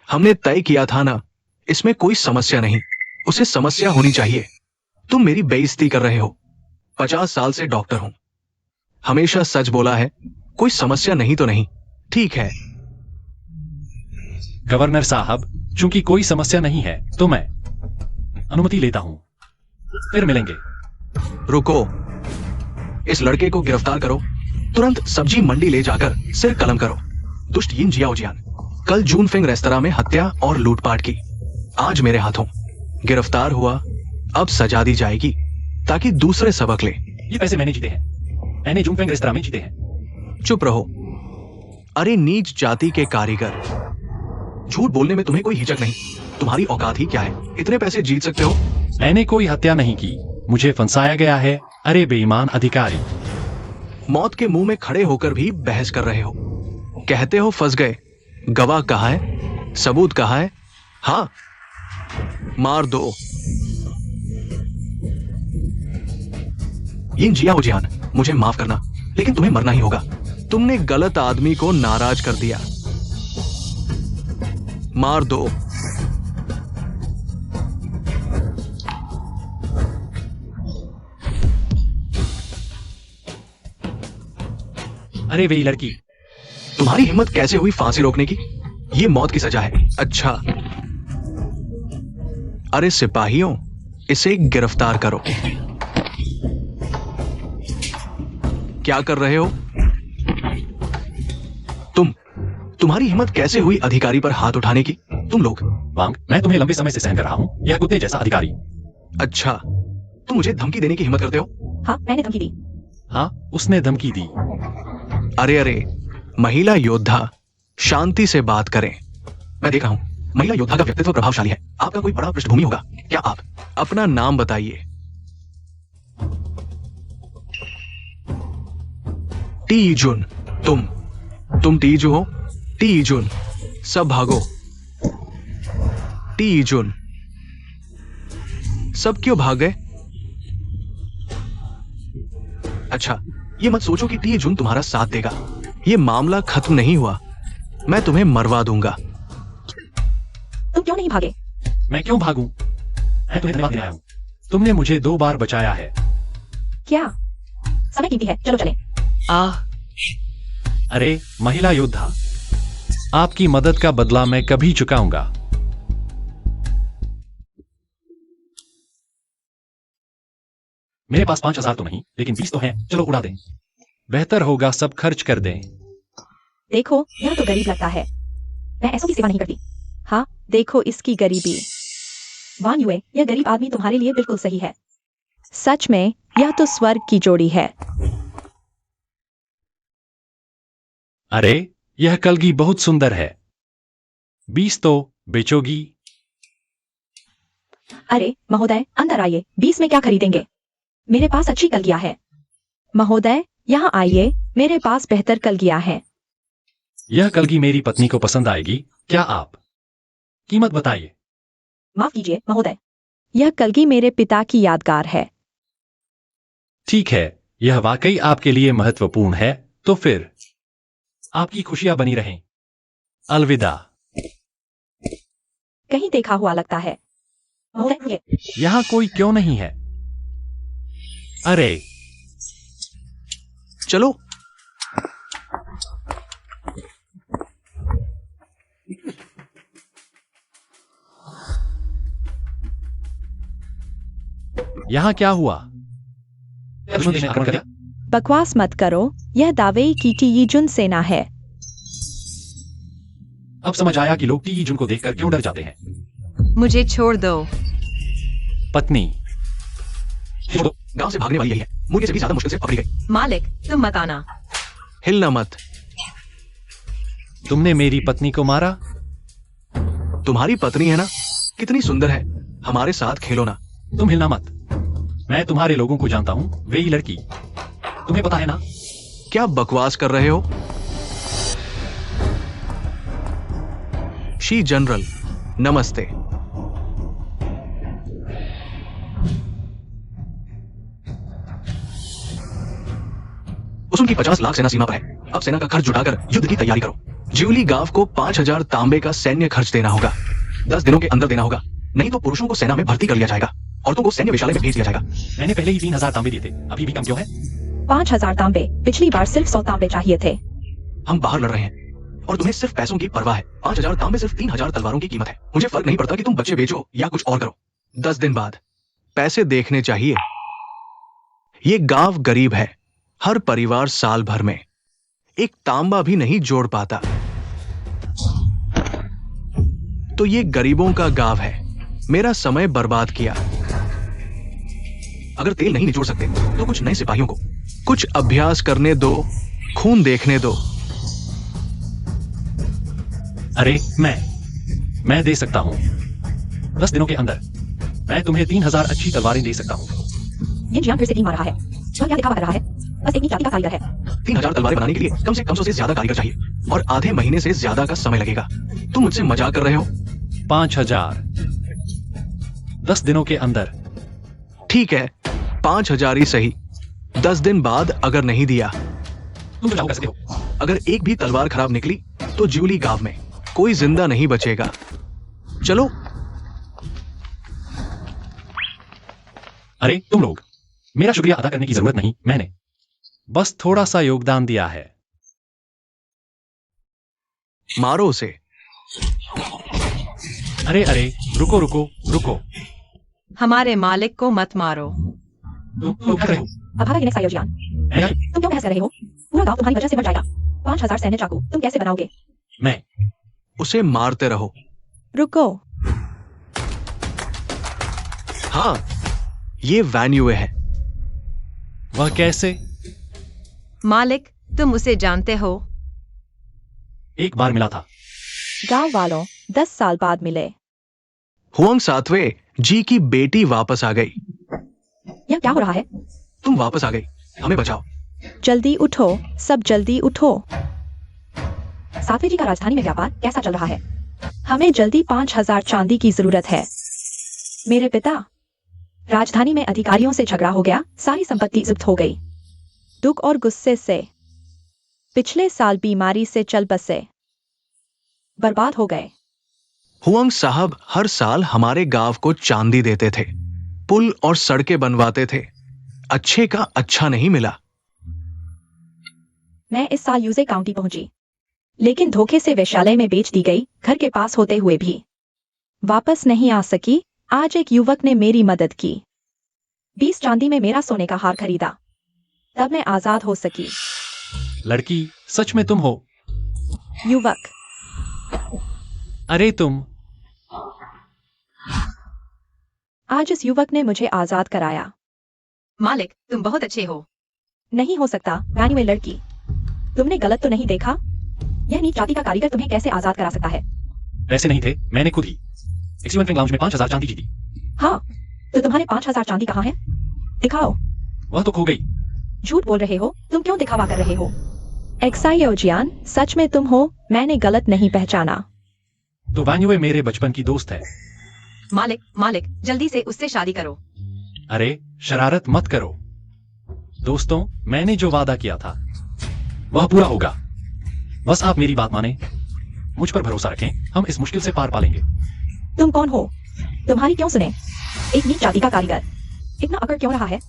हमने तय किया था ना, इसमें कोई समस्या नहीं। उसे समस्या होनी चाहिए। तुम मेरी बेइज्जती कर रहे हो। 50 साल से डॉक्टर हूं, हमेशा सच बोला है। कोई समस्या नहीं तो नहीं। ठीक है गवर्नर साहब, चूंकि कोई समस्या नहीं है तो मैं अनुमति लेता हूं। फिर मिलेंगे। रुको, इस लड़के को गिरफ्तार करो। तुरंत सब्जी मंडी ले जाकर सिर कलम करो। दुष्ट यिनजियाओजियान, कल जूनफेंग रेस्तरां में हत्या और लूटपाट की, आज मेरे हाथों गिरफ्तार हुआ। अब सजा दी जाएगी ताकि दूसरे सबक ले। ये पैसे मैंने जीते हैं। मैंने जूनफेंग रेस्तरां में जीते हैं। चुप रहो। अरे नीच जाति के कारीगर, झूठ बोलने में तुम्हें कोई हिचक नहीं। तुम्हारी औकात ही क्या है? इतने पैसे जीत सकते हो? मैंने कोई हत्या नहीं की, मुझे फंसाया गया है। अरे बेईमान अधिकारी, मौत के मुंह में खड़े होकर भी बहस कर रहे हो। कहते हो फंस गए। गवाह कहाँ है? सबूत कहाँ है? हाँ, मार दो। यिनजियाओजियान, मुझे माफ करना, लेकिन तुम्हें मरना ही होगा। तुमने गलत आदमी को नाराज कर दिया। मार दो। अरे वे लड़की, तुम्हारी हिम्मत कैसे हुई फांसी रोकने की? ये मौत की सजा है। अच्छा, अरे सिपाहियों, इसे गिरफ्तार करो। क्या कर रहे हो? तुम्हारी हिम्मत कैसे हुई अधिकारी पर हाथ उठाने की? तुम लोग। वांग, मैं तुम्हें लंबे समय से सहन कर रहा हूं, यह कुत्ते जैसा अधिकारी। अच्छा, तुम मुझे धमकी देने की हिम्मत करते हो? हाँ, मैंने धमकी दी। हाँ, उसने धमकी दी। अरे, महिला योद्धा, शांति से बात करें। मैं देख रहा हूं, महिला योद्धा का व्यक्तित्व प्रभावशाली है। आपका कोई बड़ा पृष्ठभूमि होगा। क्या आप अपना नाम बताइए? टी जुन। तुम टी जू हो? टी जुन, सब भागो। टी जुन, सब क्यों भाग गए? अच्छा, ये मत सोचो कि टी जुन तुम्हारा साथ देगा। ये मामला खत्म नहीं हुआ। मैं तुम्हें मरवा दूंगा। तुम क्यों नहीं भागे? मैं क्यों भागूं? मैं तुम्हें धन्यवाद देने आया हूं। तुमने मुझे 2 बार बचाया है। क्या? समय कीमती है, चलो चलें। अरे महिला योद्धा, आपकी मदद का बदला मैं कभी चुकाऊंगा। मेरे पास 5000 तो नहीं, लेकिन 20 तो हैं। चलो उड़ा दें। बेहतर होगा सब खर्च कर दें। देखो, यह तो गरीब लगता है। मैं ऐसों की सेवा नहीं करती। हाँ, देखो इसकी गरीबी। वान युए, यह गरीब आदमी तुम्हारे लिए बिल्कुल सही है। सच में, यह तो स्वर्ग की जोड़ी है। अरे, यह कलगी बहुत सुंदर है। 20 तो बेचोगी? अरे महोदय, अंदर आइए। 20 में क्या खरीदेंगे? मेरे पास अच्छी कलगियां है। महोदय, यहाँ आइए, मेरे पास बेहतर कलगियां है। यह कलगी मेरी पत्नी को पसंद आएगी। क्या आप कीमत बताइए? माफ कीजिए महोदय, यह कलगी मेरे पिता की यादगार है। ठीक है, यह वाकई आपके लिए महत्वपूर्ण है। तो फिर आपकी खुशियां बनी रहें। अलविदा। कहीं देखा हुआ लगता है। महोदय, यहां कोई क्यों नहीं है? अरे, चलो। यहां क्या हुआ? दुश्मन देश ने आक्रमण कर दिया? बकवास मत करो, यह दावेई की टीयीजुन सेना है। अब समझ आया कि लोग टी जुन को देखकर क्यों डर जाते हैं। मुझे छोड़ दो। पत्नी, छोड़ो, गांव से भागने वाली यही है। मुर्गे से भी ज्यादा मुश्किल से पकड़ी गई। मालिक, तुम मत आना। हिलना मत। तुमने मेरी पत्नी को मारा? तुम्हारी पत्नी है ना, कितनी सुंदर है। हमारे साथ खेलो ना। तुम हिलना मत। मैं तुम्हारे लोगों को जानता हूं। वे ही लड़की, तुम्हें पता है ना? क्या बकवास कर रहे हो? शी जनरल, नमस्ते। उनकी 50 लाख सेना सीमा पर है। अब सेना का खर्च जुटाकर युद्ध की तैयारी करो। ज्यूली गांव को 5000 तांबे का सैन्य खर्च देना होगा। 10 दिनों के अंदर देना होगा, नहीं तो पुरुषों को सेना में भर्ती कर लिया जाएगा। औरतों को सैन्य विशालय में भेज दिया जाएगा। मैंने पहले ही 3000 तांबे दिए थे। अभी भी कम क्यों है? 5000 तांबे। पिछली बार सिर्फ 100 तांबे चाहिए थे। हम बाहर लड़ रहे हैं और तुम्हें सिर्फ पैसों की परवाह है। 5000 तांबे सिर्फ 3000 तलवारों की कीमत है। मुझे फर्क नहीं पड़ता कि तुम बच्चे बेचो या कुछ और करो। 10 दिन बाद पैसे देखने चाहिए। ये गांव गरीब है। हर परिवार साल भर में एक तांबा भी नहीं जोड़ पाता। तो ये गरीबों का गांव है। मेरा समय बर्बाद किया। अगर तेल नहीं निचोड़ सकते तो कुछ नए सिपाहियों को कुछ अभ्यास करने दो, खून देखने दो। अरे, मैं दे सकता हूं। 10 दिनों के अंदर मैं तुम्हें 3000 अच्छी तलवारें दे सकता हूं। ये जियान फिर से तीन मार रहा है। वह क्या दिखावा कर रहा है? बस एक ही जाति का कारीगर है। 3000 तलवारें बनाने के लिए कम से कम 100 से ज्यादा कारीगर चाहिए और आधे महीने से ज्यादा का समय लगेगा। तुम मुझसे मजाक कर रहे हो? 5000 10 दिनों के अंदर। ठीक है, 5000 ही सही। 10 दिन बाद अगर नहीं दिया, तुम बचाओ कर सकते हो। अगर एक भी तलवार खराब निकली तो ज्यूली गांव में कोई जिंदा नहीं बचेगा। चलो। अरे तुम लोग, मेरा शुक्रिया अदा करने की जरूरत नहीं। मैंने बस थोड़ा सा योगदान दिया है। मारो उसे। अरे अरे, रुको रुको रुको। हमारे मालिक को मत मारो। तुम क्या कर रहे हो? अभागा यूनिक्स आयोजियान। है? तुम क्यों बहस कर रहे हो? पूरा गांव तुम्हारी वजह से मर जाएगा। 5000 सैन्य चाकू तुम कैसे बनाओगे? मैं उसे मारते रहो। रुको। हाँ, ये वैन युए है। वह कैसे? मालिक, तुम उसे जानते हो? एक बार मिला था। गांव वालों 10 साल बाद मिले। हुआंग सातवें जी की बेटी वापस आ गई। यह क्या हो रहा है? तुम वापस आ गई, हमें बचाओ। जल्दी उठो, सब जल्दी उठो। सातवें जी का राजधानी में व्यापार कैसा चल रहा है? हमें जल्दी 5000 चांदी की जरूरत है। मेरे पिता, राजधानी में अधिकारियों से झगड़ा हो गया, सारी संपत्ति जब्त हो गई। दुख और गुस्से से पिछले साल बीमारी से चल बसे, बर्बाद हो गए। हुआंग साहब हर साल हमारे गांव को चांदी देते थे, पुल और सड़कें बनवाते थे। अच्छे का अच्छा नहीं मिला। मैं इस साल यूजे काउंटी पहुंची, लेकिन धोखे से वेश्यालय में बेच दी गई, घर के पास होते हुए भी वापस नहीं आ सकी। आज एक युवक ने मेरी मदद की, 20 चांदी में मेरा सोने का हार खरीदा, तब मैं आजाद हो सकी। लड़की, सच में तुम हो? युवक, अरे तुम। आज इस युवक ने मुझे आजाद कराया। मालिक, तुम बहुत अच्छे हो। नहीं हो सकता, रानी में लड़की। तुमने गलत तो नहीं देखा? यह नीच जाति का कारीगर तुम्हें कैसे आजाद करा सकता है? पैसे नहीं थे, मैंने खुद ही एक्सीवेंट लाउंज में 5000 चांदी जीती। हाँ, तो तुम्हारे 5000 चांदी कहाँ है? दिखाओ। वह तो खो गई। झूठ बोल रहे हो, तुम क्यों दिखावा कर रहे हो? एक्साइयोजियान, सच में तुम हो, मैंने गलत नहीं पहचाना। तो वान्युए मेरे बचपन की दोस्त है। मालिक, मालिक, जल्दी से उससे शादी करो। अरे शरारत मत करो। दोस्तों, मैंने जो वादा किया था वह पूरा होगा। बस आप मेरी बात माने, मुझ पर भरोसा रखें, हम इस मुश्किल से पार पालेंगे। तुम कौन हो? तुम्हारी क्यों सुने? एक नीच जाति का कारीगर इतना अकड़ क्यों रहा है?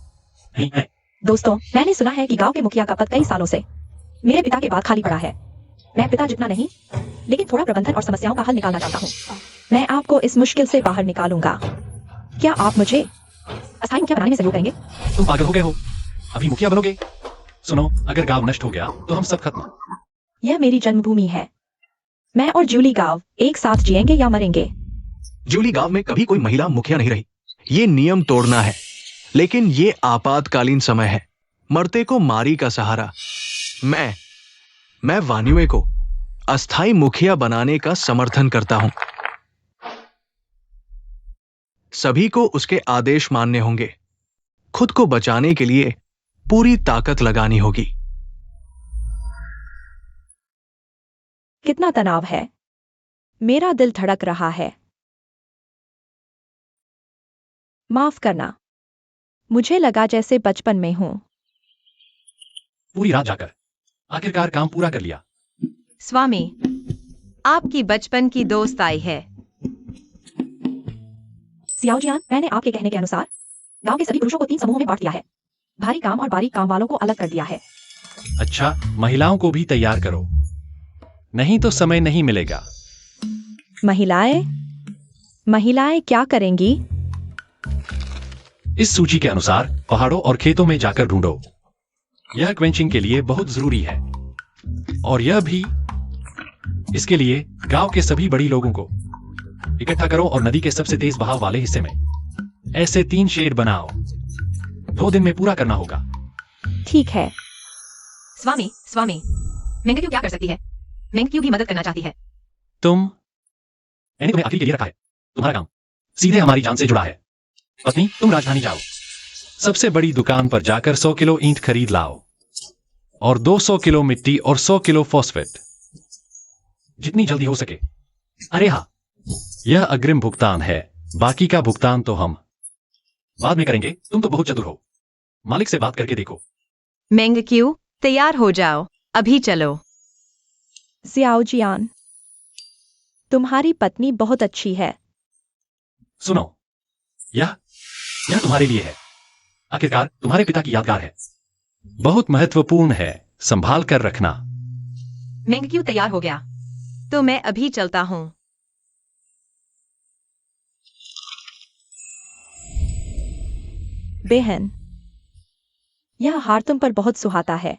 नहीं है। दोस्तों, मैंने सुना है कि गांव के मुखिया का पद कई सालों से मेरे पिता के बाद खाली पड़ा है। मैं पिता जितना नहीं, लेकिन थोड़ा प्रबंधन और समस्याओं का हल निकालना चाहता हूँ। मैं आपको इस मुश्किल से बाहर निकालूंगा। क्या आप मुझे अस्थायी मुखिया बनाने में सहयोग करेंगे? तुम पागल हो गए हो? अभी मुखिया बनोगे? सुनो, अगर गांव नष्ट हो गया तो हम सब खत्म। यह मेरी जन्मभूमि है। मैं और जूली गांव एक साथ जिएंगे या मरेंगे। जूली गांव में कभी कोई महिला मुखिया नहीं रही। ये नियम तोड़ना है, लेकिन ये आपातकालीन समय है। मरते को मारी का सहारा। मैं वान्युए को अस्थाई मुखिया बनाने का समर्थन करता हूं। सभी को उसके आदेश मानने होंगे। खुद को बचाने के लिए पूरी ताकत लगानी होगी। कितना तनाव है, मेरा दिल धड़क रहा है। माफ करना, मुझे लगा जैसे बचपन में हूं। पूरी रात जाकर आखिरकार काम पूरा कर लिया। स्वामी, आपकी बचपन की दोस्त आई है। सियाओजियान, मैंने आपके कहने के अनुसार गांव के सभी पुरुषों को 3 समूहों में बांट दिया है। भारी काम और बारीक काम वालों को अलग कर दिया है। अच्छा, महिलाओं को भी तैयार करो, नहीं तो समय नहीं मिलेगा। महिलाएं क्या करेंगी? इस सूची के अनुसार पहाड़ों और खेतों में जाकर ढूंढो। यह क्वेंचिंग के लिए बहुत जरूरी है। और यह भी। इसके लिए गांव के सभी बड़ी लोगों को इकट्ठा करो और नदी के सबसे तेज बहाव वाले हिस्से में ऐसे 3 शेड बनाओ। 2 दिन में पूरा करना होगा। ठीक है। स्वामी, स्वामी, मेंगक्यू क्या कर सकती है? मेंगक्यू भी मदद करना चाहती है। मैंने तुम्हें आखिरी के लिए रखा है। तुम्हारा काम सीधे हमारी जान से जुड़ा है। पत्नी, तुम राजधानी जाओ। सबसे बड़ी दुकान पर जाकर 100 किलो ईंट खरीद लाओ और 200 किलो मिट्टी और 100 किलो फॉस्फेट, जितनी जल्दी हो सके। अरे हाँ, यह अग्रिम भुगतान है, बाकी का भुगतान तो हम बाद में करेंगे। तुम तो बहुत चतुर हो। मालिक से बात करके देखो। मेंगक्यू, तैयार हो जाओ, अभी चलो। सियाओजियान, तुम्हारी पत्नी बहुत अच्छी है। सुनो, यह तुम्हारे लिए है। आखिरकार तुम्हारे पिता की यादगार है। बहुत महत्वपूर्ण है, संभाल कर रखना। मेंगक्यू तैयार हो गया, तो मैं अभी चलता हूं। बेहन, यह हार तुम पर बहुत सुहाता है।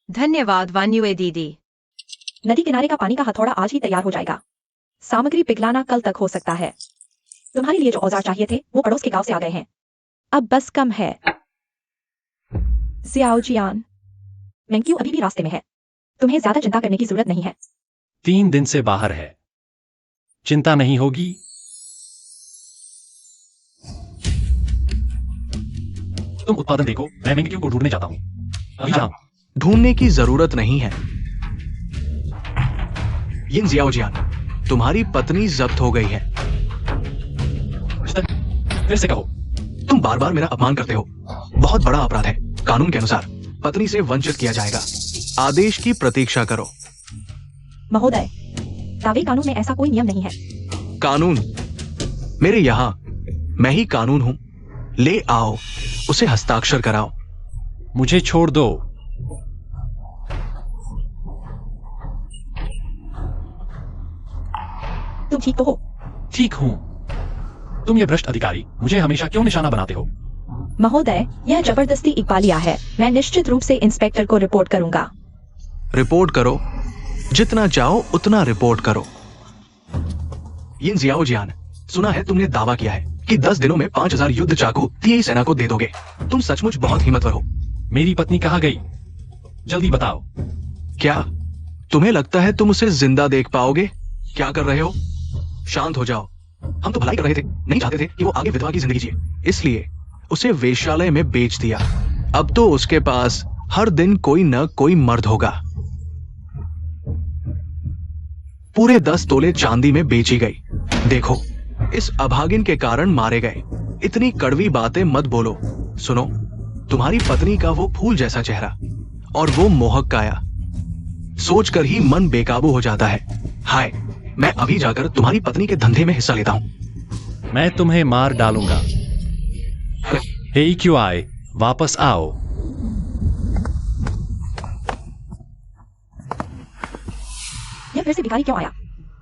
धन्यवाद वान्युए दीदी। नदी किनारे का पानी का हथौड़ा आज ही तैयार हो जाएगा। सामग्री पिघलाना कल तक हो सकता है। तुम्हारे लिए जो औजार चाहिए थे वो पड़ोस के गांव से आ गए हैं। अब बस कम है। जियाओजियान, मेंग्क्यू अभी भी रास्ते में है। तुम्हें ज्यादा चिंता करने की जरूरत नहीं है। 3 दिन से बाहर है, चिंता नहीं होगी। तुम उत्पादन देखो, मैं मेंग्क्यू को ढूंढने जाता हूं। अभी जाओ। ढूंढने की जरूरत नहीं है। यिन जियाओजियान, तुम्हारी पत्नी जब्त हो गई है। मिस्टर, फिर से कहो। तुम बार बार मेरा अपमान करते हो। बहुत बड़ा अपराध है। कानून के अनुसार पत्नी से वंचित किया जाएगा। आदेश की प्रतीक्षा करो। महोदय, दावे कानून में ऐसा कोई नियम नहीं है। कानून मेरे यहां, मैं ही कानून हूं। ले आओ, उसे हस्ताक्षर कराओ। मुझे छोड़ दो। तुम ठीक तो हो? ठीक हूं। तुम ये भ्रष्ट अधिकारी मुझे हमेशा क्यों निशाना बनाते हो? महोदय, यह जबरदस्ती इकबालिया है। मैं निश्चित रूप से इंस्पेक्टर को रिपोर्ट करूंगा। रिपोर्ट करो, जितना चाहो उतना रिपोर्ट करो। यिन जियाओजियान, सुना है तुमने दावा किया है कि 10 दिनों में 5000 युद्ध चाकू तिये सेना को दे दोगे। तुम सचमुच बहुत हिम्मतवर हो। मेरी पत्नी कहाँ गई? जल्दी बताओ। क्या तुम्हें लगता है तुम उसे जिंदा देख पाओगे? क्या कर रहे हो? शांत हो जाओ। हम तो भलाई कर रहे थे, नहीं चाहते थे कि वो आगे विधवा की जिंदगी जिए, इसलिए उसे वेश्यालय में बेच दिया। अब तो उसके पास हर दिन कोई न कोई मर्द होगा। पूरे 10 तोले चांदी में बेची गई। देखो, इस अभागिन के कारण मारे गए। इतनी कड़वी बातें मत बोलो। सुनो, तुम्हारी पत्नी का वो फूल जैसा चेहरा और वो मोहक काया, सोचकर ही मन बेकाबू हो जाता है। हाय, मैं अभी जाकर तुम्हारी पत्नी के धंधे में हिस्सा लेता हूं। मैं तुम्हें मार डालूंगा। हे क्यूआई, वापस आओ। यह फिर से भिखारी क्यों आया?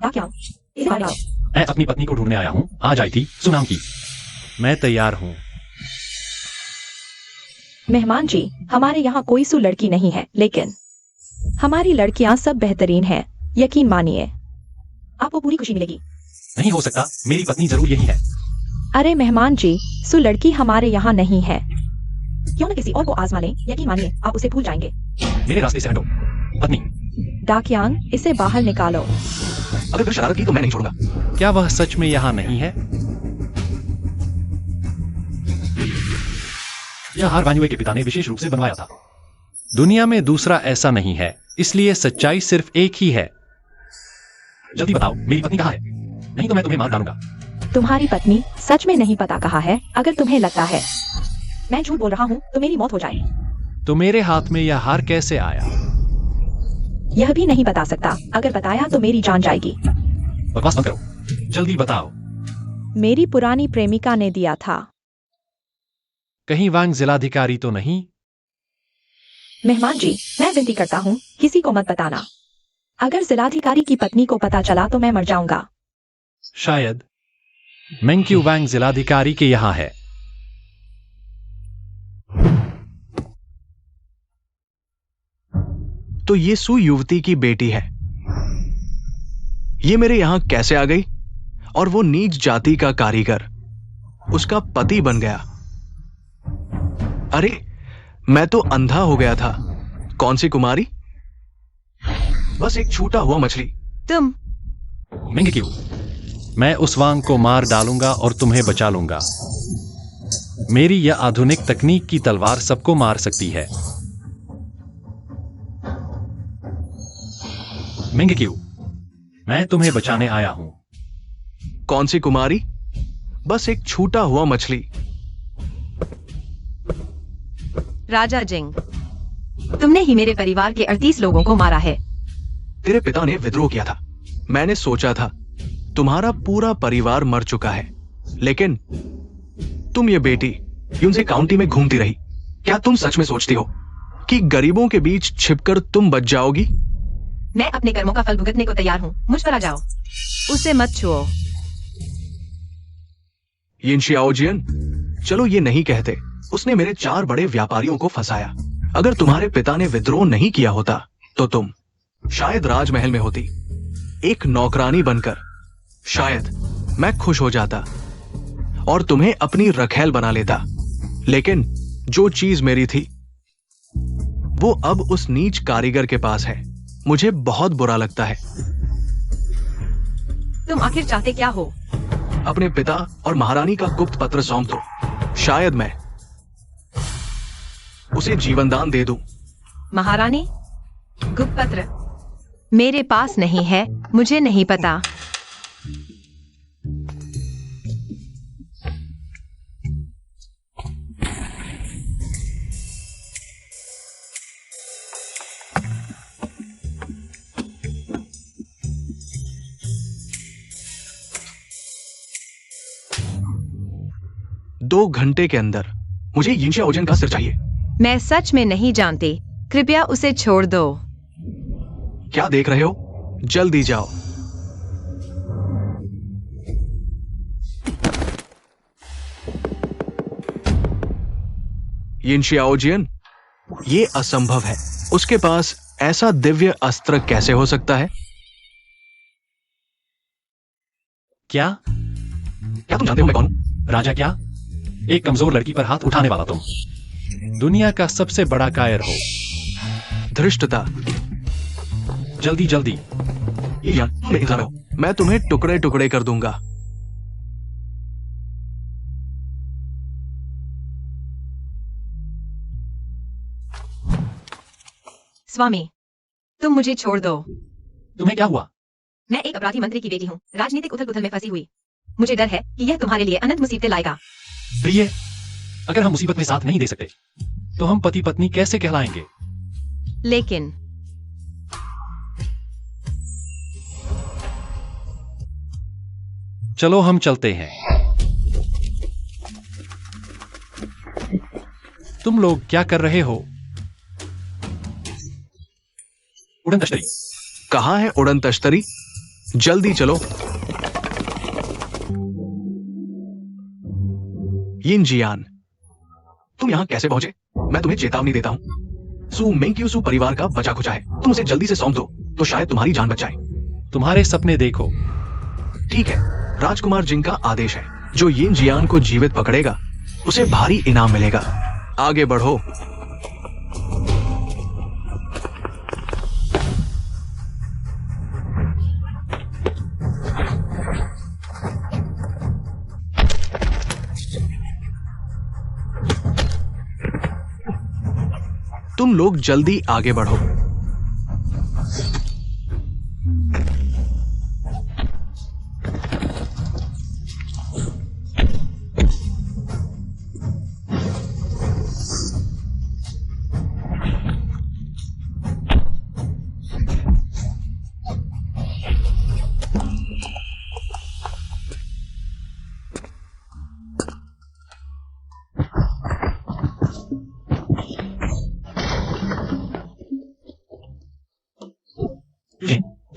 क्या इसे बाहर लाओ। मैं अपनी पत्नी को ढूंढने आया हूं। आज आई थी सुनाम की। मैं तैयार हूं। मेहमान जी, हमारे यहाँ कोई सू लड़की नहीं है, लेकिन हमारी लड़कियां सब बेहतरीन हैं। यकीन मानिए, आपको पूरी खुशी मिलेगी। नहीं हो सकता, मेरी पत्नी जरूर यही है। अरे मेहमान जी, सू लड़की हमारे यहाँ नहीं है। क्यों न किसी और को आजमा लें। यकीन मानिए, आप उसे भूल जाएंगे। मेरे रास्ते से हटो। पत्नी, डाकियांग, इसे बाहर निकालो। अगर फिर शरारत की तो मैं नहीं छोड़ूंगा। क्या वह सच में यहाँ नहीं है? यह हार वान्युए के पिता ने विशेष रूप से बनवाया था। दुनिया में दूसरा ऐसा नहीं है, इसलिए सच्चाई सिर्फ एक ही है। जल्दी बताओ, मेरी पत्नी कहाँ है? नहीं तो मैं तुम्हें मार डालूंगा। तुम्हारी पत्नी सच में नहीं पता कहाँ है। अगर तुम्हें लगता है मैं झूठ बोल रहा हूँ तो मेरी मौत हो जाए। तो मेरे हाथ में यह हार कैसे आया? यह भी नहीं बता सकता। अगर बताया तो मेरी जान जाएगी। बकवास मत करो, जल्दी बताओ। मेरी पुरानी प्रेमिका ने दिया था। कहीं वांग जिलाधिकारी तो नहीं? मेहमान जी, मैं विनती करता हूँ, किसी को मत बताना। अगर जिलाधिकारी की पत्नी को पता चला तो मैं मर जाऊंगा। शायद। मेंग्क्यू वांग जिलाधिकारी के यहाँ है। तो ये सु युवती की बेटी है। ये मेरे यहां कैसे आ गई? और वो नीच जाति का कारीगर उसका पति बन गया। अरे, मैं तो अंधा हो गया था। कौन सी कुमारी? बस एक छूटा हुआ मछली। तुम मेंग्क्यू, मैं उस वांग को मार डालूंगा और तुम्हें बचा लूंगा। मेरी यह आधुनिक तकनीक की तलवार सबको मार सकती है। मेंग्क्यू, मैं तुम्हें बचाने आया हूं। कौन सी कुमारी? बस एक छूटा हुआ मछली। राजा जिंग, तुमने ही मेरे परिवार के 38 लोगों को मारा है। तेरे पिता ने विद्रोह किया था। मैंने सोचा था तुम्हारा पूरा परिवार मर चुका है, लेकिन तुम ये बेटी यूनसे काउंटी में घूमती रही। क्या तुम सच में सोचती हो कि गरीबों के बीच छिपकर तुम बच जाओगी? मैं अपने कर्मों का फल भुगतने को तैयार हूँ। मुझ पर आ जाओ। उसे मत छुओ। यिन शियाओजियन, चलो ये नहीं कहते, उसने मेरे 4 बड़े व्यापारियों को फंसाया। अगर तुम्हारे पिता ने विद्रोह नहीं किया होता तो तुम शायद राजमहल में होती, एक नौकरानी बनकर। शायद मैं खुश हो जाता और तुम्हें अपनी रखैल बना लेता। लेकिन जो चीज मेरी थी वो अब उस नीच कारीगर के पास है। मुझे बहुत बुरा लगता है। तुम आखिर चाहते क्या हो? अपने पिता और महारानी का गुप्त पत्र सौंप दो। शायद मैं उसे जीवनदान दे दूं। महारानी? गुप्त पत्र मेरे पास नहीं है, मुझे नहीं पता। दो घंटे के अंदर मुझे यिंशिया ओजन का सिर चाहिए। मैं सच में नहीं जानती, कृपया उसे छोड़ दो। क्या देख रहे हो? जल्दी जाओ। यिंशिया ओजियन, ये असंभव है। उसके पास ऐसा दिव्य अस्त्र कैसे हो सकता है? क्या? क्या तुम जानते हो मैं कौन हूं? राजा क्या? एक कमजोर लड़की पर हाथ उठाने वाला तुम। दुनिया का सबसे बड़ा कायर हो। धृष्टता। जल्दी जल्दी। ये यार, तुम इंतजार रहो। मैं तुम्हें टुकड़े टुकड़े कर दूंगा। स्वामी, तुम मुझे छोड़ दो। तुम्हें क्या हुआ? मैं एक अपराधी मंत्री की बेटी हूँ, राजनीतिक उथल पुथल में फंसी हुई। मुझे डर है कि यह तुम्हारे लिए अनंत मुसीबतें लाएगा। प्रिय, अगर हम मुसीबत में साथ नहीं दे सकते तो हम पति पत्नी कैसे कहलाएंगे? लेकिन चलो हम चलते हैं। तुम लोग क्या कर रहे हो? उड़न तश्तरी। कहाँ है उड़न तश्तरी? जल्दी चलो। यिनजियान, तुम यहां कैसे पहुंचे? मैं तुम्हें चेतावनी देता हूं। सू मेंग्क्यू परिवार का बचा खुचा है। तुम उसे जल्दी से सौंप दो तो शायद तुम्हारी जान बच जाए। तुम्हारे सपने देखो। ठीक है, राजकुमार जिंग का आदेश है। जो यिनजियान को जीवित पकड़ेगा उसे भारी इनाम मिलेगा। आगे बढ़ो। तुम लोग जल्दी आगे बढ़ो।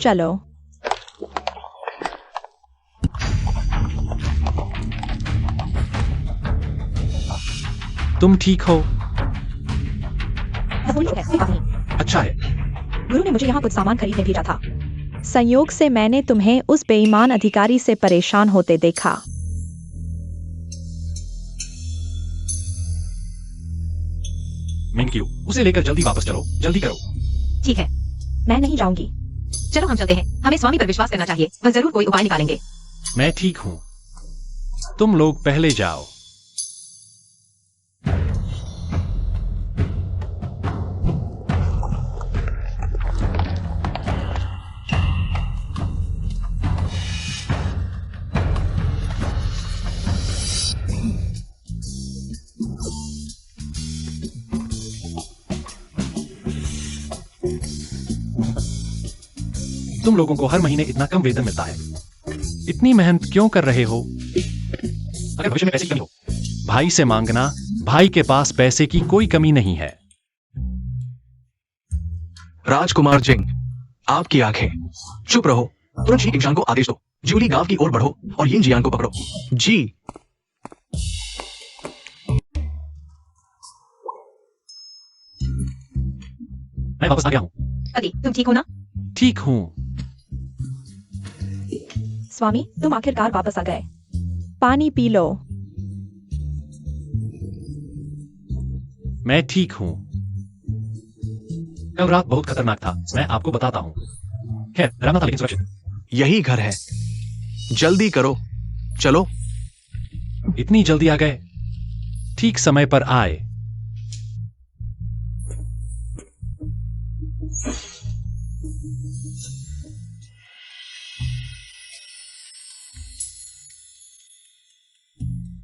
चलो। तुम ठीक हो? अच्छा है। गुरु ने मुझे यहाँ कुछ सामान खरीदने भेजा था। संयोग से मैंने तुम्हें उस बेईमान अधिकारी से परेशान होते देखा। मिंक्यू, उसे लेकर जल्दी वापस चलो। जल्दी करो। ठीक है, मैं नहीं जाऊंगी। चलो हम चलते हैं। हमें स्वामी पर विश्वास करना चाहिए, वह जरूर कोई उपाय निकालेंगे। मैं ठीक हूं, तुम लोग पहले जाओ। तुम लोगों को हर महीने इतना कम वेतन मिलता है। इतनी मेहनत क्यों कर रहे हो? अगर भविष्य में पैसे की कमी हो, भाई से मांगना। भाई के पास पैसे की कोई कमी नहीं है। राजकुमार जिंग, आपकी आंखें। चुप रहो। तुरंत शी किंगशान को आदेश दो। जूली गांव की ओर बढ़ो और यिनजियान को पकड़ो। जी। मैं वापस आ गया हूँ। पति, तुम ठीक हो ना? ठीक हूँ। स्वामी, तुम आखिरकार वापस आ गए। पानी पी लो। मैं ठीक हूँ। कल रात बहुत खतरनाक था, मैं आपको बताता हूँ। खैर, डरावना था लेकिन सुरक्षित। यही घर है। जल्दी करो, चलो। इतनी जल्दी आ गए? ठीक समय पर आए।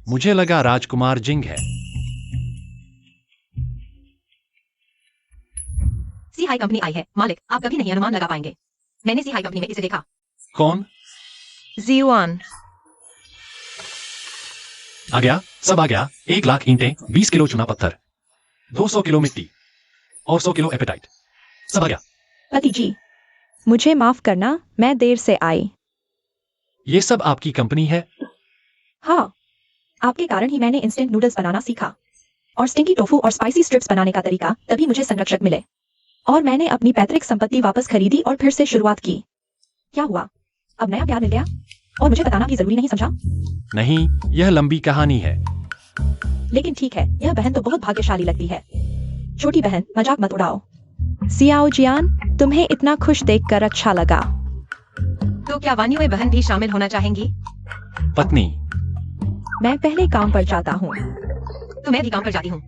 मुझे लगा राजकुमार जिंग है। सी हाई कंपनी आई है। मालिक, आप कभी नहीं अनुमान लगा पाएंगे। मैंने सी हाई कंपनी में इसे देखा। कौन? Ziwan। आ गया, सब आ गया। 1,00,000 ईंटें, 20 किलो चुना पत्थर, 200 किलो मिट्टी और 100 किलो एपेटाइट। सब आ गया। पति जी, मुझे माफ करना, मैं देर से आई। ये सब आपकी कंपनी है? हाँ, आपके कारण ही मैंने इंस्टेंट नूडल्स बनाना सीखा और स्टिंकी टोफू और स्पाइसी स्ट्रिप्स बनाने का तरीका, तभी मुझे संरक्षक मिले और मैंने अपनी पैतृक संपत्ति वापस खरीदी और फिर से शुरुआत की। क्या हुआ? अब नया प्यार मिल गया और मुझे बताना भी जरूरी नहीं समझा? नहीं, यह लंबी कहानी है। लेकिन ठीक है, यह बहन तो बहुत भाग्यशाली लगती है। छोटी बहन, मजाक मत उड़ाओ। सियाओ जियान, तुम्हें इतना खुश देखकर अच्छा लगा। तो क्या वानियों बहन भी शामिल होना चाहेंगी? पत्नी, मैं पहले काम पर जाता हूँ। तो मैं भी काम पर जाती हूँ।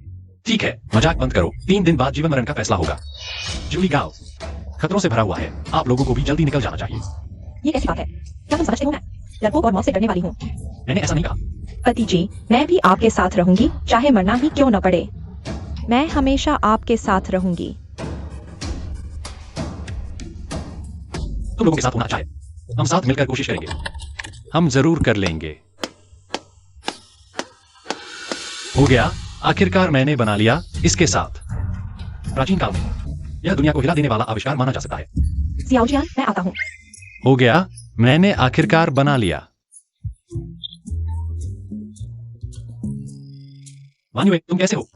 ठीक है, मजाक बंद करो। 3 दिन बाद जीवन मरण का फैसला होगा। जूली गाओ, खतरों से भरा हुआ है। आप लोगों को भी जल्दी निकल जाना चाहिए। ये कैसी बात है? क्या तुम समझते हो मैं डरपोक और मौत से डरने वाली हूँ? मैंने ऐसा नहीं कहा। पति जी, मैं भी आपके साथ रहूंगी, चाहे मरना ही क्यों न पड़े। मैं हमेशा आपके साथ रहूंगी। तुम लोगों के साथ होना अच्छा है। हम साथ मिलकर कोशिश करेंगे। हम जरूर कर लेंगे। हो गया, आखिरकार मैंने बना लिया इसके साथ। प्राचीन काल में यह दुनिया को हिला देने वाला आविष्कार माना जा सकता है। सियाओ जियान, मैं आता हूँ। हो गया, मैंने आखिरकार बना लिया। वानियों, तुम कैसे हो?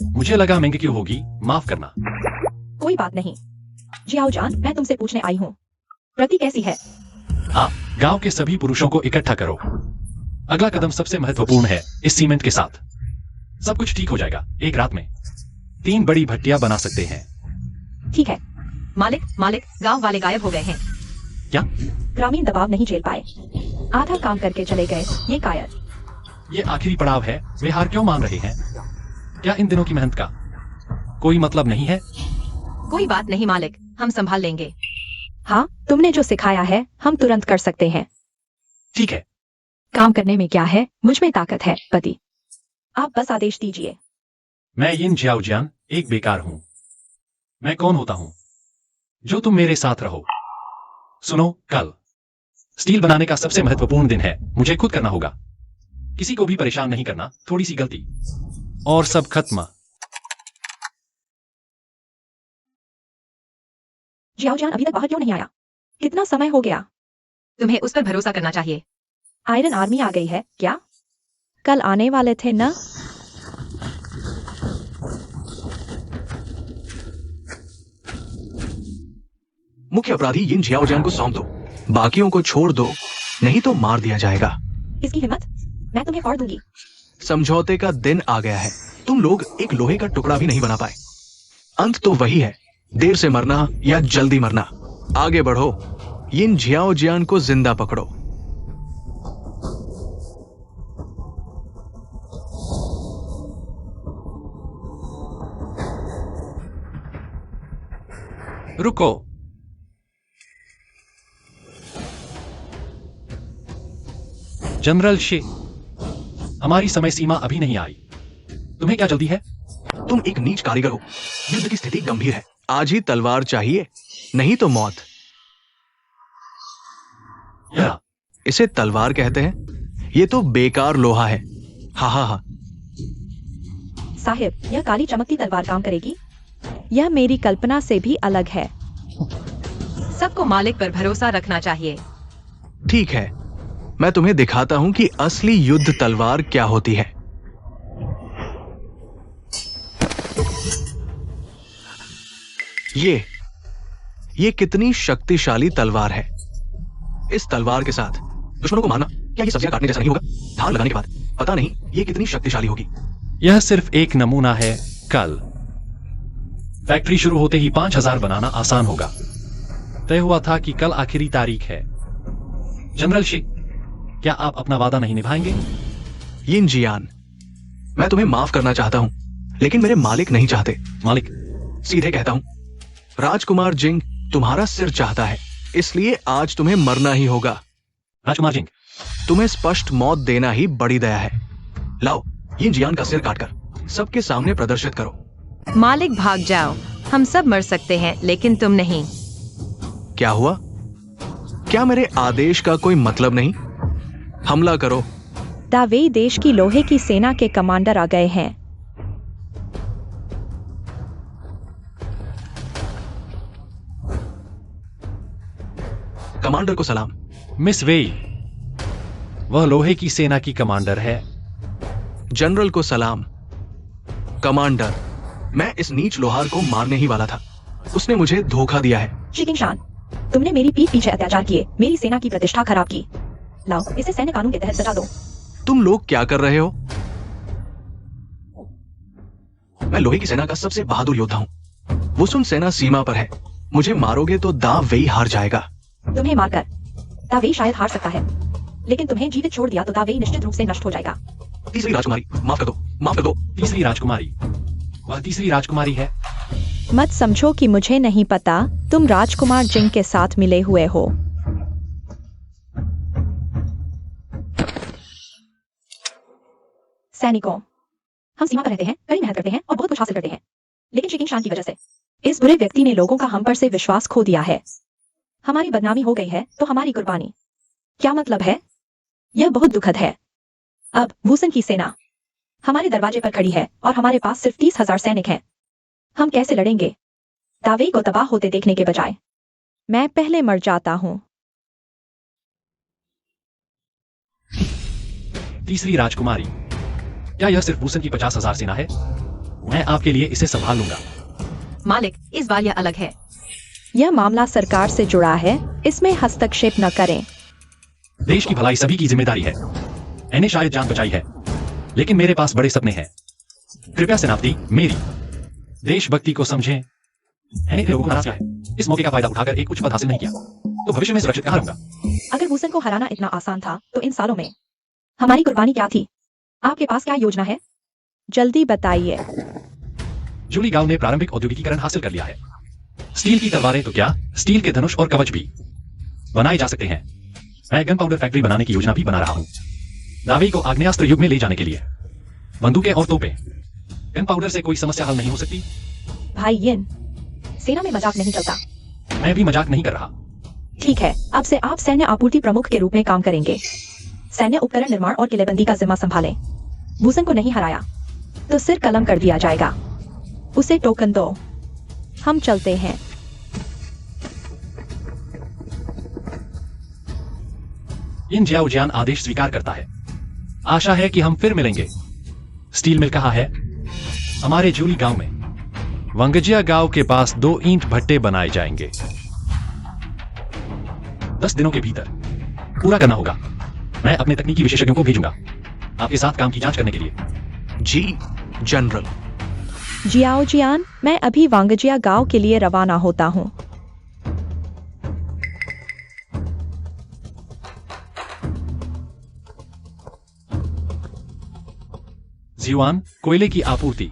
मुझे लगा महंगी क्यों होगी, माफ करना। कोई बात नहीं। जियाओ जान, मैं तुमसे पूछने आई हूँ, प्रति कैसी है? हाँ, गांव के सभी पुरुषों को इकट्ठा करो। अगला कदम सबसे महत्वपूर्ण है। इस सीमेंट के साथ सब कुछ ठीक हो जाएगा। एक रात में 3 बड़ी भट्टियां बना सकते हैं। ठीक है। मालिक, गांव वाले गायब हो गए हैं। क्या? ग्रामीण दबाव नहीं झेल पाए, आधा काम करके चले गए। ये कायर। ये आखिरी पड़ाव है। वे हार क्यों मान रहे हैं? क्या इन दिनों की मेहनत का कोई मतलब नहीं है? कोई बात नहीं मालिक, हम संभाल लेंगे। हाँ, तुमने जो सिखाया है हम तुरंत कर सकते हैं। ठीक है। काम करने में क्या है, मुझ में ताकत है। पति, आप बस आदेश दीजिए। मैं यिन जियाओजियान एक बेकार हूं। मैं कौन होता हूं जो तुम मेरे साथ रहो? सुनो, कल स्टील बनाने का सबसे महत्वपूर्ण दिन है। मुझे खुद करना होगा। किसी को भी परेशान नहीं करना। थोड़ी सी गलती और सब खत्म। जियाओ जान अभी तक बाहर क्यों नहीं आया? कितना समय हो गया? तुम्हें उस पर भरोसा करना चाहिए। आयरन आर्मी आ गई है क्या? कल आने वाले थे ना? मुख्य अपराधी यिन जियाओजियान को सौंप दो, बाकियों को छोड़ दो, नहीं तो मार दिया जाएगा। इसकी हिम्मत? मैं तुम्हें और दूंगी। समझौते का दिन आ गया है। तुम लोग एक लोहे का टुकड़ा भी नहीं बना पाए। अंत तो वही है, देर से मरना या जल्दी मरना। आगे बढ़ो, यिन जियाओजियान को जिंदा पकड़ो। रुको। जनरल शे, हमारी समय सीमा अभी नहीं आई। तुम्हें क्या जल्दी है? तुम एक नीच कारीगर हो। युद्ध की स्थिति गंभीर है। आज ही तलवार चाहिए, नहीं तो मौत। या, इसे तलवार कहते हैं? ये तो बेकार लोहा है। हा हा हा। साहिब, यह काली चमकती तलवार काम करेगी? यह मेरी कल्पना से भी अलग है। सबको मालिक पर भरोसा रखना चाहिए। ठीक है, मैं तुम्हें दिखाता हूं कि असली युद्ध तलवार क्या होती है। ये कितनी शक्तिशाली तलवार है। इस तलवार के साथ दुश्मनों को मारना क्या ये सब्जियां काटने जैसा नहीं होगा? धार लगाने के बाद पता नहीं ये कितनी शक्तिशाली होगी। यह सिर्फ एक नमूना है। कल फैक्ट्री शुरू होते ही 5000 बनाना आसान होगा। तय हुआ था कि कल आखिरी तारीख है। जनरल शी, क्या आप अपना वादा नहीं निभाएंगे? यिन जियान, मैं तुम्हें माफ करना चाहता हूं, लेकिन मेरे मालिक नहीं चाहते। मालिक? सीधे कहता हूं, राजकुमार जिंग तुम्हारा सिर चाहता है, इसलिए आज तुम्हें मरना ही होगा। राजकुमार जिंग? तुम्हें स्पष्ट मौत देना ही बड़ी दया है। लाओ, यिन जियान का सिर काटकर सबके सामने प्रदर्शित करो। मालिक भाग जाओ, हम सब मर सकते हैं लेकिन तुम नहीं। क्या हुआ? क्या मेरे आदेश का कोई मतलब नहीं? हमला करो। दावेई देश की लोहे की सेना के कमांडर आ गए हैं। कमांडर को सलाम। मिस वेई, वह लोहे की सेना की कमांडर है। जनरल को सलाम। कमांडर, मैं इस नीच लोहार को मारने ही वाला था, उसने मुझे धोखा दिया है। शिकिंग शान, तुमने मेरी पीठ पीछे अत्याचार किए, मेरी सेना की प्रतिष्ठा खराब की। लाओ, इसे सैन्य कानून के तहत सजा दो। तुम लोग क्या कर रहे हो? मैं लोहे की सेना का सबसे बहादुर योद्धा हूं। वुसुन सेना सीमा पर है, मुझे मारोगे तो दा वेई हार जाएगा। तुम्हें मारकर दावेई शायद हार सकता है, लेकिन तुम्हें जीवित छोड़ दिया तो दावेई निश्चित रूप से नष्ट हो जाएगा। तीसरी राजकुमारी, माफ कर दो, माफ कर दो। तीसरी राजकुमारी? वह तीसरी राजकुमारी है? मत समझो कि मुझे नहीं पता तुम राजकुमार जिंग के साथ मिले हुए हो। सैनिकों, हम सीमा पर रहते हैं, कड़ी मेहनत करते हैं और बहुत कुछ हासिल करते हैं, लेकिन शिकिंग शान की वजह से इस बुरे व्यक्ति ने लोगों का हम पर से विश्वास खो दिया है। हमारी बदनामी हो गई है तो हमारी कुर्बानी। क्या मतलब है? यह बहुत दुखद है। अब वुसन की सेना हमारे दरवाजे पर खड़ी है और हमारे पास सिर्फ 30,000 सैनिक हैं। हम कैसे लड़ेंगे? दावेई को तबाह होते देखने के बजाय मैं पहले मर जाता हूं। तीसरी राजकुमारी, क्या यह सिर्फ वुसन की 50,000 सेना है? मैं आपके लिए इसे संभाल लूंगा। मालिक, इस बार यह अलग है। यह मामला सरकार से जुड़ा है, इसमें हस्तक्षेप न करें। देश की भलाई सभी की जिम्मेदारी है। मैंने शायद जान बचाई है, लेकिन मेरे पास बड़े सपने हैं। कृपया सेनापति मेरी देशभक्ति को समझें। मैंने लोगों को नाराज किया है, इस मौके का फायदा उठाकर एक उच्च पद हासिल नहीं किया, तो भविष्य में सुरक्षित कहां रहूंगा? अगर वुसन को हराना इतना आसान था तो इन सालों में हमारी कुर्बानी क्या थी? आपके पास क्या योजना है? जल्दी बताइए। जूली गांव ने प्रारंभिक औद्योगिकीकरण हासिल कर लिया है। स्टील की तलवारें तो क्या, स्टील के धनुष और कवच भी बनाए जा सकते हैं। मैं गन पाउडर फैक्ट्री बनाने की योजना भी बना रहा हूं, दावेई को आग्नेयास्त्र युग में ले जाने के लिए। बंदूकें और तोपें, गन पाउडर से कोई समस्या हल नहीं हो सकती। भाई यिन, सेना में मजाक नहीं चलता। मैं भी मजाक नहीं कर रहा। ठीक है, अब से आप सैन्य आपूर्ति प्रमुख के रूप में काम करेंगे। सैन्य उपकरण निर्माण और किलेबंदी का जिम्मा संभालें। वुसन को नहीं हराया तो सिर कलम कर दिया जाएगा। उसे टोकन दो। हम चलते हैं। इन जियाओजियान आदेश स्वीकार करता है। आशा है कि हम फिर मिलेंगे। स्टील मिल कहाँ है? हमारे जूली गांव में। वंगजिया गांव के पास 2 ईंट भट्टे बनाए जाएंगे। 10 दिनों के भीतर पूरा करना होगा। मैं अपने तकनीकी विशेषज्ञों को भेजूंगा आपके साथ काम की जांच करने के लिए। जी जनरल। जियाओजियान, मैं अभी वांगजिया गांव के लिए रवाना होता हूं। जियुआन, कोयले की आपूर्ति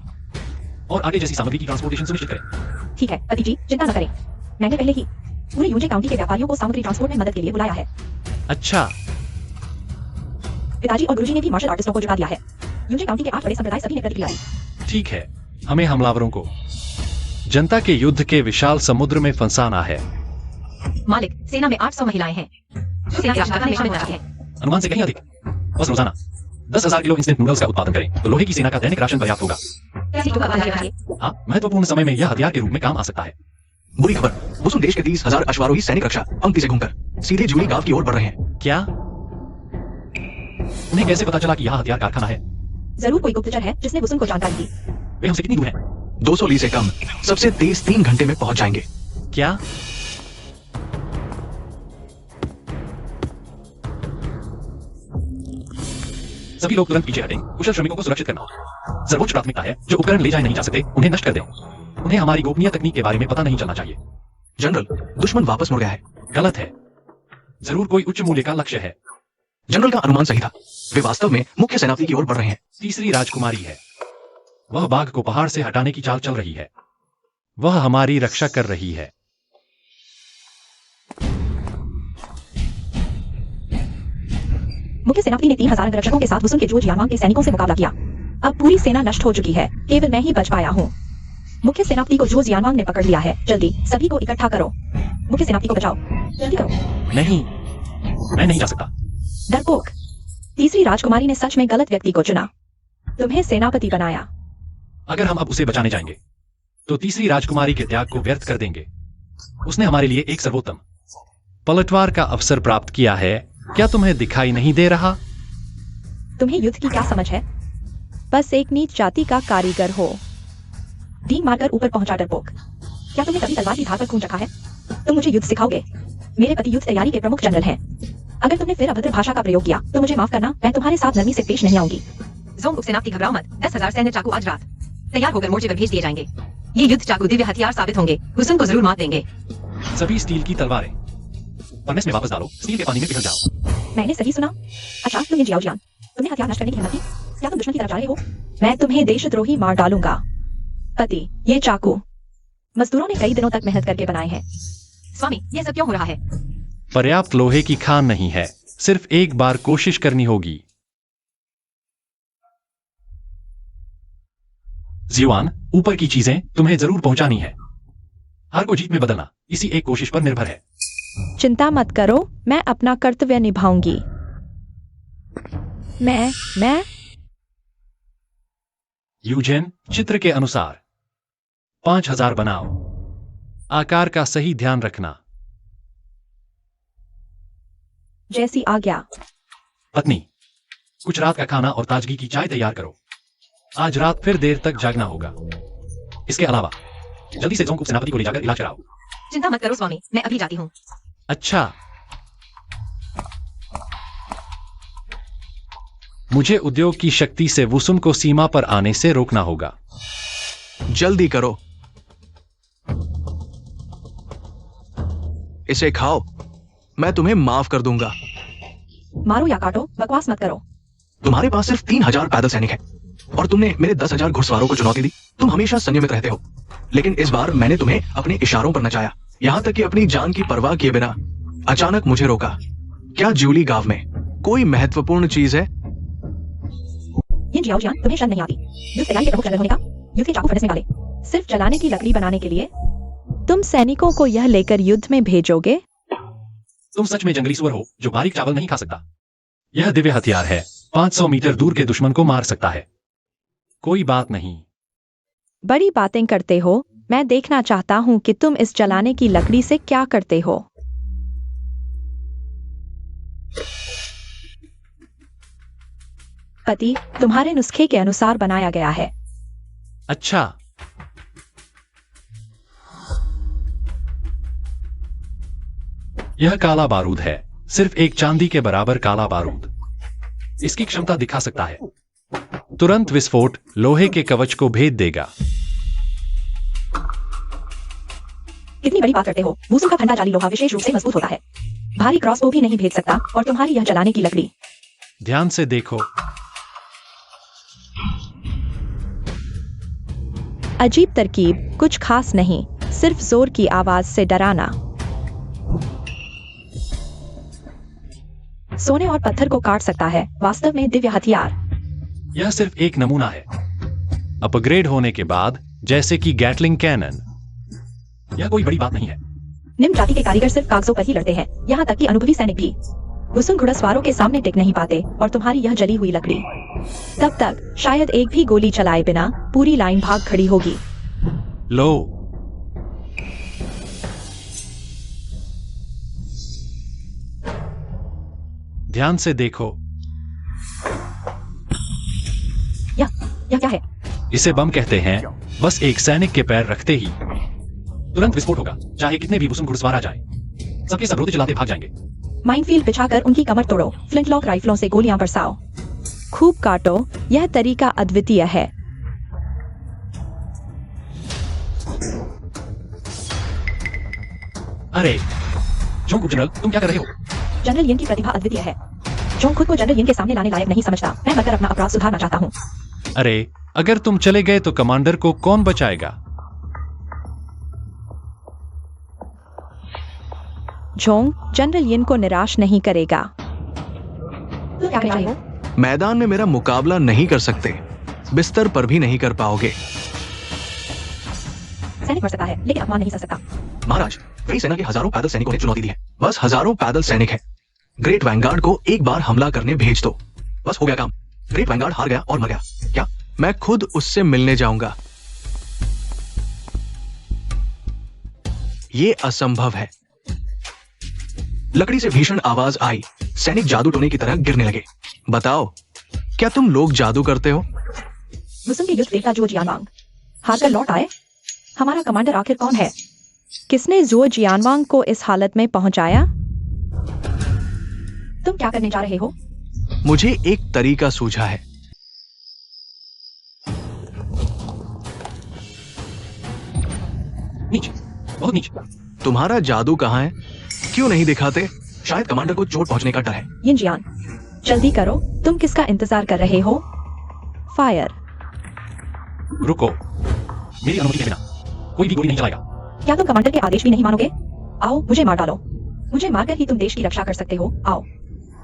और आगे जैसी सामग्री की ट्रांसपोर्टेशन सुनिश्चित करें। ठीक है पति जी, चिंता न करें। मैंने पहले ही पूरे यूजे काउंटी के व्यापारियों को सामग्री ट्रांसपोर्ट में मदद के लिए बुलाया है। अच्छा, पिताजी और गुरुजी ने भी मार्शल आर्टिस्टों को जुटा दिया है। यूजे काउंटी के 8 बड़े संप्रदाय सभी ने प्रतिक्रिया दी। ठीक है। हमें हमलावरों को जनता के युद्ध के विशाल समुद्र में फंसाना है। मालिक, सेना में 800 महिलाएं हैं जो सेना की आवश्यकता में शामिल है। अनुमान से कहीं अधिक। बस रोजाना 10,000 किलो इंस्टेंट नूडल्स का उत्पादन करें तो लोहे की सेना का दैनिक राशन पर्याप्त होगा। हाँ, महत्वपूर्ण समय में यह हथियार के रूप में काम आ सकता है। बुरी खबर, वुसन देश के 30,000 अश्वारोही सैनिक रक्षा पंक्ति से घूमकर सीधे जूली गांव की ओर बढ़ रहे हैं। क्या? उन्हें कैसे पता चला कि यहाँ हथियार कारखाना है? जरूर कोई गुप्तचर है जिसने वुसन को जानकारी दी। वे हमसे कितनी दूर हैं? 200 ली से कम, सबसे तेज 3 घंटे में पहुंच जाएंगे। क्या? सभी लोग तुरंत पीछे हटें। कुशल श्रमिकों को सुरक्षित करना सर्वोच्च प्राथमिकता है। जो उपकरण ले जाए नहीं जा सकते उन्हें नष्ट कर दें। उन्हें हमारी गोपनीय तकनीक के बारे में पता नहीं चलना चाहिए। जनरल, दुश्मन वापस मुड़ गया है। गलत है। जरूर कोई उच्च मूल्य का लक्ष्य है। जनरल का अनुमान सही था। वे वास्तव में मुख्य सेनापति की ओर बढ़ रहे हैं। तीसरी राजकुमारी है। वह बाघ को पहाड़ से हटाने की चाल चल रही है। वह हमारी रक्षा कर रही है। मुख्य सेनापति ने 3000 अंगरक्षकों के साथ वसुन के जोज यामांग के सैनिकों से मुकाबला किया। अब पूरी सेना नष्ट हो चुकी है, केवल मैं ही बच पाया हूँ। मुख्य सेनापति को जोज यामांग ने पकड़ लिया है। जल्दी सभी को इकट्ठा करो। मुख्य सेनापति को बचाओ, जल्दी करो। नहीं, मैं नहीं जा सकता। डरपोक, तीसरी राजकुमारी ने सच में गलत व्यक्ति को चुना। तुम्हें सेनापति बनाया। अगर हम अब उसे बचाने जाएंगे तो तीसरी राजकुमारी के त्याग को व्यर्थ कर देंगे। उसने हमारे लिए एक सर्वोत्तम पलटवार का अवसर प्राप्त किया है। क्या तुम्हें दिखाई नहीं दे रहा? तुम्हें युद्ध की क्या समझ है? बस एक नीच जाति का कारीगर हो। डींग मारकर ऊपर पहुंचा डरपोक। क्या तुमने कभी तलवार की धार पर खून चखा है? तुम मुझे युद्ध सिखाओगे? मेरे पति युद्ध तैयारी के प्रमुख जनरल हैं। अगर तुमने फिर अभद्र भाषा का प्रयोग किया तो मुझे माफ करना, मैं तुम्हारे साथ नरमी से पेश नहीं आऊंगी। जोंग उपसेनापति घबराओ मत। 10,000 सैन्य चाकू आज रात तैयार होकर मोर्चे पर भेज दिए जाएंगे। ये युद्ध चाकू दिव्य हथियार साबित होंगे। हुसन को जरूर मात देंगे। सभी स्टील की तलवारें फर्नेस में वापस डालो। स्टील के पानी में पिघल जाओ। मैंने सही सुना? अच्छा, तुम जियाओ जियान, तुमने हथियार नष्ट करने की हिम्मत की? क्या तुम दुश्मन की तरफ जा रहे हो? मैं तुम्हें देशद्रोही मार डालूंगा। पति, ये चाकू मजदूरों ने कई दिनों तक मेहनत करके बनाए हैं। स्वामी, यह सब क्यों हो रहा है? पर्याप्त लोहे की खान नहीं है। सिर्फ एक बार कोशिश करनी होगी। जिवान, ऊपर की चीजें तुम्हें जरूर पहुंचानी है। हार को जीत में बदलना इसी एक कोशिश पर निर्भर है। चिंता मत करो, मैं अपना कर्तव्य निभाऊंगी। मैं यूजेन, चित्र के अनुसार 5000 बनाओ। आकार का सही ध्यान रखना। जैसी आज्ञा। पत्नी, कुछ रात का खाना और ताजगी की चाय तैयार करो। आज रात फिर देर तक जागना होगा। इसके अलावा जल्दी से जोंग सेनापति को ले जाकर इलाज कराओ। चिंता मत करो स्वामी, मैं अभी जाती हूँ। अच्छा, मुझे उद्योग की शक्ति से वुसुन को सीमा पर आने से रोकना होगा। जल्दी करो। इसे खाओ, मैं तुम्हें माफ कर दूंगा। मारो या काटो, बकवास मत करो। तुम्हारे पास सिर्फ 3000 पैदल सैनिक है और तुमने मेरे 10,000 घुड़सवारों को चुनौती दी। तुम हमेशा संयमित रहते हो, लेकिन इस बार मैंने तुम्हें अपने इशारों पर नचाया, यहाँ तक कि अपनी जान की परवाह किए बिना। अचानक मुझे रोका। क्या जूली गांव में कोई महत्वपूर्ण चीज है? ये जियाओ जियान, तुम्हें शर्म नहीं आती? युद्ध तैयारी के प्रमुख जनरल होने का? युद्ध के चाकू फर्नेस में डाले, सिर्फ जलाने की लकड़ी बनाने के लिए? तुम सैनिकों को यह लेकर युद्ध में भेजोगे? तुम सच में जंगली सुअर हो जो बारीक चावल नहीं खा सकता। यह दिव्य हथियार है, 500 मीटर दूर के दुश्मन को मार सकता है। कोई बात नहीं। बड़ी बातें करते हो। मैं देखना चाहता हूँ कि तुम इस जलाने की लकड़ी से क्या करते हो। पति, तुम्हारे नुस्खे के अनुसार बनाया गया है। अच्छा, यह काला बारूद है, सिर्फ एक चांदी के बराबर काला बारूद। इसकी क्षमता दिखा सकता है। तुरंत विस्फोट लोहे के कवच को भेद देगा। कितनी बड़ी बात करते हो? वुसुन का ठंडा जाली लोहा विशेष रूप से मजबूत होता है। भारी क्रॉसबो भी नहीं भेद सकता, और तुम्हारी यह जलाने की लकड़ी। ध्यान से देखो। अजीब तरकीब, कुछ खास नहीं, सिर्फ जोर की आवाज से डराना। सोने और पत्थर को काट सकता है, वास्तव में दिव्य हथियार। यह सिर्फ एक नमूना है। अपग्रेड होने के बाद, जैसे कि गैटलिंग कैनन, यह कोई बड़ी बात नहीं है। निम्न जाति के कारीगर सिर्फ कागजों पर ही लड़ते हैं, यहाँ तक कि अनुभवी सैनिक भी। वुसुन घुड़सवारों के सामने टिक नहीं पाते, और तुम्हारी यह जली हुई लकड़ी। तब तक शायद एक भी गोली चलाए बिना पूरी लाइन भाग खड़ी होगी। लो, ध्यान से देखो। यह क्या है? इसे बम कहते हैं। बस एक सैनिक के पैर रखते ही तुरंत विस्फोट होगा, चाहे कितने भी वुसुम घुड़सवार आ जाएं। सबके सब रोते चलाते भाग जाएंगे। माइनफील्ड बिछाकर उनकी कमर तोड़ो, फ्लिंटलॉक राइफलों से गोलियां बरसाओ, खूब काटो। यह तरीका अद्वितीय है। अरे जोंग जनरल, तुम क्या कर रहे हो? जनरल यिन की प्रतिभा अद्वितीय है। जो खुद को जनरल यिन के सामने लाने लायक नहीं समझता, मैं मरकर अपना अपराध सुधारना चाहता हूँ। अरे अगर तुम चले गए तो कमांडर को कौन बचाएगा? जोंग जनरल यिन को निराश नहीं करेगा। तुम क्या कर रहे हो? मैदान में मेरा मुकाबला नहीं कर सकते, बिस्तर पर भी नहीं कर पाओगे। सैनिक मर सकता है लेकिन अपमान नहीं सह सकता। महाराज, वही सेना के हजारों पैदल सैनिकों ने चुनौती दी है। बस हजारों पैदल सैनिक हैं। ग्रेट वैंगार्ड को एक बार हमला करने भेज दो, बस हो गया काम। ग्रेट वैंगार्ड हार गया और मर गया क्या? मैं खुद उससे मिलने जाऊंगा। ये असंभव है। लकड़ी से भीषण आवाज आई। सैनिक जादू टोने की तरह गिरने लगे। बताओ, क्या तुम लोग जादू करते हो? वुसुम के युद्ध देवता जुओ जियानवांग हारकर लौट आए। हमारा कमांडर आखिर कौन है? किसने जुओ जियानवांग को इस हालत में पहुंचाया? तुम क्या करने जा रहे हो? मुझे एक तरीका सूझा है। नीचे, बहुत नीचे। तुम्हारा जादू कहाँ है? क्यों नहीं दिखाते? शायद कमांडर को चोट पहुंचने का डर है। यिन जियान, जल्दी करो। तुम किसका इंतजार कर रहे हो? फायर। रुको, मेरी अनुमति के बिना कोई भी गोली नहीं चलाएगा। क्या तुम कमांडर के आदेश भी नहीं मानोगे? आओ, मुझे मार डालो। मुझे मारकर ही तुम देश की रक्षा कर सकते हो। आओ।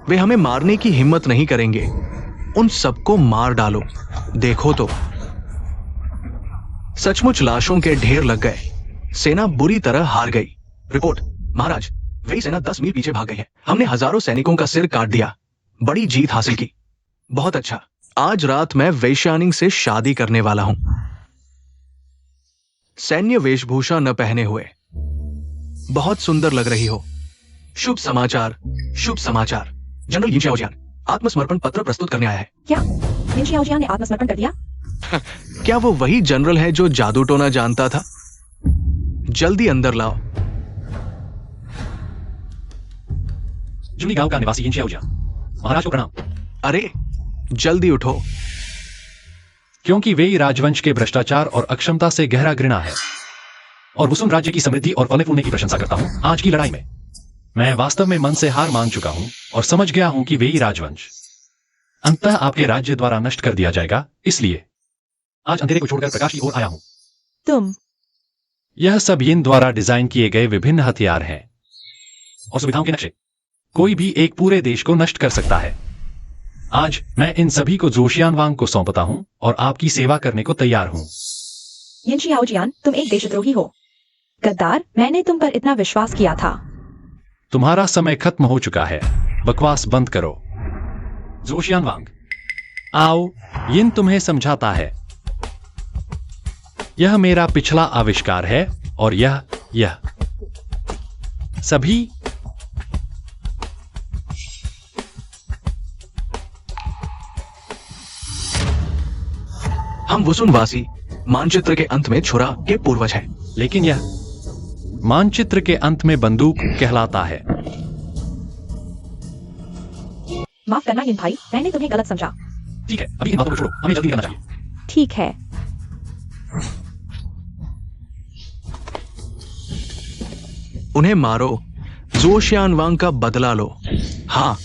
वे हमें मारने की हिम्मत नहीं करेंगे। उन सबको मार डालो। देखो तो, सचमुच लाशों के ढेर लग गए। सेना बुरी तरह हार गई। रिपोर्ट महाराज, वही सेना 10 मील पीछे भाग गई है। हमने हजारों सैनिकों का सिर काट दिया। बड़ी जीत हासिल की। बहुत अच्छा। आज रात मैं वैश्यानिंग से शादी करने वाला हूं। सैन्य वेशभूषा न पहने हुए बहुत सुंदर लग रही हो। शुभ समाचार, शुभ समाचार। जनरल यिन शाओजियान आत्मसमर्पण पत्र प्रस्तुत करने आया है। क्या यिन शाओजियान ने आत्मसमर्पण कर दिया? क्या वो वही जनरल है जो जादू टोना जानता था? जल्दी अंदर लाओ। जुली गांव का निवासी यिन शाओजियान, महाराज को प्रणाम। अरे जल्दी उठो। क्योंकि वेई राजवंश के भ्रष्टाचार और अक्षमता से गहरा घृणा है और वुसुम राज्य की समृद्धि और फले फूलने की प्रशंसा करता हूं। आज की लड़ाई में मैं वास्तव में मन से हार मान चुका हूं और समझ गया हूं कि वेई राजवंश अंततः आपके राज्य द्वारा नष्ट कर दिया जाएगा। इसलिए आज अंधेरे को छोड़कर प्रकाश की ओर आया हूं। तुम? यह सब यिन द्वारा डिजाइन किए गए विभिन्न हथियार हैं और सुविधाओं के नक्शे। कोई भी एक पूरे देश को नष्ट कर सकता है। आज मैं इन सभी को जोशियानवांग को सौंपता हूं और आपकी सेवा करने को तैयार हूं। यिन शाओजियान, तुम एक देशद्रोही हो। गद्दार, मैंने तुम पर इतना विश्वास किया था। तुम्हारा समय खत्म हो चुका है। बकवास बंद करो। जोशियानवांग, आओ, यिन तुम्हें समझाता है। यह मेरा पिछला आविष्कार है और यह सभी हम वसुनवासी मानचित्र के अंत में छुरा के पूर्वज हैं। लेकिन यह मानचित्र के अंत में बंदूक कहलाता है। माफ करना यिन भाई, मैंने तुम्हें गलत समझा। ठीक है, अभी इन बातों को छोड़ो, हमें जल्दी करना चाहिए। ठीक है। उन्हें मारो। जोशियानवांग का बदला लो। हाँ।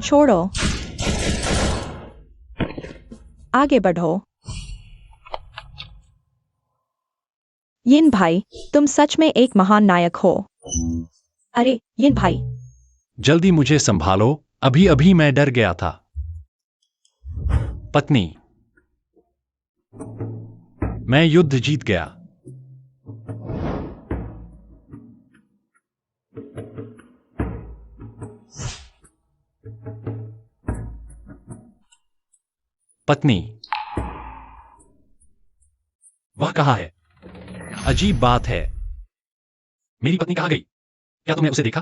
छोड़ो। आगे बढ़ो। यिन भाई, तुम सच में एक महान नायक हो। अरे यिन भाई, जल्दी मुझे संभालो, अभी अभी मैं डर गया था। पत्नी, मैं युद्ध जीत गया। पत्नी, वह कहाँ है? अजीब बात है। मेरी पत्नी कहाँ गई? क्या तुमने उसे देखा?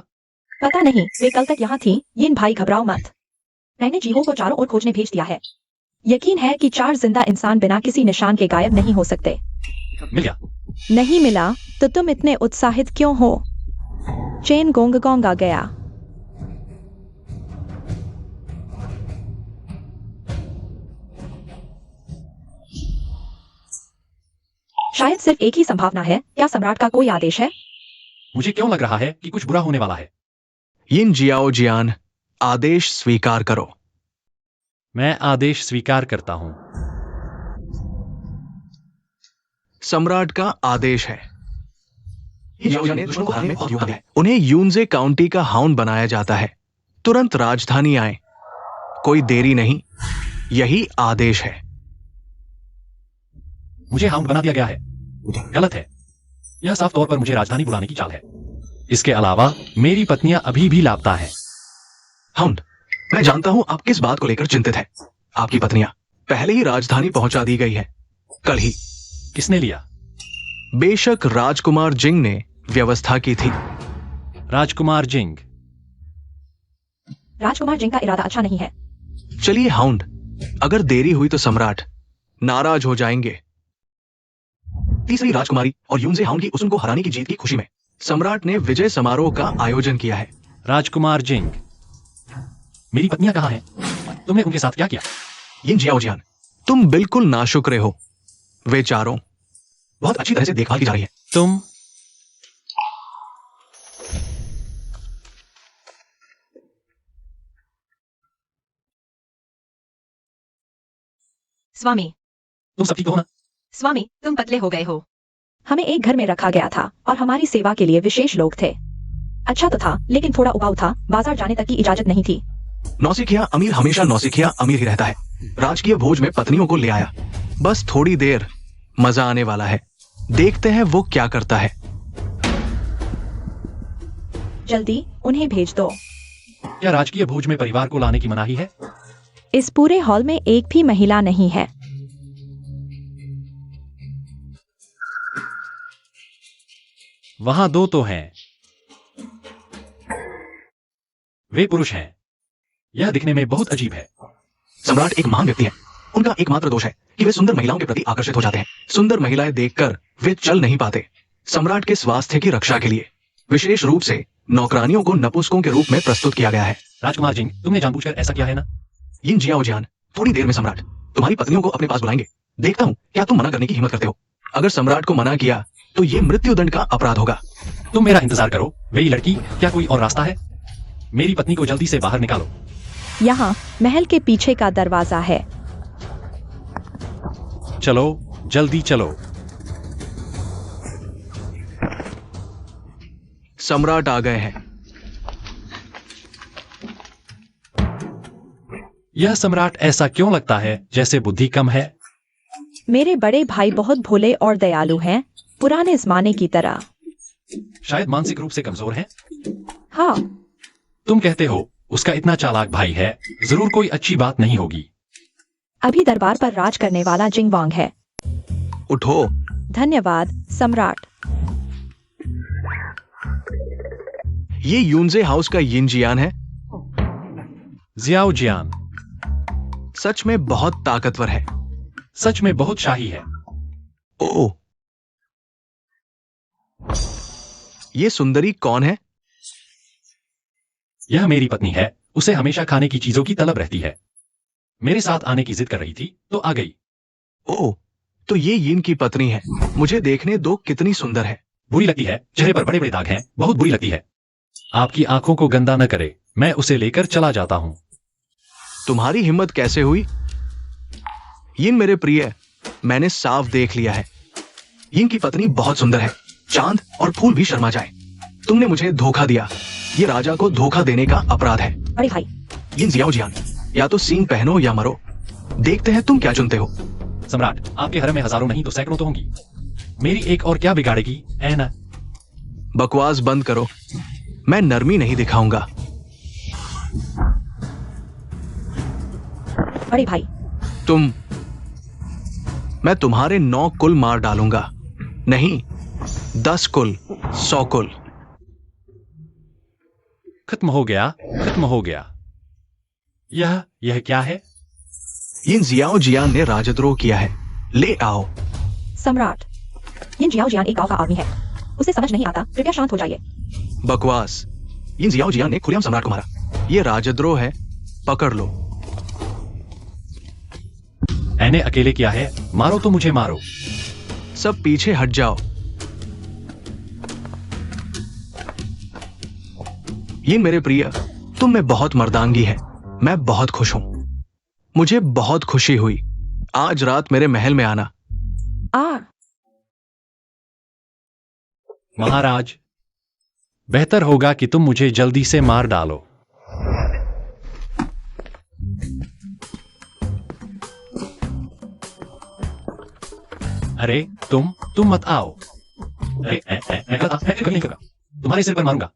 पता नहीं, वे कल तक यहाँ थी। यिन भाई, घबराओ मत। मैंने जीहो को चारों ओर खोजने भेज दिया है। यकीन है कि 4 जिंदा इंसान बिना किसी निशान के गायब नहीं हो सकते। मिल गया। नहीं मिला तो तुम इतने उत्साहित क्यों हो? चेन गोंग गोंग आ गया। शायद सिर्फ एक ही संभावना है। क्या सम्राट का कोई आदेश है? मुझे क्यों लग रहा है कि कुछ बुरा होने वाला है। यिन जियाओ जियान, आदेश स्वीकार करो। मैं आदेश स्वीकार करता हूं। सम्राट का आदेश है। जियाओ जियान ने दुश्मन को हराने में बहुत योगदान दिया है। उन्हें यूनजे काउंटी का हाउंड बनाया जाता है। तुरंत राजधानी आए, कोई देरी नहीं, यही आदेश है। मुझे हाउंड बना दिया गया है। गलत है। यह साफ तौर पर मुझे राजधानी बुलाने की चाल है। इसके अलावा मेरी पत्नियां अभी भी लापता हैं। हाउंड, मैं जानता हूं आप किस बात को लेकर चिंतित हैं। आपकी पत्नियां पहले ही राजधानी पहुंचा दी गई है, कल ही। किसने लिया? बेशक राजकुमार जिंग ने व्यवस्था की थी। राजकुमार जिंग। राजकुमार जिंग का इरादा अच्छा नहीं है। चलिए हाउंड, अगर देरी हुई तो सम्राट नाराज हो जाएंगे। तीसरी राजकुमारी और यूनजे हाउंड की उसुन को हराने की जीत की खुशी में सम्राट ने विजय समारोह का आयोजन किया है। राजकुमार जिंग, मेरी पत्नियां कहाँ हैं? तुमने उनके साथ क्या किया? यिन जियाओ जियान, तुम बिल्कुल नाशुक्रे हो। वे चारों बहुत अच्छी तरह से देखभाल की जा रही है। तुम स्वामी, तुम सब ठीक हो ना? स्वामी, तुम पतले हो गए हो। हमें एक घर में रखा गया था और हमारी सेवा के लिए विशेष लोग थे। अच्छा तो था, लेकिन थोड़ा उबाऊ था। बाजार जाने तक की इजाजत नहीं थी। नौसिखिया अमीर हमेशा नौसिखिया अमीर ही रहता है। राजकीय भोज में पत्नियों को ले आया। बस थोड़ी देर, मजा आने वाला है। देखते हैं वो क्या करता है। जल्दी उन्हें भेज दो। क्या राजकीय भोज में परिवार को लाने की मनाही है? इस पूरे हॉल में एक भी महिला नहीं है। वहां 2 तो हैं। वे पुरुष हैं। यह दिखने में बहुत अजीब है। सम्राट एक महान व्यक्ति है। उनका एकमात्र दोष है कि वे सुंदर महिलाओं के प्रति आकर्षित हो जाते हैं। सुंदर महिलाएं देखकर वे चल नहीं पाते। सम्राट के स्वास्थ्य की रक्षा के लिए विशेष रूप से नौकरानियों को नपुंसकों के रूप में प्रस्तुत किया गया है। राजकुमार जिंग, तुमने जानबूझकर ऐसा किया है ना? यिन जियाओ जियान, थोड़ी देर में सम्राट तुम्हारी पत्नियों को अपने पास बुलाएंगे। देखता हूँ क्या तुम मना करने की हिम्मत करते हो। अगर सम्राट को मना किया तो ये मृत्युदंड का अपराध होगा। तुम मेरा इंतजार करो। वही लड़की, क्या कोई और रास्ता है? मेरी पत्नी को जल्दी से बाहर निकालो। यहाँ महल के पीछे का दरवाजा है। चलो, जल्दी चलो। सम्राट आ गए हैं। यह सम्राट ऐसा क्यों लगता है जैसे बुद्धि कम है? मेरे बड़े भाई बहुत भोले और दयालु हैं, पुराने जमाने की तरह। शायद मानसिक रूप से कमजोर है। हाँ, तुम कहते हो उसका इतना चालाक भाई है, जरूर कोई अच्छी बात नहीं होगी। अभी दरबार पर राज करने वाला जिंग वांग है। उठो। धन्यवाद सम्राट। ये यूनजे हाउस का यिन जियान है। जियाओ जियान सच में बहुत ताकतवर है। सच में बहुत शाही है। ओ, ये सुंदरी कौन है? यह मेरी पत्नी है। उसे हमेशा खाने की चीजों की तलब रहती है। मेरे साथ आने की जिद कर रही थी तो आ गई। ओ, तो ये यिन की पत्नी है। मुझे देखने दो कितनी सुंदर है। बुरी लगती है, चेहरे पर बड़े बड़े दाग हैं, बहुत बुरी लगती है। आपकी आंखों को गंदा न करे, मैं उसे लेकर चला जाता हूं। तुम्हारी हिम्मत कैसे हुई? यिन मेरे प्रिय, मैंने साफ देख लिया है। यिन की पत्नी बहुत सुंदर है। चांद और फूल भी शर्मा जाए। तुमने मुझे धोखा दिया। ये राजा को धोखा देने का अपराध है। अरे भाई, यिन जियाओ जियान, या तो सींग पहनो या मरो। देखते हैं तुम क्या चुनते हो। सम्राट, आपके हरम में हजारों नहीं तो सैकड़ों तो होंगी। मेरी एक और क्या बिगाड़ेगी, है ना? बकवास बंद करो। मैं नरमी नहीं दिखाऊंगा। अरे भाई, मैं तुम्हारे 9 कुल मार डालूंगा। नहीं, 10 कुल, 100 कुल। खत्म हो गया, खत्म हो गया। यह क्या है? यिन जियाओ जियान ने राजद्रोह किया है, ले आओ। सम्राट, यिन जियाओ जियान एक गांव का आदमी है, उसे समझ नहीं आता, कृपया शांत हो जाइए। बकवास। यिन जियाओ जियान ने खुलेआम सम्राट को मारा, ये राजद्रोह है, पकड़ लो। मैंने अकेले किया है, मारो तो मुझे मारो। सब पीछे हट जाओ। ये मेरे प्रिय, तुम में बहुत मर्दानगी है, मैं बहुत खुश हूं। मुझे बहुत खुशी हुई। आज रात मेरे महल में आना। महाराज, बेहतर होगा कि तुम मुझे जल्दी से मार डालो। अरे तुम मत आओ। अरे मैं नहीं करूंगा, तुम्हारे सिर पर मारूंगा।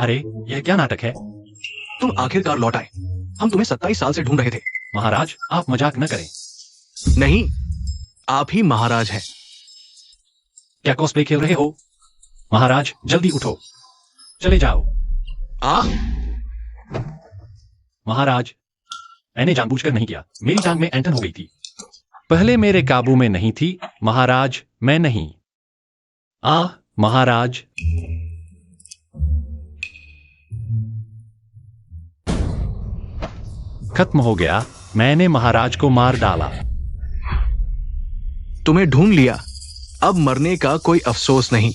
अरे यह क्या नाटक है? तुम आखिरकार लौट आए, हम तुम्हें 27 साल से ढूंढ रहे थे। महाराज, आप मजाक न करें। नहीं, आप ही महाराज हैं। क्या कॉस्प्ले खेल रहे हो? महाराज जल्दी उठो, चले जाओ। महाराज, मैंने जानबूझकर नहीं किया, मेरी जान में एंटन हो गई थी। पहले मेरे काबू में नहीं थी महाराज, मैं नहीं। महाराज। खत्म हो गया, मैंने महाराज को मार डाला। तुम्हें ढूंढ लिया, अब मरने का कोई अफसोस नहीं।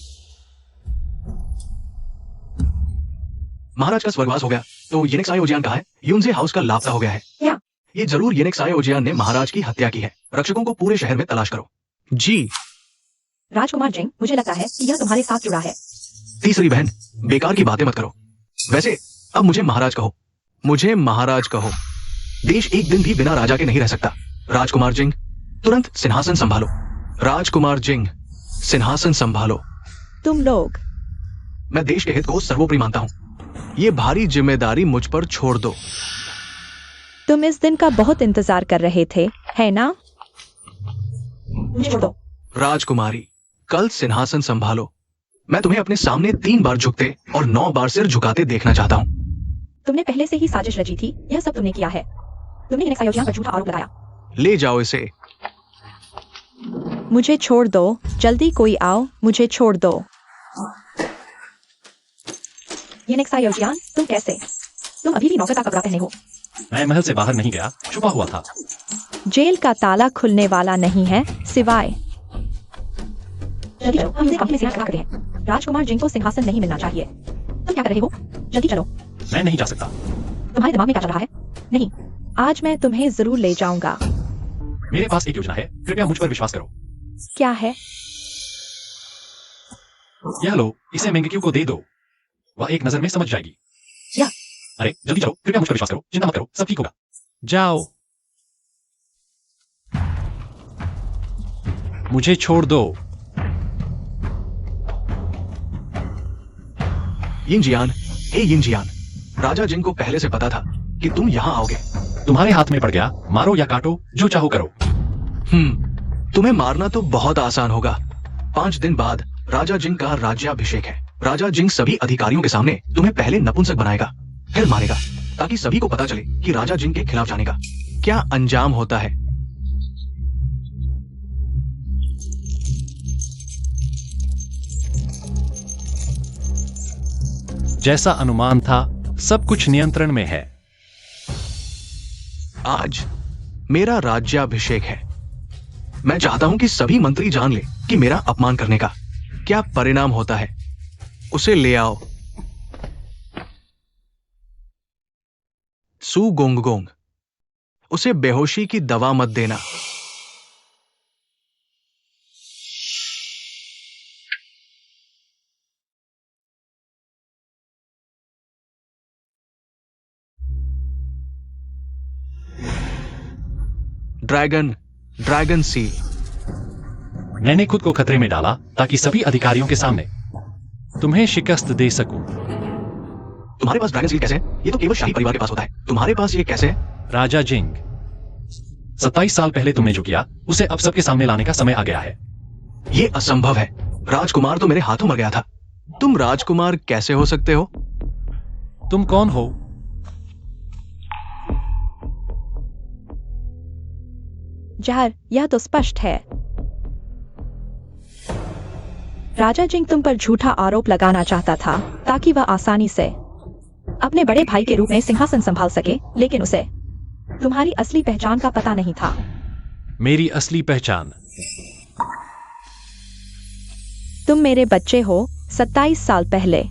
महाराज का स्वर्गवास हो गया, तो येनेक्साई ओजियान कहाँ है? यूनजे हाउस का लापता हो गया है। क्या? ये जरूर येनेक्साई ओजियान ने महाराज की हत्या की है। रक्षकों को पूरे शहर में तलाश करो। जी। राजकुमार जिंग, मुझे लगता है कि यह तुम्हारे साथ जुड़ा है। तीसरी बहन, बेकार की बातें मत करो। वैसे अब मुझे महाराज कहो, मुझे महाराज कहो। देश एक दिन भी बिना राजा के नहीं रह सकता। राजकुमार जिंग, तुरंत सिंहासन संभालो। राजकुमार जिंग, सिंहासन संभालो। तुम लोग। मैं देश के हित को सर्वोपरि मानता हूं। ये भारी जिम्मेदारी मुझ पर छोड़ दो। तुम इस दिन का बहुत इंतजार कर रहे थे, है ना? मुझे छोड़ दो। राजकुमारी, कल सिंहासन संभालो। मैं तुम्हें अपने सामने 3 बार झुकते और 9 बार सिर झुकाते देखना चाहता हूं। तुमने पहले से ही साजिश रची थी, यह सब तुमने किया है। तुमने येनेक्साई ओजियान पर झूठा आरोप लगाया। ले जाओ इसे। मुझे छोड़ दो, जल्दी कोई आओ, मुझे छोड़ दो। येनेक्साई ओजियान, तुम कैसे? तुम अभी भी नौकर का कपड़ा पहने हो। मैं महल से बाहर नहीं गया, छुपा हुआ था। जेल का ताला खुलने वाला नहीं है, सिवाय। जल्दी चलो, हम इसे कंपनी से निकाल रहे हैं। राजकुमार जिंग को सिंहासन नहीं मिलना चाहिए। तुम क्या कर रहे हो? जल्दी चलो। मैं नहीं जा सकता। तुम्हारे दिमाग में क्या चल रहा है? नहीं, आज मैं तुम्हें जरूर ले जाऊंगा। मेरे पास एक योजना है, कृपया मुझ पर विश्वास करो। क्या है? यह लो, इसे मेंगक्यू को दे दो, वह एक नजर में समझ जाएगी। या। अरे जल्दी चलो, कृपया मुझ पर विश्वास करो, चिंता मत करो, सब ठीक होगा। जाओ। मुझे छोड़ दो। यिनजियान, हे यिनजियान, राजा जिंग को पहले से पता था कि तुम यहाँ आओगे। तुम्हारे हाथ में पड़ गया, मारो या काटो, जो चाहो करो। तुम्हें मारना तो बहुत आसान होगा। 5 दिन बाद राजा जिंग का राज्याभिषेक है। राजा जिंग सभी अधिकारियों के सामने तुम्हें पहले नपुंसक बनाएगा, फिर मारेगा, ताकि सभी को पता चले कि राजा जिंग के खिलाफ जाने का क्या अंजाम होता है। जैसा अनुमान था, सब कुछ नियंत्रण में है। आज मेरा राज्याभिषेक है। मैं चाहता हूं कि सभी मंत्री जान ले कि मेरा अपमान करने का क्या परिणाम होता है। उसे ले आओ। सू गोंगगोंग, उसे बेहोशी की दवा मत देना। Dragon seal. मैंने खुद को खतरे में डाला ताकि सभी अधिकारियों के सामने तुम्हें शिकस्त दे सकूं। तुम्हारे पास ड्रैगन सील कैसे है? ये तो केवल शाही परिवार के पास होता है। तुम्हारे पास ये कैसे है? राजा जिंग, 27 साल पहले तुमने जो किया उसे अब सबके सामने लाने का समय आ गया है। ये असंभव है। राजकुमार तो मेरे हाथों मर गया था। तुम राजकुमार कैसे हो सकते हो? तुम कौन हो? जहर, यह तो स्पष्ट है। राजा जिंग तुम पर झूठा आरोप लगाना चाहता था ताकि वह आसानी से अपने बड़े भाई के रूप में सिंहासन संभाल सके, लेकिन उसे तुम्हारी असली पहचान का पता नहीं था। मेरी असली पहचान? तुम मेरे बच्चे हो 27 साल पहले।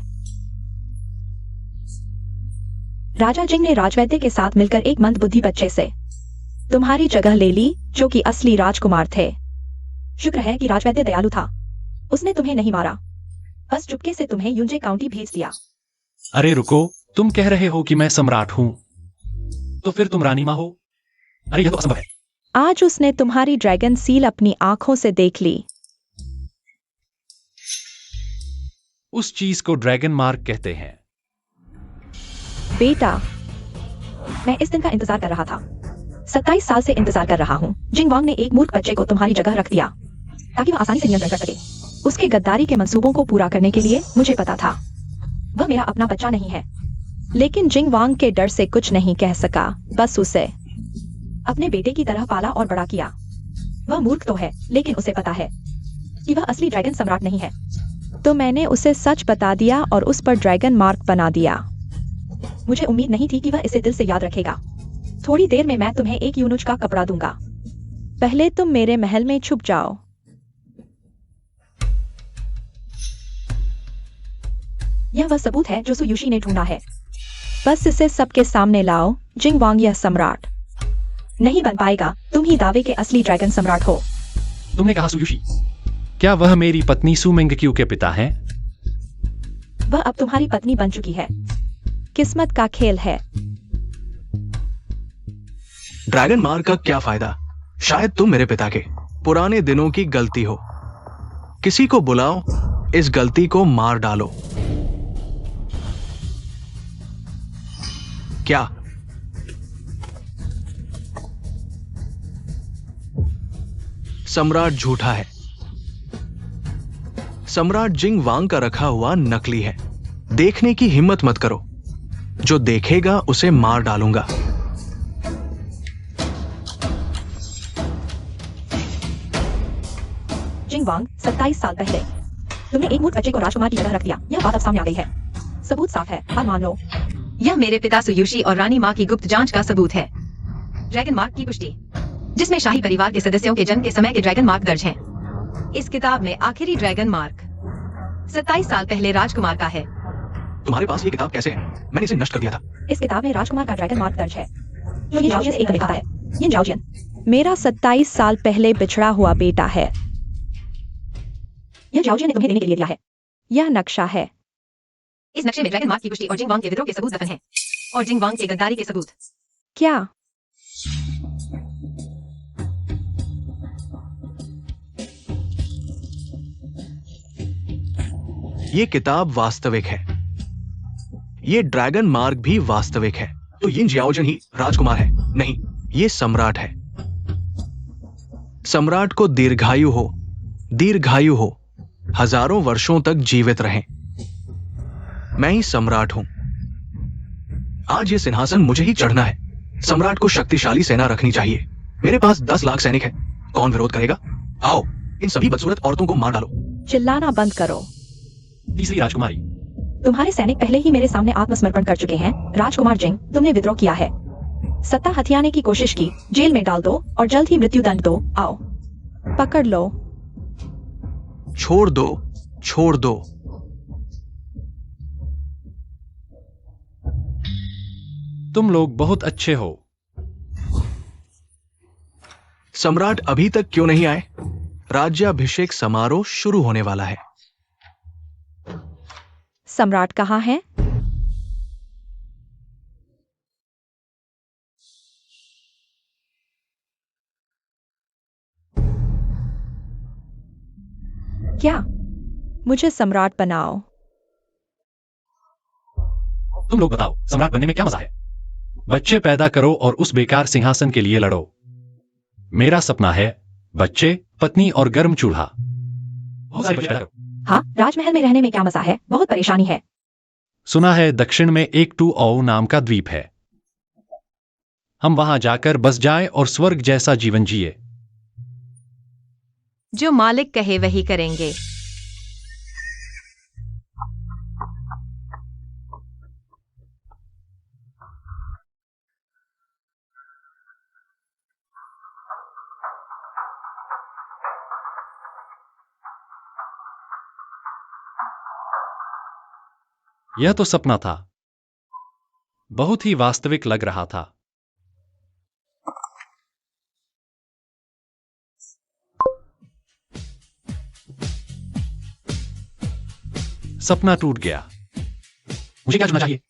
राजा जिंग ने राजवैद्य के साथ मिलकर एक मंदबुद्धि बच्चे से तुम्हारी जगह ले ली, जो कि असली राजकुमार थे। शुक्र है कि राजवैद्य दयालु था, उसने तुम्हें नहीं मारा, बस चुपके से तुम्हें यूंजे काउंटी भेज दिया। अरे रुको, तुम कह रहे हो कि मैं सम्राट हूं, तो फिर तुम रानी मां हो? अरे यह तो असंभव है। आज उसने तुम्हारी ड्रैगन सील अपनी आंखों से देख ली। उस चीज को ड्रैगन मार्क कहते हैं। बेटा, मैं इस दिन का इंतजार कर रहा था। 27 साल से इंतजार कर रहा हूँ। जिंग वांग ने एक मूर्ख बच्चे को तुम्हारी जगह रख दिया ताकि वह आसानी से नियंत्रण कर सके। उसके गद्दारी के मंसूबों को पूरा करने के लिए मुझे पता था वह मेरा अपना बच्चा नहीं है, लेकिन जिंग वांग के डर से कुछ नहीं कह सका, बस उसे अपने बेटे की तरह पाला और बड़ा किया। वह मूर्ख तो है, लेकिन उसे पता है कि वह असली ड्रैगन सम्राट नहीं है। तो मैंने उसे सच बता दिया और उस पर ड्रैगन मार्क बना दिया। मुझे उम्मीद नहीं थी कि वह इसे दिल से याद रखेगा। थोड़ी देर में मैं तुम्हें एक यूनुज का कपड़ा दूंगा। पहले तुम मेरे महल में छुप जाओ। यह वह सबूत है जो सुयुशी ने ढूंढा है। बस इसे सबके सामने लाओ। जिंग वांग यह सम्राट नहीं बन पाएगा। तुम ही दावे के असली ड्रैगन सम्राट हो। तुमने कहा सुयुशी? क्या वह मेरी पत्नी सु मिंगक्यू के पिता हैं? वह अब तुम्हारी पत्नी बन चुकी है। किस्मत का खेल है। ड्रैगन मार्क का क्या फायदा? शायद तुम मेरे पिता के पुराने दिनों की गलती हो। किसी को बुलाओ, इस गलती को मार डालो। क्या? सम्राट झूठा है। सम्राट जिंग वांग का रखा हुआ नकली है। देखने की हिम्मत मत करो। जो देखेगा उसे मार डालूंगा। जिंग वांग 27 साल पहले तुमने एक मूर्ख बच्चे को राजकुमार की जगह रख दिया। यह बात अब सामने आ गई है। सबूत साफ है, हार मान लो। यह मेरे पिता सुयुशी और रानी माँ की गुप्त जांच का सबूत है। ड्रैगन मार्क की पुष्टि, जिसमें शाही परिवार के सदस्यों के जन्म के समय के ड्रैगन मार्क दर्ज हैं। इस किताब में आखिरी ड्रैगन मार्क 27 साल पहले राजकुमार का है। तुम्हारे पास ये किताब कैसे है? मैंने इसे नष्ट कर दिया था। इस किताब में राजकुमार का ड्रैगन मार्क दर्ज है, जो ये जाओजियन से एक लिखा है। ये जाओजियन मेरा 27 साल पहले बिछड़ा हुआ बेटा है। यह जाओजियन ने तुम्हें देने के लिए दिया है। यह नक्शा है। इस नक्शे में ड्रैगन मार्क की पुष्टि और जिंग वांग के विद्रोह के सबूत दफन हैं, और जिंग वांग के गद्दारी के सबूत। क्या? ये किताब वास्तविक है। ये ड्रैगन मार्क भी वास्तविक है। तो यिन जियाओजन ही राजकुमार है? नहीं, ये सम्राट है। सम्राट को दीर्घायु हो, दीर्घायु हो, हजारों वर्षों तक जीवित रहें। मैं ही सम्राट हूं। आज ये सिंहासन मुझे ही चढ़ना है। सम्राट को शक्तिशाली सेना रखनी चाहिए। मेरे पास 10 लाख सैनिक हैं। कौन विरोध करेगा? आओ, इन सभी बदसूरत औरतों को मार डालो। चिल्लाना बंद करो। तीसरी राजकुमारी। तुम्हारे सैनिक पहले ही मेरे सामने आत्मसमर्पण कर चुके हैं। राजकुमार जिंग, तुमने विद्रोह किया है, सत्ता हथियाने की कोशिश की, जेल में डाल दो और जल्द ही मृत्यु दंड दो। आओ, पकड़ लो। छोड़ दो, छोड़ दो। तुम लोग बहुत अच्छे हो। सम्राट अभी तक क्यों नहीं आए? राज्याभिषेक समारोह शुरू होने वाला है। सम्राट कहाँ है? क्या? मुझे सम्राट बनाओ। तुम लोग बताओ, सम्राट बनने में क्या मजा है? बच्चे पैदा करो और उस बेकार सिंहासन के लिए लड़ो। मेरा सपना है बच्चे, पत्नी और गर्म चूल्हा। बहुत सारे बच्चे पैदा करो। हाँ, राजमहल में रहने में क्या मजा है? बहुत परेशानी है। सुना है दक्षिण में एक टू औ नाम का द्वीप है। हम वहां जाकर बस जाएं और स्वर्ग जैसा जीवन जिए। जो मालिक कहे वही करेंगे। यह तो सपना था, बहुत ही वास्तविक लग रहा था। सपना टूट गया। मुझे क्या चुनना चाहिए?